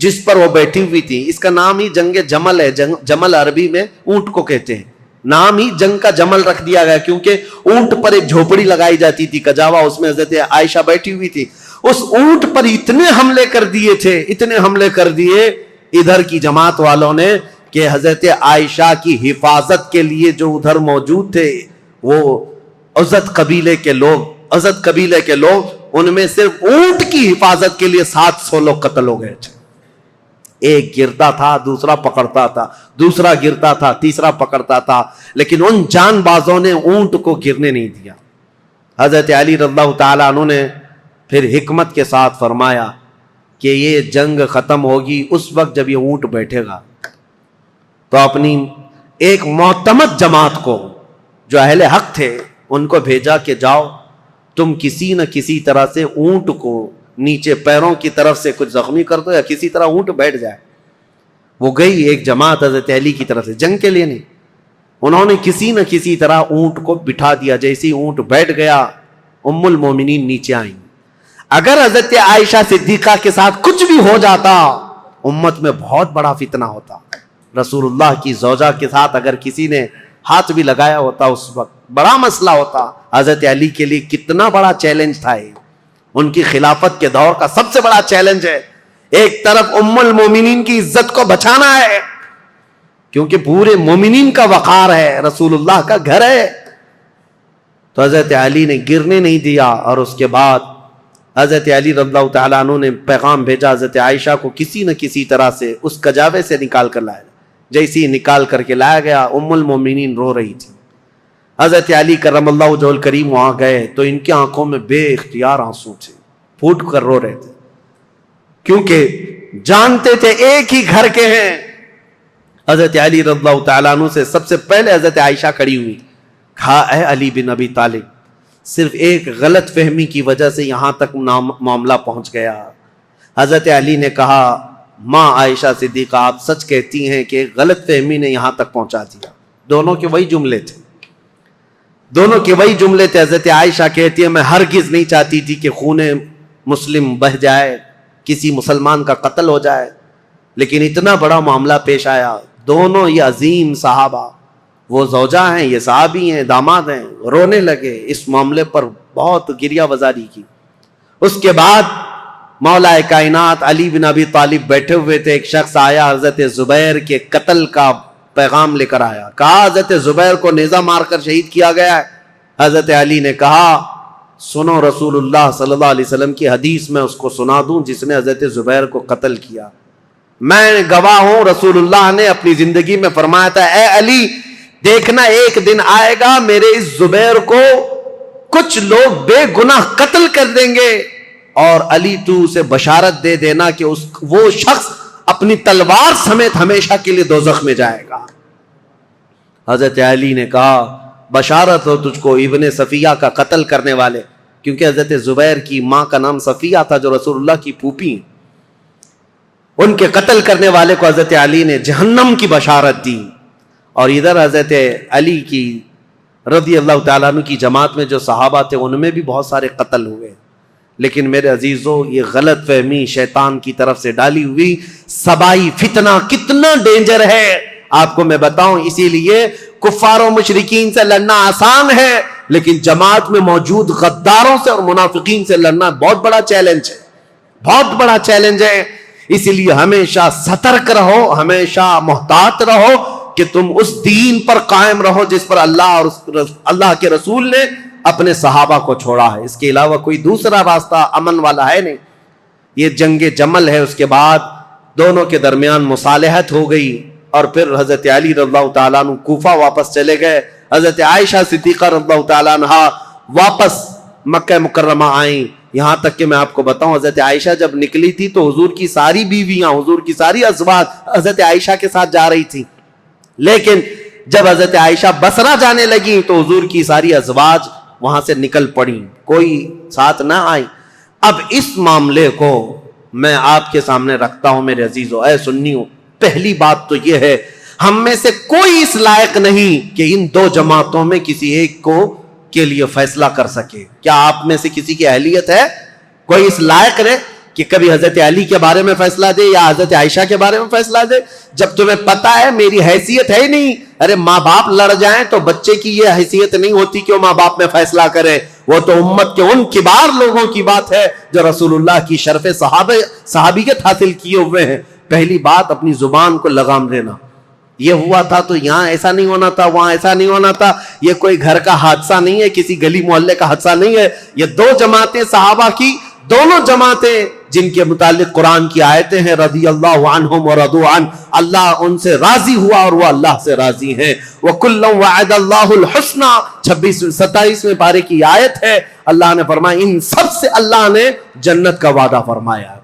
S1: جس پر وہ بیٹھی ہوئی تھی, اس کا نام ہی جنگ جمل ہے. جمل عربی میں اونٹ کو کہتے ہیں. نام ہی جنگ کا جمل رکھ دیا گیا، کیونکہ اونٹ پر ایک جھوپڑی لگائی جاتی تھی کجاوا، اس میں حضرت عائشہ بیٹھی ہوئی تھی. اس اونٹ پر اتنے حملے کر دیے تھے، اتنے حملے کر دیے ادھر کی جماعت والوں نے کہ حضرت عائشہ کی حفاظت کے لیے جو ادھر موجود تھے وہ عزت قبیلے کے لوگ ان میں صرف اونٹ کی حفاظت کے لیے 700 لوگ قتل ہو گئے تھے. ایک گرتا تھا دوسرا پکڑتا تھا، دوسرا گرتا تھا تیسرا پکڑتا تھا، لیکن ان جان بازوں نے اونٹ کو گرنے نہیں دیا. حضرت علی رضی اللہ تعالیٰ عنہ نے پھر حکمت کے ساتھ فرمایا کہ یہ جنگ ختم ہوگی اس وقت جب یہ اونٹ بیٹھے گا. تو اپنی ایک معتمد جماعت کو جو اہل حق تھے ان کو بھیجا کہ جاؤ تم کسی نہ کسی طرح سے اونٹ کو نیچے پیروں کی طرف سے کچھ زخمی کر دو یا کسی طرح اونٹ بیٹھ جائے. وہ گئی ایک جماعت حضرت علی کی طرف سے، جنگ کے لیے نہیں، انہوں نے کسی نہ کسی طرح اونٹ کو بٹھا دیا. جیسے ہی اونٹ بیٹھ گیا ام المومنین نیچے آئیں. اگر حضرت عائشہ صدیقہ کے ساتھ کچھ بھی ہو جاتا امت میں بہت بڑا فتنہ ہوتا. رسول اللہ کی زوجہ کے ساتھ اگر کسی نے ہاتھ بھی لگایا ہوتا اس وقت بڑا مسئلہ ہوتا. حضرت علی کے لیے کتنا بڑا چیلنج تھا یہ، ان کی خلافت کے دور کا سب سے بڑا چیلنج ہے. ایک طرف ام المومنین کی عزت کو بچانا ہے کیونکہ پورے مومنین کا وقار ہے، رسول اللہ کا گھر ہے. تو حضرت علی نے گرنے نہیں دیا. اور اس کے بعد حضرت علی رضی اللہ تعالیٰ عنہ نے پیغام بھیجا حضرت عائشہ کو کسی نہ کسی طرح سے اس کجاوے سے نکال کر لایا. جیسے ہی نکال کر کے لایا گیا ام المومنین رو رہی تھی. حضرت علی کرم اللہ وجہہ الکریم وہاں گئے تو ان کی آنکھوں میں بے اختیار آنسو تھے، پھوٹ کر رو رہے تھے کیونکہ جانتے تھے ایک ہی گھر کے ہیں. حضرت علی رضی اللہ تعالیٰ عنہ سے سب سے پہلے حضرت عائشہ کھڑی ہوئی، کہا اے علی بن ابی طالب، صرف ایک غلط فہمی کی وجہ سے یہاں تک معاملہ پہنچ گیا. حضرت علی نے کہا ماں عائشہ صدیقہ آپ سچ کہتی ہیں کہ غلط فہمی نے یہاں تک پہنچا دیا. دونوں کے وہی جملے تھے. حضرت عائشہ کہتی ہے میں ہرگز نہیں چاہتی تھی کہ خون مسلم بہہ جائے، کسی مسلمان کا قتل ہو جائے، لیکن اتنا بڑا معاملہ پیش آیا. دونوں یہ عظیم صحابہ، وہ زوجہ ہیں یہ صحابی ہیں داماد ہیں، رونے لگے. اس معاملے پر بہت گریہ وزاری کی. اس کے بعد مولا کائنات علی بن ابی طالب بیٹھے ہوئے تھے. ایک شخص آیا حضرت زبیر کے قتل کا پیغام لے کر آیا. کہا حضرت زبیر کو نیزہ مار کر شہید کیا گیا ہے. حضرت علی نے کہا سنو رسول اللہ صلی اللہ علیہ وسلم کی حدیث میں اس کو سنا دوں جس نے حضرت زبیر کو قتل کیا. میں گواہ ہوں رسول اللہ نے اپنی زندگی میں فرمایا تھا اے علی دیکھنا ایک دن آئے گا میرے اس زبیر کو کچھ لوگ بے گناہ قتل کر دیں گے اور علی تو اسے بشارت دے دینا کہ وہ شخص اپنی تلوار سمیت ہمیشہ کے لیے دوزخ میں جائے گا. حضرت علی نے کہا بشارت ہو تجھ کو ابن صفیہ کا قتل کرنے والے، کیونکہ حضرت زبیر کی ماں کا نام صفیہ تھا جو رسول اللہ کی پھوپھی، ان کے قتل کرنے والے کو حضرت علی نے جہنم کی بشارت دی. اور ادھر حضرت علی کی رضی اللہ تعالیٰ عنہ کی جماعت میں جو صحابہ تھے ان میں بھی بہت سارے قتل ہوئے. لیکن میرے عزیزو یہ غلط فہمی شیطان کی طرف سے ڈالی ہوئی سبائی فتنہ کتنا ڈینجر ہے آپ کو میں بتاؤں. اسی لیے کفار و مشرکین سے لڑنا آسان ہے لیکن جماعت میں موجود غداروں سے اور منافقین سے لڑنا بہت بڑا چیلنج ہے، بہت بڑا چیلنج ہے. اسی لیے ہمیشہ سترک رہو، ہمیشہ محتاط رہو کہ تم اس دین پر قائم رہو جس پر اللہ اور اللہ کے رسول نے اپنے صحابہ کو چھوڑا ہے. اس کے علاوہ کوئی دوسرا راستہ امن والا ہے نہیں. یہ جنگ جمل ہے. اس کے بعد دونوں کے درمیان مصالحت ہو گئی اور پھر حضرت علی رضی اللہ تعالیٰ عنہ کوفہ واپس چلے گئے. حضرت عائشہ صدیقہ رضی اللہ تعالیٰ عنہ واپس مکہ مکرمہ آئیں. یہاں تک کہ میں آپ کو بتاؤں حضرت عائشہ جب نکلی تھی تو حضور کی ساری بیویاں، حضور کی ساری ازواج حضرت عائشہ کے ساتھ جا رہی تھی، لیکن جب حضرت عائشہ بصرہ جانے لگی تو حضور کی ساری ازواج وہاں سے نکل پڑی، کوئی ساتھ نہ آئی. اب اس معاملے کو میں آپ کے سامنے رکھتا ہوں میرے عزیزو، اے سنیو. پہلی بات تو یہ ہے ہم میں سے کوئی اس لائق نہیں کہ ان دو جماعتوں میں کسی ایک کو کے لیے فیصلہ کر سکے. کیا آپ میں سے کسی کی اہلیت ہے؟ کوئی اس لائق ہے کہ کبھی حضرت علی کے بارے میں فیصلہ دے یا حضرت عائشہ کے بارے میں فیصلہ دے؟ جب تمہیں پتا ہے میری حیثیت ہے ہی نہیں ارے ماں باپ لڑ جائیں تو بچے کی یہ حیثیت نہیں ہوتی کہ وہ ماں باپ میں فیصلہ کرے، وہ تو امت کے ان کبار لوگوں کی بات ہے جو رسول اللہ کی شرف صحابیت حاصل کیے ہوئے ہیں۔ پہلی بات اپنی زبان کو لگام دینا، یہ ہوا تھا تو یہاں ایسا نہیں ہونا تھا، وہاں ایسا نہیں ہونا تھا، یہ کوئی گھر کا حادثہ نہیں ہے، کسی گلی محلے کا حادثہ نہیں ہے، یہ دو جماعتیں صحابہ کی، دونوں جماعتیں جن کے متعلق قرآن کی آیتیں ہیں رضی اللہ عنہم ورضوا عنہ، اللہ ان سے راضی ہوا اور وہ اللہ سے راضی ہیں۔ وَكُلًّا وَعَدَ اللَّهُ الْحُسْنَى 27ویں پارے کی آیت ہے، اللہ نے فرمایا ان سب سے اللہ نے جنت کا وعدہ فرمایا،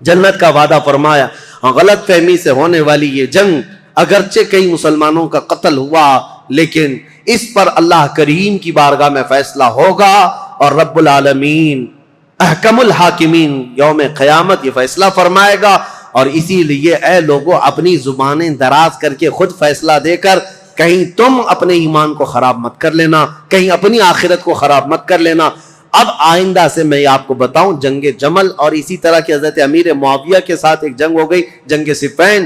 S1: جنت کا وعدہ فرمایا۔ غلط فہمی سے ہونے والی یہ جنگ، اگرچہ کئی مسلمانوں کا قتل ہوا لیکن اس پر اللہ کریم کی بارگاہ میں فیصلہ ہوگا، اور رب العالمین احکم الحاکمین یوم قیامت یہ فیصلہ فرمائے گا۔ اور اسی لیے اے لوگوں اپنی زبانیں دراز کر کے خود فیصلہ دے کر کہیں تم اپنے ایمان کو خراب مت کر لینا، کہیں اپنی آخرت کو خراب مت کر لینا۔ اب آئندہ سے میں آپ کو بتاؤں جنگ جمل، اور اسی طرح کی حضرت امیر معاویہ کے ساتھ ایک جنگ ہو گئی جنگ صفین،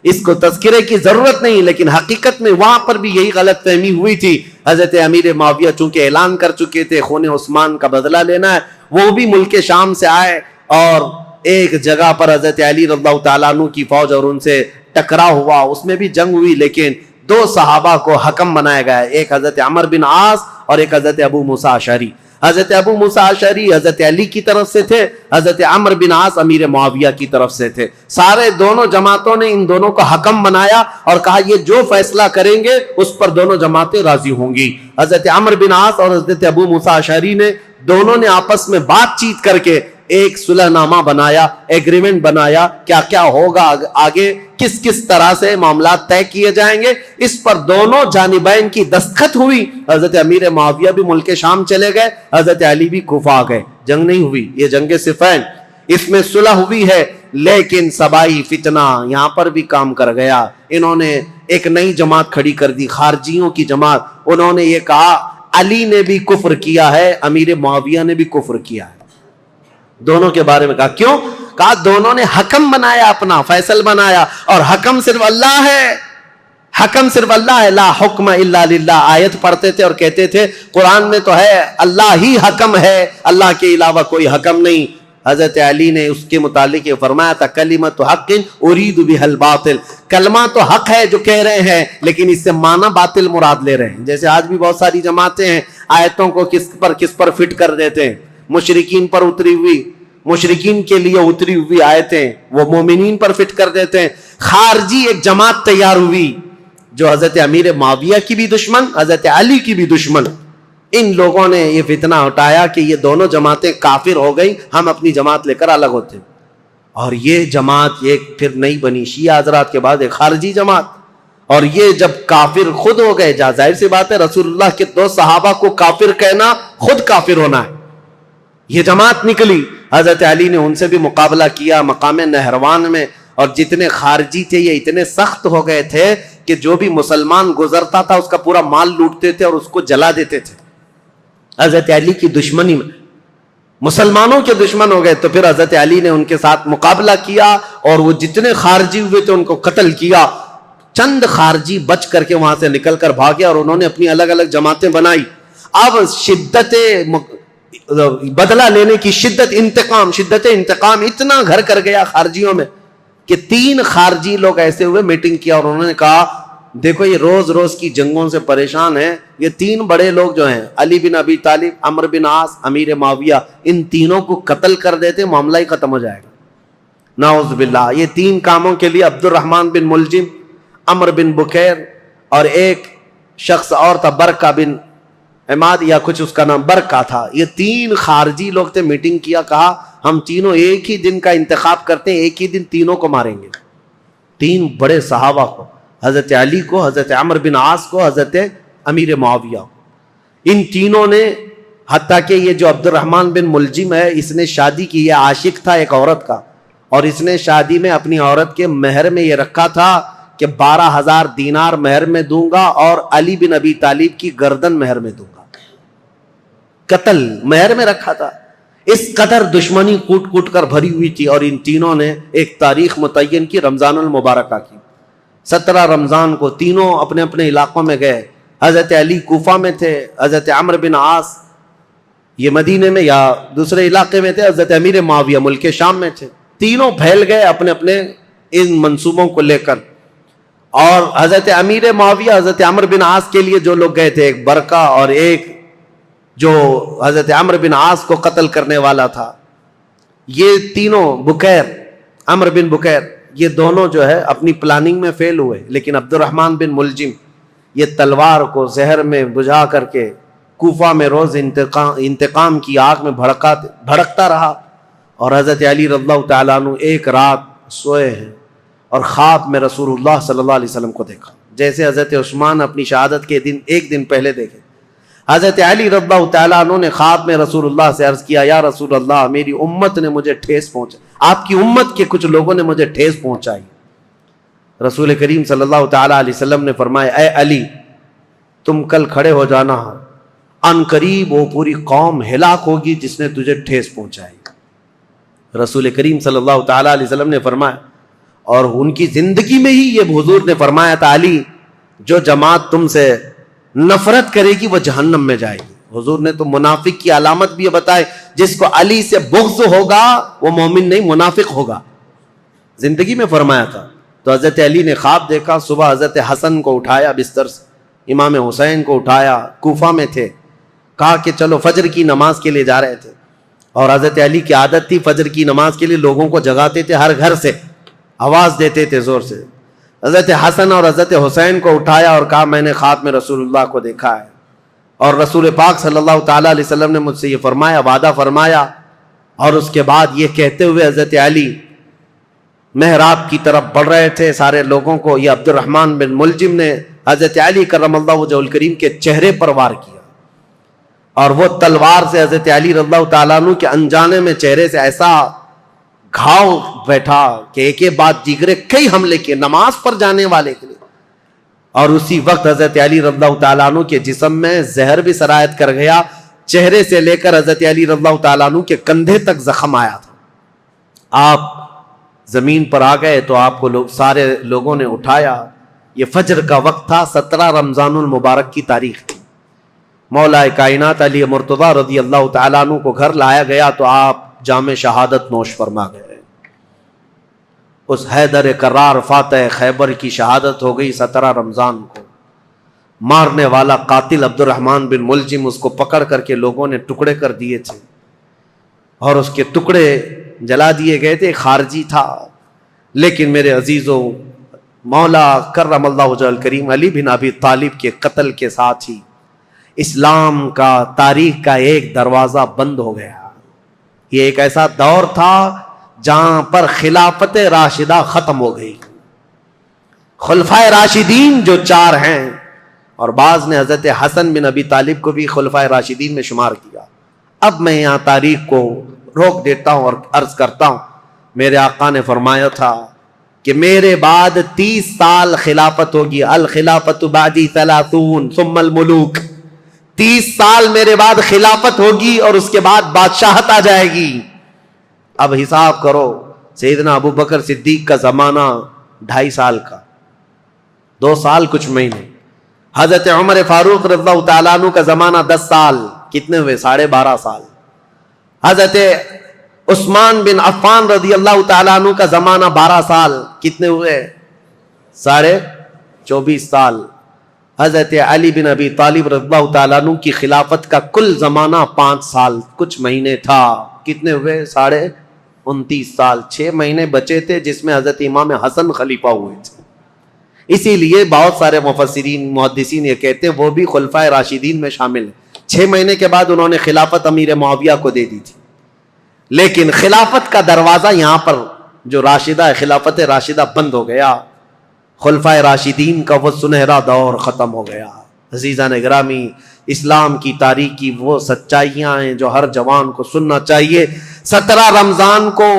S1: اس کو تذکرے کی ضرورت نہیں، لیکن حقیقت میں وہاں پر بھی یہی غلط فہمی ہوئی تھی۔ حضرت امیر معاویہ چونکہ اعلان کر چکے تھے خون عثمان کا بدلہ لینا ہے، وہ بھی ملک شام سے آئے اور ایک جگہ پر حضرت علی رضی اللہ تعالیٰ عنہ کی فوج اور ان سے ٹکرا ہوا، اس میں بھی جنگ ہوئی، لیکن دو صحابہ کو حکم بنایا گیا، ایک حضرت عمر بن عاص اور ایک حضرت ابو موسیٰ اشعری۔ حضرت ابو موسیٰ اشعری حضرت علی کی طرف سے تھے، حضرت عمر بن عاص امیر معاویہ کی طرف سے تھے۔ سارے دونوں جماعتوں نے ان دونوں کو حکم بنایا اور کہا یہ جو فیصلہ کریں گے اس پر دونوں جماعتیں راضی ہوں گی۔ حضرت عمر بن عاص اور حضرت ابو موسیٰ اشعری نے دونوں نے آپس میں بات چیت کر کے ایک صلح نامہ بنایا، ایگریمنٹ بنایا، کیا کیا ہوگا آگے، کس کس طرح سے معاملات طے کیے جائیں گے، اس پر دونوں جانبین کی دستخط ہوئی۔ حضرت امیر معاویہ بھی ملک شام چلے گئے، حضرت علی بھی کوفہ آ گئے، جنگ نہیں ہوئی، یہ جنگ صفین، اس میں صلح ہوئی ہے، لیکن سبائی فتنہ یہاں پر بھی کام کر گیا۔ انہوں نے ایک نئی جماعت کھڑی کر دی، خارجیوں کی جماعت، انہوں نے یہ کہا علی نے بھی کفر کیا ہے، امیر معاویہ نے بھی کفر کیا ہے، دونوں کے بارے میں کہا۔ کیوں؟ کہا دونوں نے حکم بنایا، اپنا فیصل بنایا، اور حکم صرف اللہ ہے، حکم صرف اللہ ہے، لا حکم الا للہ آیت پڑھتے تھے اور کہتے تھے قرآن میں تو ہے اللہ ہی حکم ہے، اللہ کے علاوہ کوئی حکم نہیں۔ حضرت علی نے اس کے متعلق یہ فرمایا تھا کلمۃ حق ارید بها الباطل، کلمہ تو حق ہے جو کہہ رہے ہیں لیکن اس سے معنی باطل مراد لے رہے ہیں۔ جیسے آج بھی بہت ساری جماعتیں ہیں آیتوں کو کس پر فٹ کر دیتے ہیں، مشرکین پر اتری ہوئی، مشرکین کے لیے اتری ہوئی آیتیں وہ مومنین پر فٹ کر دیتے ہیں۔ خارجی ایک جماعت تیار ہوئی جو حضرت امیر معاویہ کی بھی دشمن، حضرت علی کی بھی دشمن، ان لوگوں نے یہ فتنہ اٹھایا کہ یہ دونوں جماعتیں کافر ہو گئی، ہم اپنی جماعت لے کر الگ ہوتے ہیں، اور یہ جماعت ایک پھر نہیں بنی، شیعہ حضرات کے بعد ایک خارجی جماعت، اور یہ جب کافر خود ہو گئے، ظاہر سی بات ہے رسول اللہ کے دو صحابہ کو کافر کہنا خود کافر ہونا ہے، یہ جماعت نکلی۔ حضرت علی نے ان سے بھی مقابلہ کیا مقام نہروان میں، اور جتنے خارجی تھے یہ اتنے سخت ہو گئے تھے کہ جو بھی مسلمان گزرتا تھا اس کا پورا مال لوٹتے تھے اور اس کو جلا دیتے تھے۔ حضرت علی کی دشمنی میں مسلمانوں کے دشمن ہو گئے، تو پھر حضرت علی نے ان کے ساتھ مقابلہ کیا اور وہ جتنے خارجی ہوئے تھے ان کو قتل کیا۔ چند خارجی بچ کر کے وہاں سے نکل کر بھاگے اور انہوں نے اپنی الگ الگ جماعتیں بنائی۔ اب شدت بدلہ لینے کی شدت انتقام اتنا گھر کر گیا خارجیوں میں کہ 3 خارجی لوگ ایسے ہوئے میٹنگ کیا اور انہوں نے کہا دیکھو یہ روز روز کی جنگوں سے پریشان ہیں، یہ 3 بڑے لوگ جو ہیں علی بن ابی طالب، عمر بن عاص، امیر معاویہ، ان تینوں کو قتل کر دیتے معاملہ ہی ختم ہو جائے گا۔ نعوذ باللہ، یہ 3 کاموں کے لیے عبد الرحمن بن ملجم، عمر بن بکیر اور ایک شخص اور تھا برکہ بن عماد یا کچھ اس کا نام برکہ تھا، یہ 3 خارجی لوگ تھے، میٹنگ کیا، کہا ہم تینوں ایک ہی دن کا انتخاب کرتے ہیں، ایک ہی دن تینوں کو ماریں گے، 3 بڑے صحابہ کو، حضرت علی کو، حضرت عمر بن عاص کو، حضرت امیر معاویہ۔ ان تینوں نے، حتیٰ کہ یہ جو عبد الرحمن بن ملجم ہے اس نے شادی کی، یہ عاشق تھا ایک عورت کا، اور اس نے شادی میں اپنی عورت کے مہر میں یہ رکھا تھا کہ 12,000 دینار مہر میں دوں گا اور علی بن ابی طالب کی گردن مہر میں دوں گا، قتل مہر میں رکھا تھا۔ اس قدر دشمنی کوٹ کوٹ کر بھری ہوئی تھی، اور ان تینوں نے ایک تاریخ متعین کی، رمضان المبارکہ کی، 17 رمضان کو تینوں اپنے اپنے علاقوں میں گئے. حضرت علی کوفہ میں تھے, حضرت عمرو بن عاص یہ مدینے میں یا دوسرے علاقے میں تھے, حضرت امیر معاویہ ملک شام میں تھے. تینوں پھیل گئے اپنے اپنے ان منصوبوں کو لے کر. اور حضرت امیر معاویہ حضرت عمرو بن عاص کے لیے جو لوگ گئے تھے, ایک برقہ اور ایک جو حضرت عمرو بن عاص کو قتل کرنے والا تھا, یہ تینوں بکیر, عمرو بن بکیر, یہ دونوں جو ہے اپنی پلاننگ میں فیل ہوئے. لیکن عبد الرحمن بن ملجم یہ تلوار کو زہر میں بجھا کر کے کوفہ میں روز انتقام کی آگ میں بھڑکتا رہا. اور حضرت علی رضی اللہ تعالیٰ عنہ ایک رات سوئے ہیں اور خواب میں رسول اللہ صلی اللہ علیہ وسلم کو دیکھا, جیسے حضرت عثمان اپنی شہادت کے دن ایک دن پہلے دیکھے. حضرت علی رضی اللہ تعالیٰ عنہ نے خواب میں رسول اللہ سے عرض کیا, یا رسول اللہ, میری امت نے مجھے ٹھیس پہنچائی, آپ کی امت کے کچھ لوگوں نے مجھے ٹھیس پہنچائی. رسول کریم صلی اللہ تعالیٰ علیہ وسلم نے فرمایا, اے علی تم کل کھڑے ہو جانا, ان قریب وہ پوری قوم ہلاک ہوگی جس نے تجھے ٹھیس پہنچائی. رسول کریم صلی اللہ تعالیٰ علیہ وسلم نے فرمایا, اور ان کی زندگی میں ہی یہ حضور نے فرمایا تھا, علی جو جماعت تم سے نفرت کرے گی وہ جہنم میں جائے گی. حضور نے تو منافق کی علامت بھی بتائے, جس کو علی سے بغض ہوگا وہ مومن نہیں منافق ہوگا, زندگی میں فرمایا تھا. تو حضرت علی نے خواب دیکھا, صبح حضرت حسن کو اٹھایا بستر سے, امام حسین کو اٹھایا, کوفہ میں تھے, کہا کہ چلو فجر کی نماز کے لیے جا رہے تھے. اور حضرت علی کی عادت تھی فجر کی نماز کے لیے لوگوں کو جگاتے تھے, ہر گھر سے آواز دیتے تھے زور سے. حضرت حسن اور حضرت حسین کو اٹھایا اور کہا, میں نے خواب میں رسول اللہ کو دیکھا ہے, اور رسول پاک صلی اللہ تعالیٰ علیہ وسلم نے مجھ سے یہ فرمایا, وعدہ فرمایا. اور اس کے بعد یہ کہتے ہوئے حضرت علی محراب کی طرف بڑھ رہے تھے سارے لوگوں کو, یہ عبد الرحمن بن ملجم نے حضرت علی کرم اللہ وجہہ الکریم کے چہرے پر وار کیا, اور وہ تلوار سے حضرت علی رضی اللہ تعالیٰ عنہ کے انجانے میں چہرے سے ایسا گھاؤ بیٹھا کہ ایک ایک بات جگرے کئی حملے کیے نماز پر جانے والے کے لیے. اور اسی وقت حضرت علی رضی اللہ تعالیٰ عنہ کے جسم میں زہر بھی سرایت کر گیا, چہرے سے لے کر حضرت علی رضی اللہ تعالیٰ عنہ کے کندھے تک زخم آیا تھا. آپ زمین پر آ گئے تو آپ کو سارے لوگوں نے اٹھایا. یہ فجر کا وقت تھا, 17 رمضان المبارک کی تاریخ تھی. مولا کائنات علی مرتضیٰ رضی اللہ تعالیٰ عنہ کو گھر لایا گیا تو آپ جام شہادت نوش فرما گئے. اس حیدر کرار فاتح خیبر کی شہادت ہو گئی 17 رمضان کو. مارنے والا قاتل عبد الرحمن بن ملجم, اس کو پکڑ کر کے لوگوں نے ٹکڑے کر دیے تھے, اور اس کے ٹکڑے جلا دیے گئے تھے. خارجی تھا, لیکن میرے عزیزوں, مولا کرم اللہ وجہہ الکریم علی بن ابی طالب کے قتل کے ساتھ ہی اسلام کا تاریخ کا ایک دروازہ بند ہو گیا. یہ ایک ایسا دور تھا جہاں پر خلافت راشدہ ختم ہو گئی. خلفائے راشدین جو 4 ہیں, اور بعض نے حضرت حسن بن ابی طالب کو بھی خلفائے راشدین میں شمار کیا. اب میں یہاں تاریخ کو روک دیتا ہوں اور عرض کرتا ہوں, میرے آقا نے فرمایا تھا کہ میرے بعد 30 سال خلافت ہوگی. الخلافت بعدی 30 ثم الملوک. 30 سال میرے بعد خلافت ہوگی اور اس کے بعد بادشاہت آ جائے گی. اب حساب کرو, سیدنا ابو بکر صدیق کا زمانہ 2.5 سال کا, 2 سال کچھ مہینے. حضرت عمر فاروق رضی اللہ تعالیٰ عنہ کا زمانہ 10 سال, کتنے ہوئے 12.5 سال. حضرت عثمان بن عفان رضی اللہ تعالیٰ عنہ کا زمانہ 12 سال, کتنے ہوئے 24 سال. حضرت علی بن ابی طالب رضی اللہ تعالیٰ عنہ کی خلافت کا کل زمانہ 5 سال کچھ مہینے تھا, کتنے ہوئے 29 سال. 6 مہینے بچے تھے جس میں حضرت امام حسن خلیفہ ہوئے تھے. اسی لیے بہت سارے مفسرین محدثین یہ کہتے ہیں وہ بھی خلفائے راشدین میں شامل ہیں. 6 مہینے کے بعد انہوں نے خلافت امیر معاویہ کو دے دی تھی, لیکن خلافت کا دروازہ یہاں پر جو راشدہ ہے, خلافت راشدہ بند ہو گیا. خلفائے راشدین کا وہ سنہرا دور ختم ہو گیا. عزیزان گرامی, اسلام کی تاریخ کی وہ سچائیاں ہیں جو ہر جوان کو سننا چاہیے. 17 رمضان کو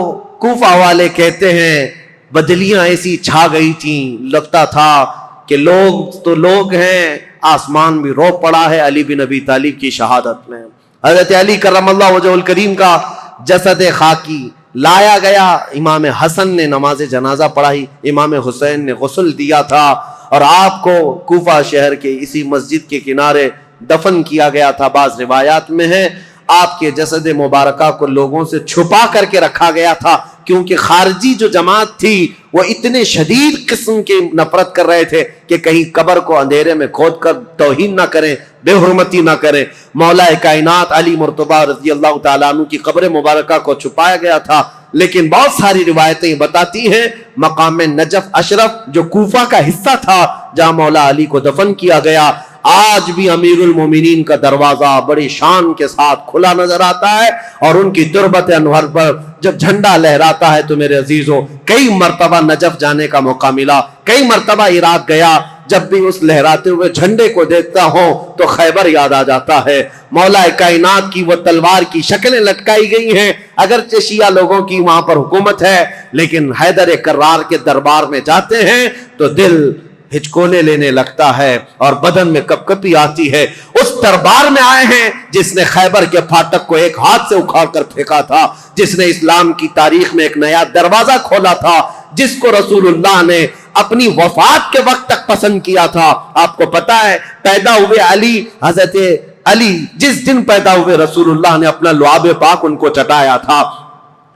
S1: کوفہ والے کہتے ہیں بدلیاں ایسی چھا گئی تھیں, لگتا تھا کہ لوگ تو لوگ ہیں, آسمان بھی رو پڑا ہے علی بن ابی طالب کی شہادت میں. حضرت علی کرم اللہ وجہہ الکریم کا جسد خاکی لایا گیا, امام حسن نے نماز جنازہ پڑھائی, امام حسین نے غسل دیا تھا, اور آپ کو کوفہ شہر کے اسی مسجد کے کنارے دفن کیا گیا تھا. بعض روایات میں ہے آپ کے جسد مبارکہ کو لوگوں سے چھپا کر کے رکھا گیا تھا, کیونکہ خارجی جو جماعت تھی وہ اتنے شدید قسم کی نفرت کر رہے تھے کہ کہیں قبر کو اندھیرے میں کھود کر توہین نہ کریں, بے حرمتی نہ کریں. مولا کائنات علی مرتضیٰ رضی اللہ تعالیٰ عنہ کی قبر مبارکہ کو چھپایا گیا تھا, لیکن بہت ساری روایتیں بتاتی ہیں مقام نجف اشرف جو کوفہ کا حصہ تھا جہاں مولا علی کو دفن کیا گیا, آج بھی امیر المومنین کا دروازہ بڑی شان کے ساتھ کھلا نظر آتا ہے, اور ان کی تربت انور پر جب جھنڈا لہراتا ہے تو میرے عزیزوں کئی مرتبہ نجف جانے کا موقع ملا, کئی مرتبہ عراق گیا, جب بھی اس لہراتے ہوئے جھنڈے کو دیکھتا ہوں تو خیبر یاد آ جاتا ہے. مولا کائنات کی وہ تلوار کی شکلیں لٹکائی گئی ہیں, اگرچہ شیعہ لوگوں کی وہاں پر حکومت ہے, لیکن حیدر کرار کے دربار میں جاتے ہیں تو دل ہچکونے لینے لگتا ہے اور بدن میں کپ کپی آتی ہے. اس دربار میں آئے ہیں جس نے خیبر کے پھاٹک کو ایک ہاتھ سے اکھاڑ کر پھینکا تھا, جس نے اسلام کی تاریخ میں ایک نیا دروازہ کھولا تھا, جس کو رسول اللہ نے اپنی وفات کے وقت تک پسند کیا تھا. آپ کو پتا ہے پیدا ہوئے علی, حضرت علی جس دن پیدا ہوئے رسول اللہ نے اپنا لعاب پاک ان کو چٹایا تھا.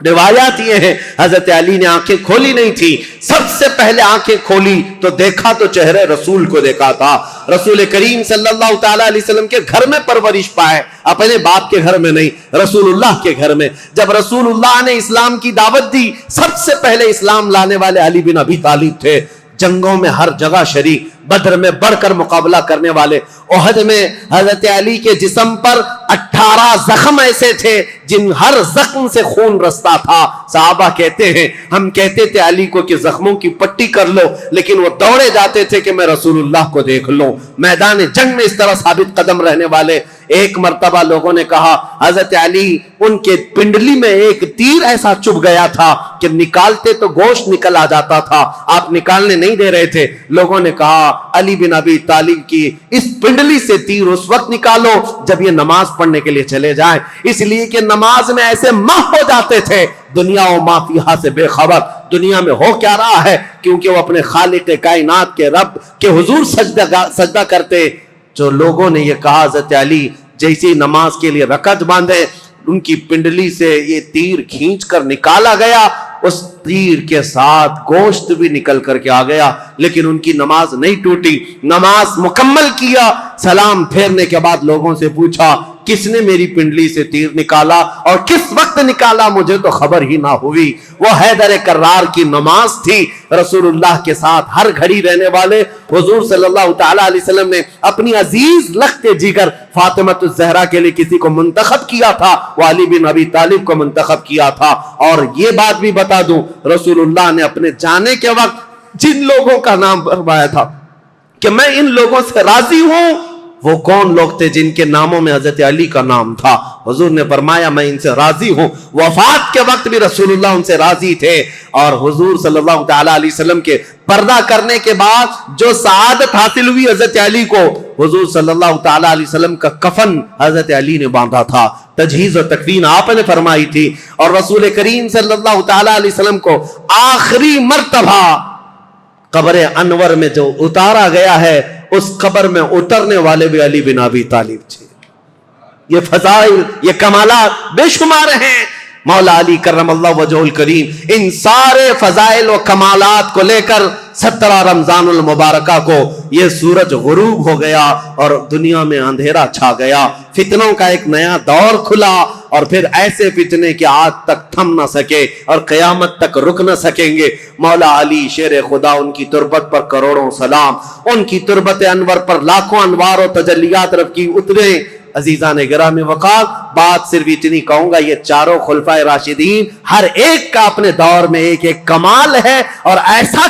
S1: روایات یہ ہیں حضرت علی نے آنکھیں کھولی نہیں تھی, سب سے پہلے آنکھیں کھولی تو دیکھا تو چہرے رسول کو دیکھا تھا. رسول کریم صلی اللہ تعالیٰ علیہ وسلم کے گھر میں پرورش پائے, اپنے باپ کے گھر میں نہیں, رسول اللہ کے گھر میں. جب رسول اللہ نے اسلام کی دعوت دی, سب سے پہلے اسلام لانے والے علی بن ابی طالب تھے. جنگوں میں ہر جگہ شریک, بدر میں بڑھ کر مقابلہ کرنے والے. احد میں حضرت علی کے جسم پر 18 زخم ایسے تھے جن ہر زخم سے خون رستا تھا. صحابہ کہتے ہیں ہم کہتے تھے علی کو کہ زخموں کی پٹی کر لو, لیکن وہ دوڑے جاتے تھے کہ میں رسول اللہ کو دیکھ لوں. میدان جنگ میں اس طرح ثابت قدم رہنے والے. ایک مرتبہ لوگوں نے کہا حضرت علی ان کے پنڈلی میں ایک تیر ایسا چبھ گیا تھا کہ نکالتے تو گوشت نکل آ جاتا تھا, آپ نکالنے نہیں دے رہے تھے. لوگوں نے کہا علی بن ابی طالب کی اس پنڈلی سے تیر اس وقت نکالو جب یہ نماز پڑھنے کے لیے چلے جائیں, اس لیے کہ نماز میں ایسے محو ہو جاتے تھے, دنیا و ما فیہا سے بے خبر, دنیا میں ہو کیا رہا ہے, کیونکہ وہ اپنے خالق کائنات کے رب کے حضور سجدہ کرتے. جو لوگوں نے یہ کہا حضرت علی جیسی نماز کے لیے رکعت باندھے, ان کی پنڈلی سے یہ تیر کھینچ کر نکالا گیا, اس تیر کے ساتھ گوشت بھی نکل کر کے آ گیا, لیکن ان کی نماز نہیں ٹوٹی. نماز مکمل کیا, سلام پھیرنے کے بعد لوگوں سے پوچھا کس نے میری پنڈلی سے تیر نکالا اور کس وقت نکالا, مجھے تو خبر ہی نہ ہوئی. وہ حیدر کرار کی نماز تھی. رسول اللہ کے ساتھ ہر گھڑی رہنے والے حضور صلی اللہ تعالیٰ علیہ وسلم نے اپنی عزیز لخت جگر فاطمۃ الزہرا کے لیے کسی کو منتخب کیا تھا, وہ علی بن ابی طالب کو منتخب کیا تھا. اور یہ بات بھی بتا دوں, رسول اللہ نے اپنے جانے کے وقت جن لوگوں کا نام فرمایا تھا کہ میں ان لوگوں سے راضی ہوں, وہ کون لوگ تھے جن کے ناموں میں حضرت علی کا نام تھا؟ حضور نے فرمایا میں ان سے راضی ہوں. وفات کے وقت بھی رسول اللہ ان سے راضی تھے, اور حضور صلی اللہ تعالیٰ علیہ وسلم کے پردہ کرنے کے بعد جو سعادت حاصل ہوئی حضرت علی کو, حضور صلی اللہ تعالیٰ علیہ وسلم کا کفن حضرت علی نے باندھا تھا, تجہیز و تکفین آپ نے فرمائی تھی, اور رسول کریم صلی اللہ تعالیٰ علیہ وسلم کو آخری مرتبہ قبر انور میں جو اتارا گیا ہے, اس قبر میں اترنے والے بھی علی بن ابی طالب تھے. یہ فضائل, یہ کمالات بے شمار ہیں. مولا علی کرم اللہ وجہ الکریم ان سارے فضائل و کمالات کو لے کر 17 رمضان المبارکہ کو یہ سورج غروب ہو گیا اور دنیا میں اندھیرا چھا گیا, فتنوں کا ایک نیا دور کھلا, اور پھر ایسے فتنے کہ آج تک تھم نہ سکے اور قیامت تک رک نہ سکیں گے. مولا علی شیر خدا, ان کی تربت پر کروڑوں سلام, ان کی تربت انور پر لاکھوں انوار و تجلیات رب کی اترے. عزیزان گرامی وقار, بات صرف اتنی کہوں گا, یہ چاروں خلفائے راشدین ہر ایک کا اپنے دور میں ایک ایک کمال ہے, اور ایسا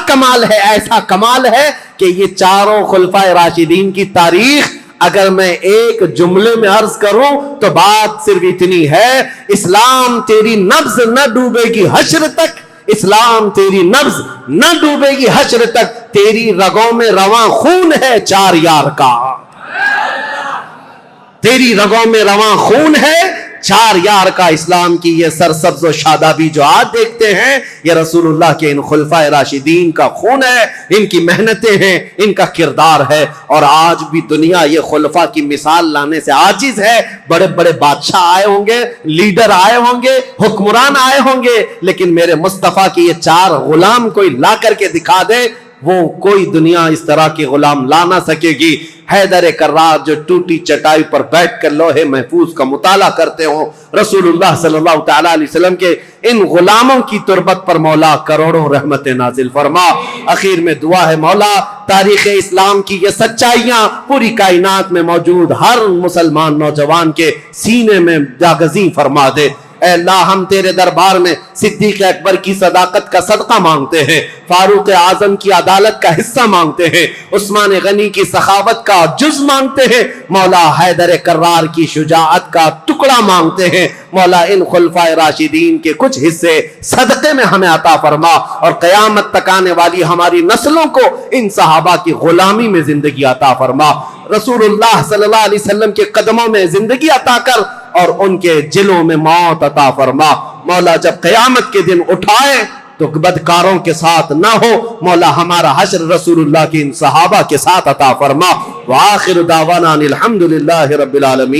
S1: کمال ہے کہ یہ چاروں خلفائے راشدین کی تاریخ اگر میں ایک جملے میں عرض کروں تو بات صرف اتنی ہے, اسلام تیری نبض نہ ڈوبے گی حشر تک, اسلام تیری نبض نہ ڈوبے گی حشر تک, تیری رگوں میں رواں خون ہے 4 یار کا, تیری رگوں میں رواں خون ہے چار یار کا اسلام کی یہ سرسبز و شادابی جو آج دیکھتے ہیں، یہ رسول اللہ کے ان خلفائے راشدین کا خون ہے، ان کی محنتیں ہیں، ان کا کردار ہے۔ اور آج بھی دنیا یہ خلفاء کی مثال لانے سے عاجز ہے۔ بڑے بڑے بادشاہ آئے ہوں گے، لیڈر آئے ہوں گے، حکمران آئے ہوں گے، لیکن میرے مصطفیٰ کی یہ چار غلام کوئی لا کر کے دکھا دے، وہ کوئی دنیا اس طرح کے غلام لا نہ سکے گی۔ حیدر کرار جو ٹوٹی چٹائی پر بیٹھ کر لوح محفوظ کا مطالعہ کرتے ہوں، رسول اللہ صلی اللہ تعالی علیہ وسلم کے ان غلاموں کی تربت پر مولا کروڑوں رحمت نازل فرما۔ اخیر میں دعا ہے مولا تاریخ اسلام کی یہ سچائیاں پوری کائنات میں موجود ہر مسلمان نوجوان کے سینے میں جاگزیں فرما دے۔ اے اللہ ہم تیرے دربار میں صدیق اکبر کی صداقت کا صدقہ مانگتے ہیں، فاروق اعظم کی عدالت کا حصہ مانگتے ہیں، عثمان غنی کی سخاوت کا جز مانگتے ہیں، مولا حیدر کرار کی شجاعت کا ٹکڑا مانگتے ہیں۔ مولا ان خلفائے راشدین کے کچھ حصے صدقے میں ہمیں عطا فرما، اور قیامت تک آنے والی ہماری نسلوں کو ان صحابہ کی غلامی میں زندگی عطا فرما۔ رسول اللہ صلی اللہ علیہ وسلم کے قدموں میں زندگی عطا کر اور ان کے جلوں میں موت عطا فرما۔ مولا جب قیامت کے دن اٹھائے تو بدکاروں کے ساتھ نہ ہو، مولا ہمارا حشر رسول اللہ کے ان صحابہ کے ساتھ عطا فرما۔ وآخر دعوانا الحمدللہ رب العالمین۔